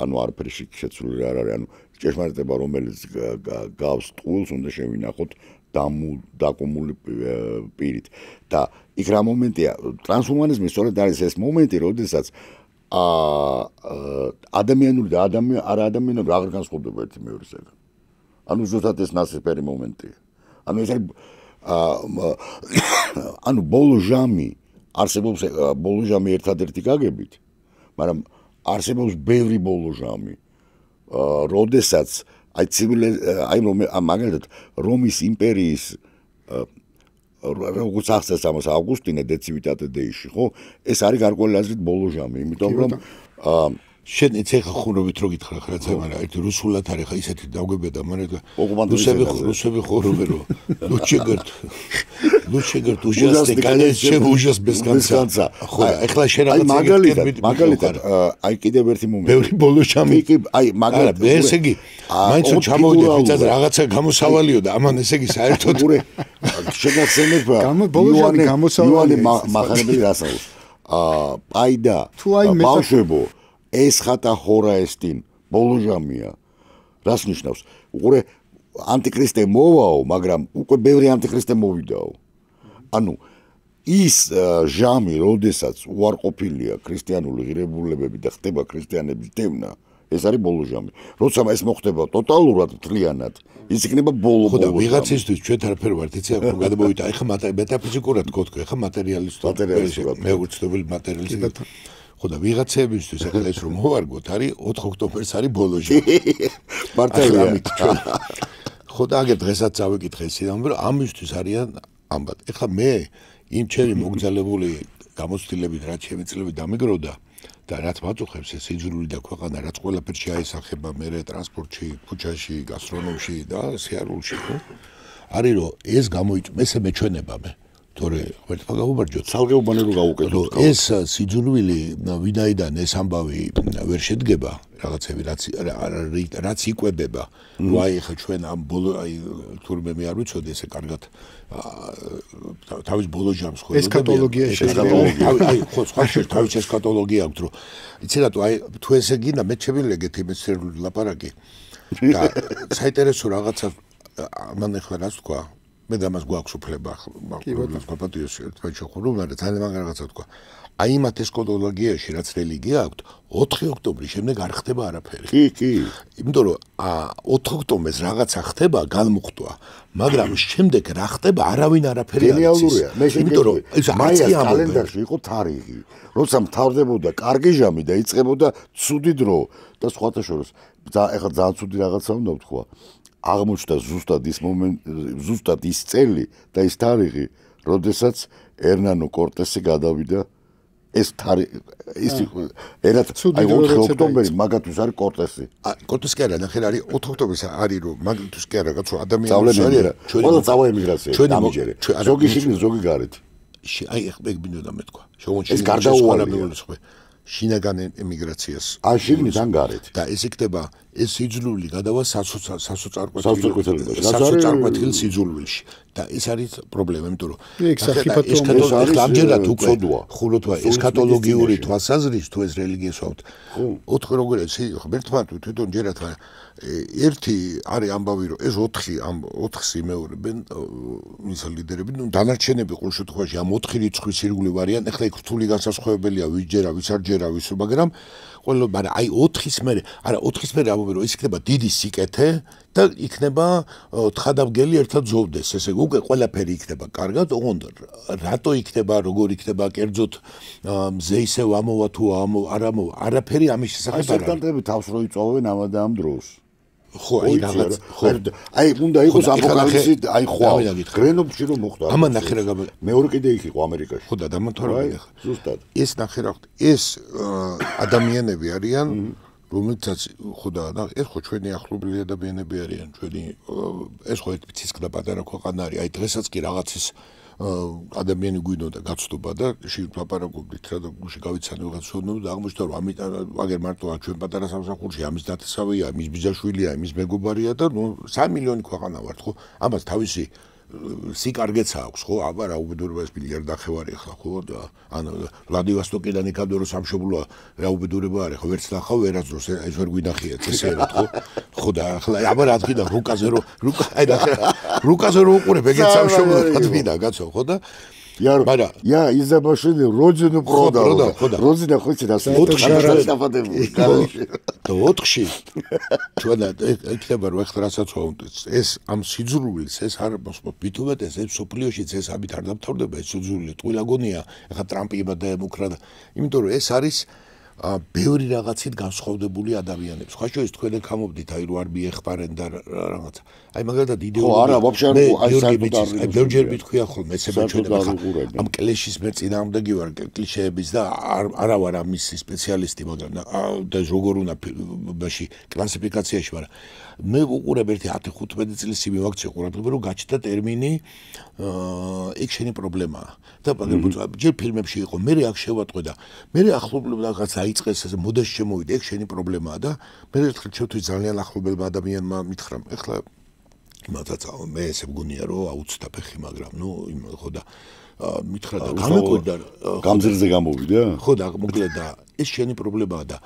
ანუ არაფერი შეცვლილი არ არის ანუ ჭეშმარიტება რომელიც გავს ტყუილს უნდა შევინახოთ დაკომული პირით და იქ რა მომენტია ტრანსჰუმანიზმი სწორედ არის ეს მომენტი როდესაც ადამიანური და არაადამიანური აღარ განსხვავდება ერთი მეორისგან ანუ ზუსტად ეს ნასწრაფი მომენტია ანუ ეს ანუ ბოლო ჟამი არსებობს ბოლო ჟამი ერთადერთი გაგებით მაგრამ არსებობს ბევრი ბოლო ჟამი როდესაც აი მაგალითად რომის იმპერიის როგორც ახსენს ამას ავგუსტინე დეცივიტატე დეიში ხო ეს არის გარკვეული აზრით ბოლო ჟამი იმიტომ რომ შენ ეხა ხურობით რო გითხრა ხარაცა მაგრამ ერთი რუსულად არის ხა ისეთი დავგებედა მაგრამ რუსები ხურობერო ლუჩეგერტ ужасный конец чем ужас без конца ხო ეხლა შენ მაგალითად აი კიდევ ერთი მომენტი ბევრი ბოლო ჟამი აი მაგალითად ესე იგი მაინც ჩამოვიდე ფიცად რაღაცა გამოსავალიო და ამან ესე იგი საერთოდ შეგახსენებ ბოლო ჟამი გამოსავალი მახარებელი რასაუბრს პაიდა ბავშვებო ეს ხატა ჰორაესტინ ბოლო ჟამია რას ნიშნავს უყურე ანტიქრისტე მოვაო მაგრამ უკვე ბევრი ანტიქრისტე მოვიდაო ანუ ის ჟამი როდესაც უარყოფილია ქრისტიანული ღირებულებები და ხდება ქრისტიანების დევნა ეს არის ბოლო ჟამი როცა ეს მოხდება ტოტალურად მთლიანად ის იქნება ბოლო ხო და ვიღაცისთვის ჩვენ არაფერ ვართ იცი აქ გადმოვიდა ეხა მეტაფიზიკურად გქონდა ეხა მატერიალისტურად მეუღწეველი მატერიალისტი ხო და ვიღაცებისთვის ახლა ეს რომ მოვარგოთ არის 4 ოქტომბერს არის ბოლო ჟამი მართალია ხო და აგერ დღესაც წავიკითხე ისე რომ ამისთვის არიან ამბად ეხლა მე იმ ჩემი მოგზალებული გამოცდილებით რაც ჩემი წლები დამიგროვდა და რაც მაწუხებს ეს იძულული და ქვეყანა რაც ყველაფერში აისახება მე ტრანსპორტში ქუჩაში გასტრონომში და სიარულში ხო არის რომ ეს გამოიწმეს მეჩვენება მე თორე ერთმა გავუბარჯოთ ცალკე უბანერო გავუკეთოთ ეს სიძულვილი ვინაიდან ეს ამბავი ვერ შედგება რაღაცები რაც იკვებება ნუ აი ხა ჩვენ ამ ბოლო აი თურმე მე არ ვიცოდი ესე კარგად თავის ბოლო ჟამს ხო ესკატოლოგია აი ხო სხვა თავის ესკატოლოგია აქვს რომ იცი რატო აი თუ ესე გინდა მე შემილეგეთ იმის სერვული ლაპარაკი და საინტერესო რაღაცა მან ახლა რას თქვა მე და მას გვაქვს უფლება მაგას გაპატიოს ერთმანეთს შეხურო მაგრამ ძალიან მაგ რაღაცა თქვა აი მათ ესკატოლოგიაში რაც რელიგია აქვს 4 ოქტომბრის შემდეგ არ ხდება არაფერი კი იმიტომ რომ 4 ოქტომბერს რაღაცა ხდება განმუხტვა მაგრამ შემდეგ რა ხდება არავინ არაფერი არ იცის გენიალურია მე იმიტომ რომ მაიას კალენდარში იყო თარიღი როცა მთავრდებოდა კარგი ჟამი და იწყებოდა ცუდი დრო და სხვათა შორის ეხლა ძალიან ცუდი რაღაცა უნდა ვთქვა აღმოჩნდა ზუსტად ის წელი და ის თარიღი, როდესაც ერნანო კორტესი გადავიდა ეს თარიღი ის ერთად აი 4 ოქტომბერი მაგათთვის არის კორტესი. კორტესი კი არა, ნახე არის 4 ოქტომბერს არის რომ მაგათთვის კი არა, კაცო ადამიანს არის ყველა წავა ემიგრაცია დამიჯერე. ზოგი შიგნით, ზოგი გარეთ. აი ეხლა მინდოდა მეთქვა. შეგონჩი ეს გარდაუვალია. შინაგან ემიგრაციას. შიგნით ან გარეთ. და ეს იქნება ეს სიძულვილი გადავა სასოწარკვეთილ სიძულვილში და ეს არის პრობლემა, იმიტომ რომ ეს ამჯერად უკვე ხულოთვა ესკატოლოგიური თვალსაზრისით თუ ეს რელიგიას ვავთ. 4 როგორია ღმერთმა თვითონ ჯერათ ერთი არის ამბავი რომ ეს 4-ს იმეორებენ მის ლიდერები, ნუ დანარჩენები ყოველ შემთხვევაში ამ 4 რიცხვის ირგვლივ არიან. ეხლა იქ რთული განსასხვავებელია ვის ჯერა, ვის არ ჯერა, ვის მაგრამ მაგრამ აი 4-ის მერე, არა 4-ის მერე ამბობენ რომ ის იქნება დიდი სიკეთე და იქნება თხადავგელი ერთად ზოვდეს. ესე უკვე ყველაფერი იქნება კარგად, ოღონდ რატო იქნება, როგორ იქნება, კერძოდ მზე ისევ ამოვა თუ არ ამოვა, არაფერი ამის შესახებ არ არის. სექტანტები თავს რო იწოვენ ამ და ამ დროს. ხო, აი რაღაც აი უნდა იყოს აპოკალიფსი, აი ხო. გრენოფში რომ მოხდა. ამან ნახე რა მეორე კიდე იქ იყო ამერიკაში. ხო და დამთვალე ახლა. ზუსტად. ეს ნახე რა ეს ადამიანები არიან რომელსაც ხოდა ეს ხო ჩვენი ახლობლი ადამიანები არიან, ჩვენი ეს ხო ერთ ცისკდა პატარა ქვეყანა არის, აი დღესაც კი რაღაცის ადამიანი გვინდოდა გაცდობა და შევლაპარაკობდით რა და გულში გავიცანე რაღაც სონო და აღმოჩნდა რომ აგერ მარტო ჩვენ პატარა სამსახურში ამის დათესავია, მის ბიძაშვილია, მის მეგობარია და 3 მილიონი ქვეყანა ვართ ხო? ამას თავისი სიკარგეც აქვს ხო? აბა რა უბედურება ეს მილიარდნახევარი ხა ხო და ან ვლადივოსტოკიდან იქამდე რომ სამშობლოა რა უბედურება არის ხო? ვერც ნახავ ვერასდროს ეს ვერ გვინახიათ ესერად ხო? ხო და ახლა აბა რა თქმა უნდა რუკაზე რო უყურებ ეგეც სამშობლო თვითონ გაცო ხო და я из-за машины родину продал. Родина хочет нас დაფადებული. და 4-ში ჩვენ იქნება რომ ახლა რასაც ვაუნდეთ ეს ამ სიძულვილს ეს არ მithumет ეს სოფლიოშიც ეს ამით არ დამთავრდება ეს სიძულვილი ტყუილა გონია ახლა ტრამპი დაემუქრა და იმიტომ რომ ეს არის ბევრი რაღაცით განსხვავებული ადამიანებს. ხო შეიძლება თქვენ ეკამობდით აი რო არ მიეხპარენ და რაღაც. აი მაგალითად იდეოლოგია. ხო არა, ვაფშე აი საერთოდ აი ბევრჯერ მithქვია ხოლმე ესება ჩვენ ამ კლეშის მე წინააღმდეგი ვარ კლიშეების და არა ვარ ამის სპეციალისტი, მაგრამ და როგორ უნდა ბაში კლასიფიკაციაში ვარ. მე უყურებ ერთი 10-15 წლის წინ მივაქცია ყურადღება რომ გაჩნდა ტერმინი ეგ შენი პრობლემაა. და მაგრამ ჯერ ფილმებში იყო, მე აქ შევატყვე და მე ახლობლებ რაღაც აიწყეს ეს მოდაში შემოვიდა, ეგ შენი პრობლემაა და მე ერთხელ შევთვი ძალიან ახლობელმა ადამიანმა მითხრა, ეხლა იმათაც მე ესე მგონია რომ აუცდა ფეხი, მაგრამ ნუ ხო და მითხრა და გამეკვირდა გამზირზე გამოვიდა? ხო და მოკლედ და ეს შენი პრობლემაა და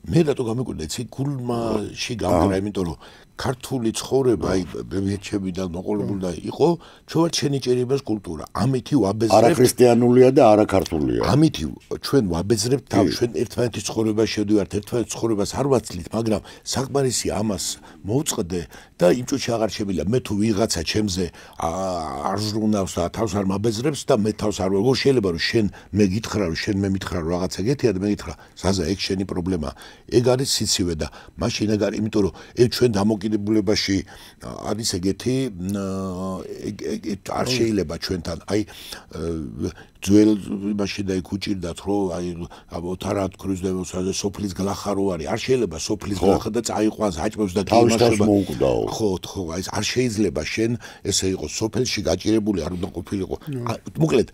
მე რატო გამეკვირდა იცი გულმაში გამგრა, იმიტომ რომ ქართული ცხოვრება აი ბებიაჩებიდან მოყოლებული და იყო ჩვენ შენი ჭერებას კულტურა ამითი ვაბეზრებთ არა ქრისტიანულია და არა ქართულია ამითი ჩვენ ვაბეზრებთ თავ ჩვენ ერთმანეთის ცხოვრებას შევდივართ ერთმანეთის ცხოვრებას არ ვაცლით მაგრამ საკმარისი ამას მოვწყდე და იმ ჭუჭი აღარ შემიძლია მე თუ ვიღაცა ჩემზე არ ზრუნავს და თავს არ მაბეზრებს და მე თავს არ როგორ შეიძლება რომ შენ მე გითხრა რომ შენ მე მითხრა რომ რაღაცა გეთია და მე გითხრა ზაზა ეგ შენი პრობლემაა ეგ არის სიცივე და მაშინ ეგ არის იმიტომ რომ ეგ ჩვენ დამოკიდებულებაში არის ეგეთი არ შეიძლება ჩვენთან აი ძველ იმაში და იქ უჭირდათ რომ აი ოთარად ქრიზდევოსაზე სოფლის გლახა რო არის არ შეიძლება სოფლის გლახა და წაიყვანს აჭმებს და გიმაშება ხო აი არ შეიძლება შენ ესე იყოს სოფელში გაჭირებული არ უნდა ყოფილიყო მოკლედ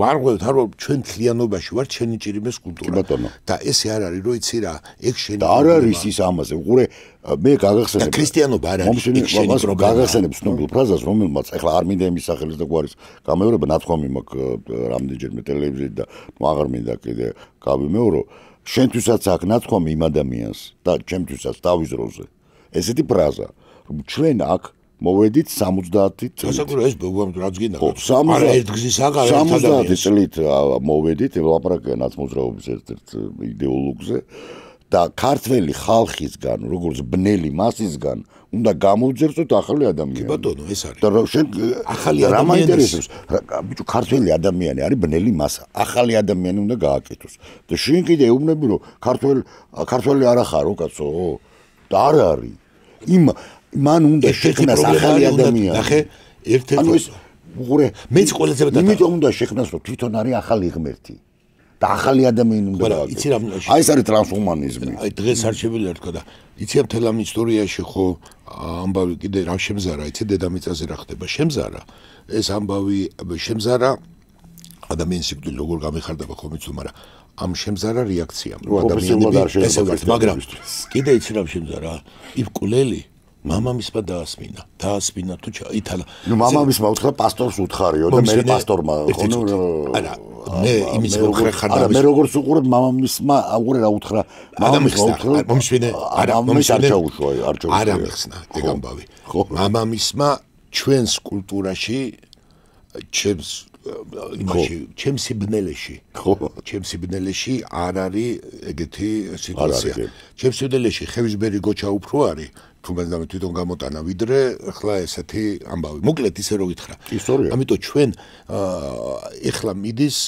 ვარღვევთ რომ ჩვენ თლიანობაში ვართ შენი ჭირიმეს კულტურა და ესე არ არის რომ იცი რა ეგ შენი არ არის ის ამაზე უყურე მე გაგახსენებ და ქრისტიანობა არ არის ეგ შენი პრობლემა გაგახსენებ ცნობილ ფრაზას რომელმაც ეხლა არ მინდა იმის სახელის და გვარის გამეორება ნათქვამი მაქვს რამდენჯერმე ტელევიზიით და აღარ მინდა კიდე გავიმეორო შენთვისაც აქ ნათქვამი იმ ადამიანს და ჩემთვისაც თავის დროზე ესეთი ფრაზა რომ ჩვენ აქ მოვედით 70 წლით გასაგებია ეს რაც გინდა არა ერთგზის აღარ 70 წლით მოვედით ელაპარაკია ნაცმოძრაობის ერთ-ერთ იდეოლოგზე და ქართველი ხალხისგან როგორც ბნელი მასისგან უნდა გამოვძერწოთ ახალი ადამიანი. კი ბატონო, ეს არის. და შენ ახალი ადამიანი რა მაინტერესებს? ბიჭო, ქართველი ადამიანი არის ბნელი მასა. ახალი ადამიანი უნდა გააკეთოს. და შენ კიდე ეუბნები რომ ქართველი არ ახარო, კაცო? და არ არის. მან უნდა შექმნას ახალი ადამიანი. ნახე, ერთ-ერთი უყურე, მეც ყველაზე მეტად იმიტომ უნდა შექმნას რომ თვითონ არის ახალი ღმერთი. და ახალი ადამიანი უნდა გააკეთოს. აი ეს არის ტრანსჰუმანიზმი. აი დღეს არ შემიძლია თქვა და იცი ამ თელ ამ ისტორიაში ხო ამბავი კიდე რა შემზარა, იცი დედამიწაზე რა ხდება? შემზარა. ეს ამბავი შემზარა ადამიანის სიკვდილი როგორ გამეხარდება ხომ იცი, მაგრამ ამ შემზარა რეაქციამ რომ ადამიანები ესე ვართ, მაგრამ კიდე იცი რა შემზარა? იფკულელი მამამისმა დაასმინა თუ ითალა. ნუ მამამისმა უთხრა პასტორს უთხარიო და მე პასტორმა ხო არა მე იმის მოხრე ხარ და მე როგორც უყურებ მამამისმა აუღურე რა უთხრა მამამისმა უთხრა მომშვიდე არ ამიხსნა ეგ ამბავი მამამისმა ჩვენს კულტურაში ჩემს სიბნელეში არ არის ეგეთი სიტუაცია ჩემს სიბნელეში ხევისბერი გოჩა უფრო არის თუ მე თვითონ გამოტანა ვიდრე ახლა ესეთი ამბავი მოკლედ ისე რო გითხრა ამიტომ ჩვენ ეხლა მიდის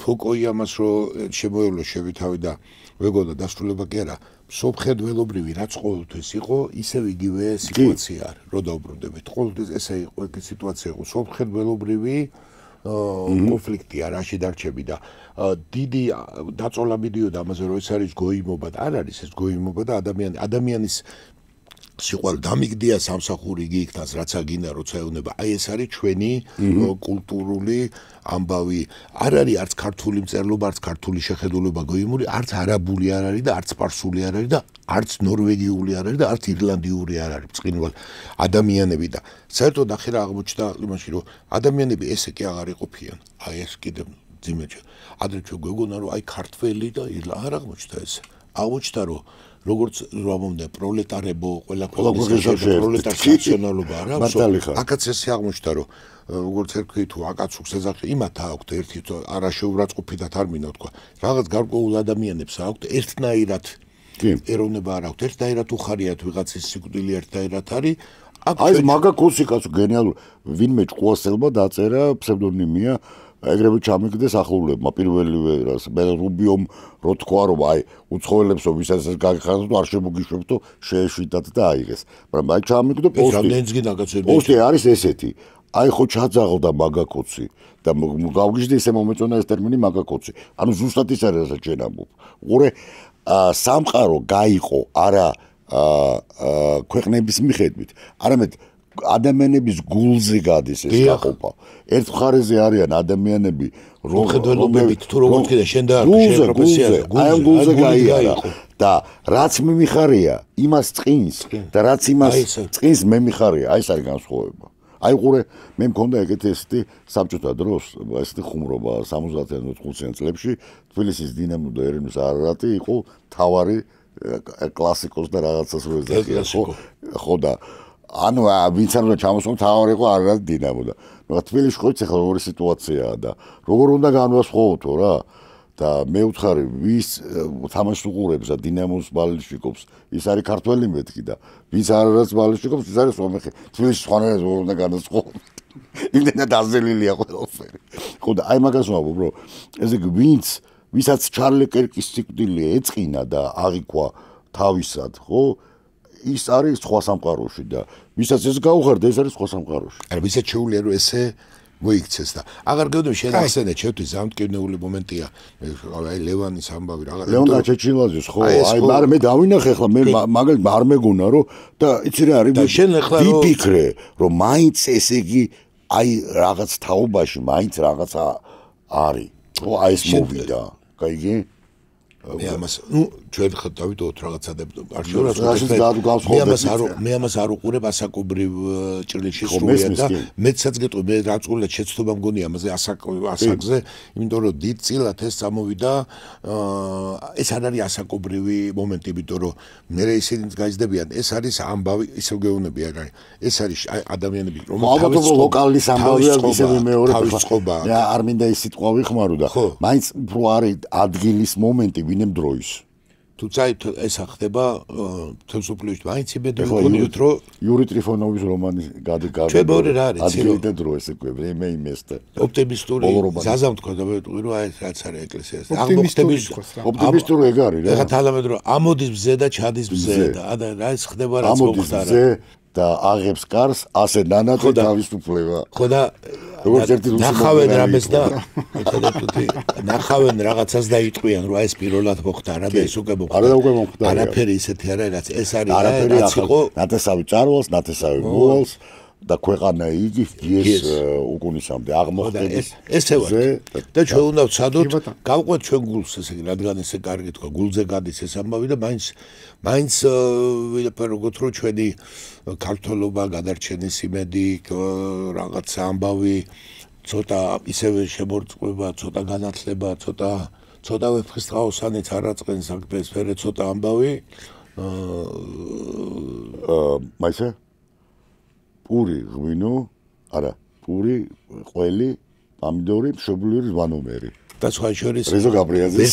ფოკოიამას რო შემოევლო შევითავი და ვეგონა დასრულება კი არა სოფხედველობრივი რაც ყოველთვის იყო ისევ იგივე სიტუაცია რო დაუბრუნდებით ყოველთვის ესე იყო ეგ სიტუაცია იყო სოფხედველობრივი კონფლიქტია რაში დარჩები და დიდი დაწოლა მიდიოდა ამაზე რომ ეს არის გოიმობა და არ არის ეს გოიმობა და ადამიანის სიყვარული დამიგდია სამსახური იგი იქნას რაც აგინდა როცა ეუნება აი ეს არის ჩვენი კულტურული ამბავი არ არის არც ქართული მწერლობა არც ქართული შეხედულება გოიმური არც არაბული არ არის და არც სპარსული არ არის და არც ნორვეგიული არ არის და არც ირლანდიური არ არის ბრწყინვალე ადამიანები და საერთოდ ახლა რა აღმოჩნდა იმაში რომ ადამიანები ესე კი აღარ იყოფიან აი ეს კიდე ძიმეჭა ადრე ჩვენ გვეგონა რომ აი ქართველი და არ აღმოჩნდა ეს აღმოჩნდა რომ როგორც რამონდა პროლეტარებო ყველა პროლეტარ ნაციონალობა არა აქაც ესე აღმოჩნდა რომ როგორც ერქვი თუ აკაცუქს ეძახი იმათ აქვთ ერთი არაშეურაცხყოფითად არ მინდა თქვა რაღაც გარკვეულ ადამიანებს აქვთ ერთნაირად ეროვნება არ აქვთ ერთნაირად უხარიათ ვიღაცის სიკვდილი ერთნაირად არის აი მაგაკოსი კაცო გენიალური ვინმე ჭყუასელმა დაწერა ფსევდონიმია ეგრევე ჩამიგდეს ახლულებმა პირველივე რას მე რუბიომ რო თქვა რომ აი უცხოელებსო ვისაც ეს გაგიხარდოთ არ შემოგიშვებთო შეეშვიდათ და აიღეს მაგრამ აი ჩამიგდო პოსტი არის ესეთი აი ხო ჩაძაღლდა მაგაკოცი და გავგიჟდი ესე მომეწონა ეს ტერმინი მაგაკოცი ანუ ზუსტად ის არის რასაც ჩვენ ამბობ უყურე სამყარო გაიყო არა ქვეყნების მიხედვით არამედ ადამიანების გულზე გადის ეს გაყოფა. ერთ მხარეზე არიან ადამიანები, რომელთაც თუ როგორც კიდე შენ და პროფესიაზე გულზე გაიარა და რაც მიმიხარია, იმას წინს და რაც იმას წინს მე მიხარია, აი ეს არის განსხვავება. აი ყურე, მე მქონდა ეგეთი ესეთი საბჭოთა დროს, ესეთი ხუმრობა 70-იან 80-იან წლებში, თბილისის დინამო და ერევნის არარატი იყო თავარი კლასიკოს და რაღაცას რო ეძახია, ხო და ანუ ვინც არ უნდა ჩამოსულიყო თავარი იყო არარატი დინამო და ნუ თბილისში ხო იცი ხა როგორი სიტუაციაა და როგორ უნდა განვასხვაოთო რა და მე ვთხარი ვის თამაშს უყურებს და დინამოს ბალიშიკობს ის არის ქართველი მეთქი და ვის არარატს ბალიშიკობს ის არის სომეხი თბილისში სხვანაირად როგორ უნდა განვასხვაო იმდენად დაზელილია ყველაფერი ხო და აი მაგას ვამბობ რომ ესე იგი ვისაც ჩარლი კერკის სიკვდილი ეწყინა და აღიქვა თავისად ხო ის არის სხვა სამყაროში და ვისაც ეს გაუხარდა ეს არის სხვა სამყაროში. არა ვისაც შეუძლია რომ ესე მოიქცეს და აღარ გეუბნები შენ ახსენე ჩემთვის ამტკივნეული მომენტია აი ლევანის ამბავი რაღაც ლევან გაჩეჩილაძის ხო აი მაგრამ მე დავინახე ახლა მე მაგალითად არ მეგონა რომ და იცი რა არის და შენ ახლა რომ ვიფიქრე რომ მაინც ესე იგი აი რაღაც თაობაში მაინც რაღაცა არის ხო აი ეს მოვიდა კაიგი მე ამას ნუ ჩვენ ხა დავიდოთ რაღაცა არ შეიძლება მე ამას არ უყურებ ასაკობრივ ჭრილში სრულიად და მეცაც გეტყვი მე რაწულა შეცდომა მგონი ამაზე ასაკზე იმიტომ რომ დიდწილად ეს წამოვიდა ეს არ არის ასაკობრივი მომენტი იმიტომ რომ მე ისინიც გაიზრდებიან ეს არის ამბავი ისევ გეუბნები არ არის ეს არის ადამიანები რომელთაც ლოკალის ამბავია ისევე მეორე არ მინდა ის სიტყვა ვიხმარო და მაინც უფრო არის ადგილის მომენტი ვინემ დროის თუმცა ეს ხდება თემსოფლიოში მაინც იმედი მქონიოთ რომ იური ტრიფონოვის რომანი გადაგა ჩვენბორი რა არის ადგილიდან დრო ესე კვები მე იმესტე ოპტიმისტური ზაზამ თქვა და ვიტყვი რომ აი რაც არის ეკლესიას ოპტიმისტური ეგ არის რა ეხა თალამედრო ამოდის მზე და ჩადის მზე და რა ის ხდება რაც მოხდა და აღებს კარს ასე ნანატო თავისუფლება ხო და როგორც ერთი რუსი ნახავენ რამეს და ნახავენ რაღაცას და იტყვიან რომ ეს პირველად მოხდა რა და ეს უკვე მოხდა არა უკვე მოხდა არაფერი ისეთი არა რაც ეს არის არაფერი ახლა ნათესავი წარვალს ნათესავი მოვალს და ქვეყანა იგის უკუნისამდე აღმოხდების ესე ვარ და ჩვენ უნდა ვცადოთ გავყვეთ ჩვენ გულს ესე იგი რადგან ესე კარგი თქვა გულზე გადის ეს ამბავი და მაინც ვიდეო როგორც რო ჩვენი ქართულობა გადარჩენის იმედი რაღაც ამბავი ცოტა ისევე შემორწყვება ცოტა განათლება ცოტა ვეფხისტყაოსანით არაწყენს აქ ფერე ცოტა ამბავი მაისა პური ღვინო არა პური ყველი პამიდორი მშობლიური ზვანომერი და სხვა შორის რეზო გაბრიაძე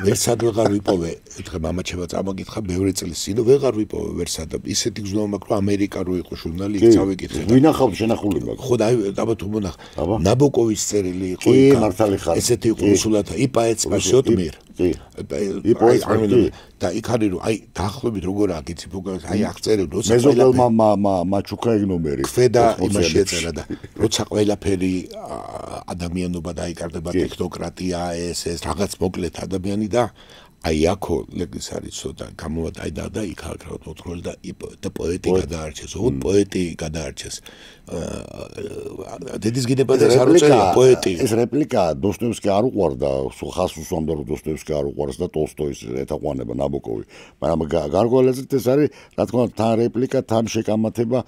ვერსად ვეღარ ვიპოვე ეთქე მამაჩება წამოგითხა ბევრი წლის წინ ვეღარ ვიპოვე ვერსად ისეთი გზნობა მაქვს რომ ამერიკა რო იყო ჟურნალი იქ წავეკითხე ვინახავ შენახული მაქვს ხო და აი თუ მონახ ნაბოკოვის წერილი იყო კი მართალი ხარ ესეთი იყო სულათა იპაეც პასიოტ მერ კი. და იქ არის რომ აი დაახლოებით როგორ აგიცი ფუგას აი აღწერე როცა მეზობელმა მაჩუკა ეგ ნომერი ქვედა იმაში ეწერა და როცა ყველაფერი ადამიანობა დაიკარგება ტექნოკრატია ეს რაღაც მოკლედ ადამიანი და აი აქო ლეგის არის ცოტა გამოვადა და იქ აღარ მოთხროლ და პოეტი გადაარჩეს ოღონდ პოეტი გადაარჩეს დედის გინებადეს არ უწერია პოეტი ეს რეპლიკა დოსტოევსკი არ უყვარდა ხას უსვამდა რომ დოსტოევსკი არ უყვარს და ტოლსტოის ეთაყვანება ნაბოკოვი მაგრამ გარკვეულწილად ეს არის რა თქმა უნდა თან რეპლიკა თან შეკამათება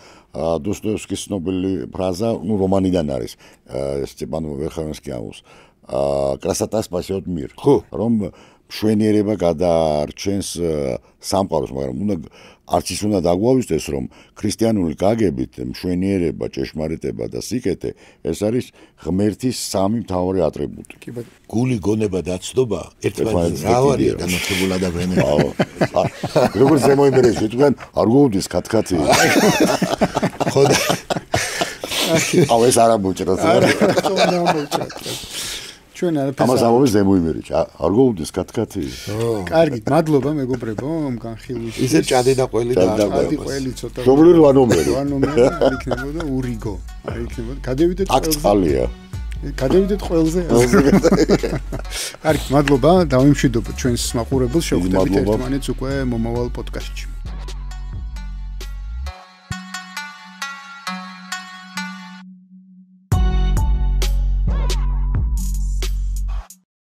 დოსტოევსკის ცნობილი ფრაზა ნუ რომანიდან არის სტეპან ვერხოვენსკიაუს კრასატას პასიოთ მირ რომ შვენიერება გადაარჩენს სამყაროს, მაგრამ უნდა არც ის უნდა დაგვავიწყდეს, რომ ქრისტიანული გაგებით მშვენიერება, ჭეშმარიტება და სიკეთე ეს არის ღმერთის სამი მთავარი ატრიბუტი. გული, გონება და ცნობა ერთმანეთს მრავალია განათლებული ადამიანები. როგორც ზემოიმერეში თქვენ არ გოუდის კათკათი. ხო და აუ ეს არ ამოჭრას. ჩვენ არაფერს ამას ამბობს ზემოიმერეში არ გოუდის კათკათი. კარგი, მადლობა მეგობრებო, განხილვის. ისე ჭადი და ყველი და ჭადი ყველი ცოტა. შობლური რანომერი. რანომერი არ იქნებოდა ურიგო. არ იქნებოდა. გადევიდეთ ყველზე. აკწყალია. გადევიდეთ ყველზე. კარგი, მადლობა, დავიმშვიდობოთ ჩვენს მაყურებელს, შევხვდებით ერთმანეთს უკვე მომავალ პოდკასტში.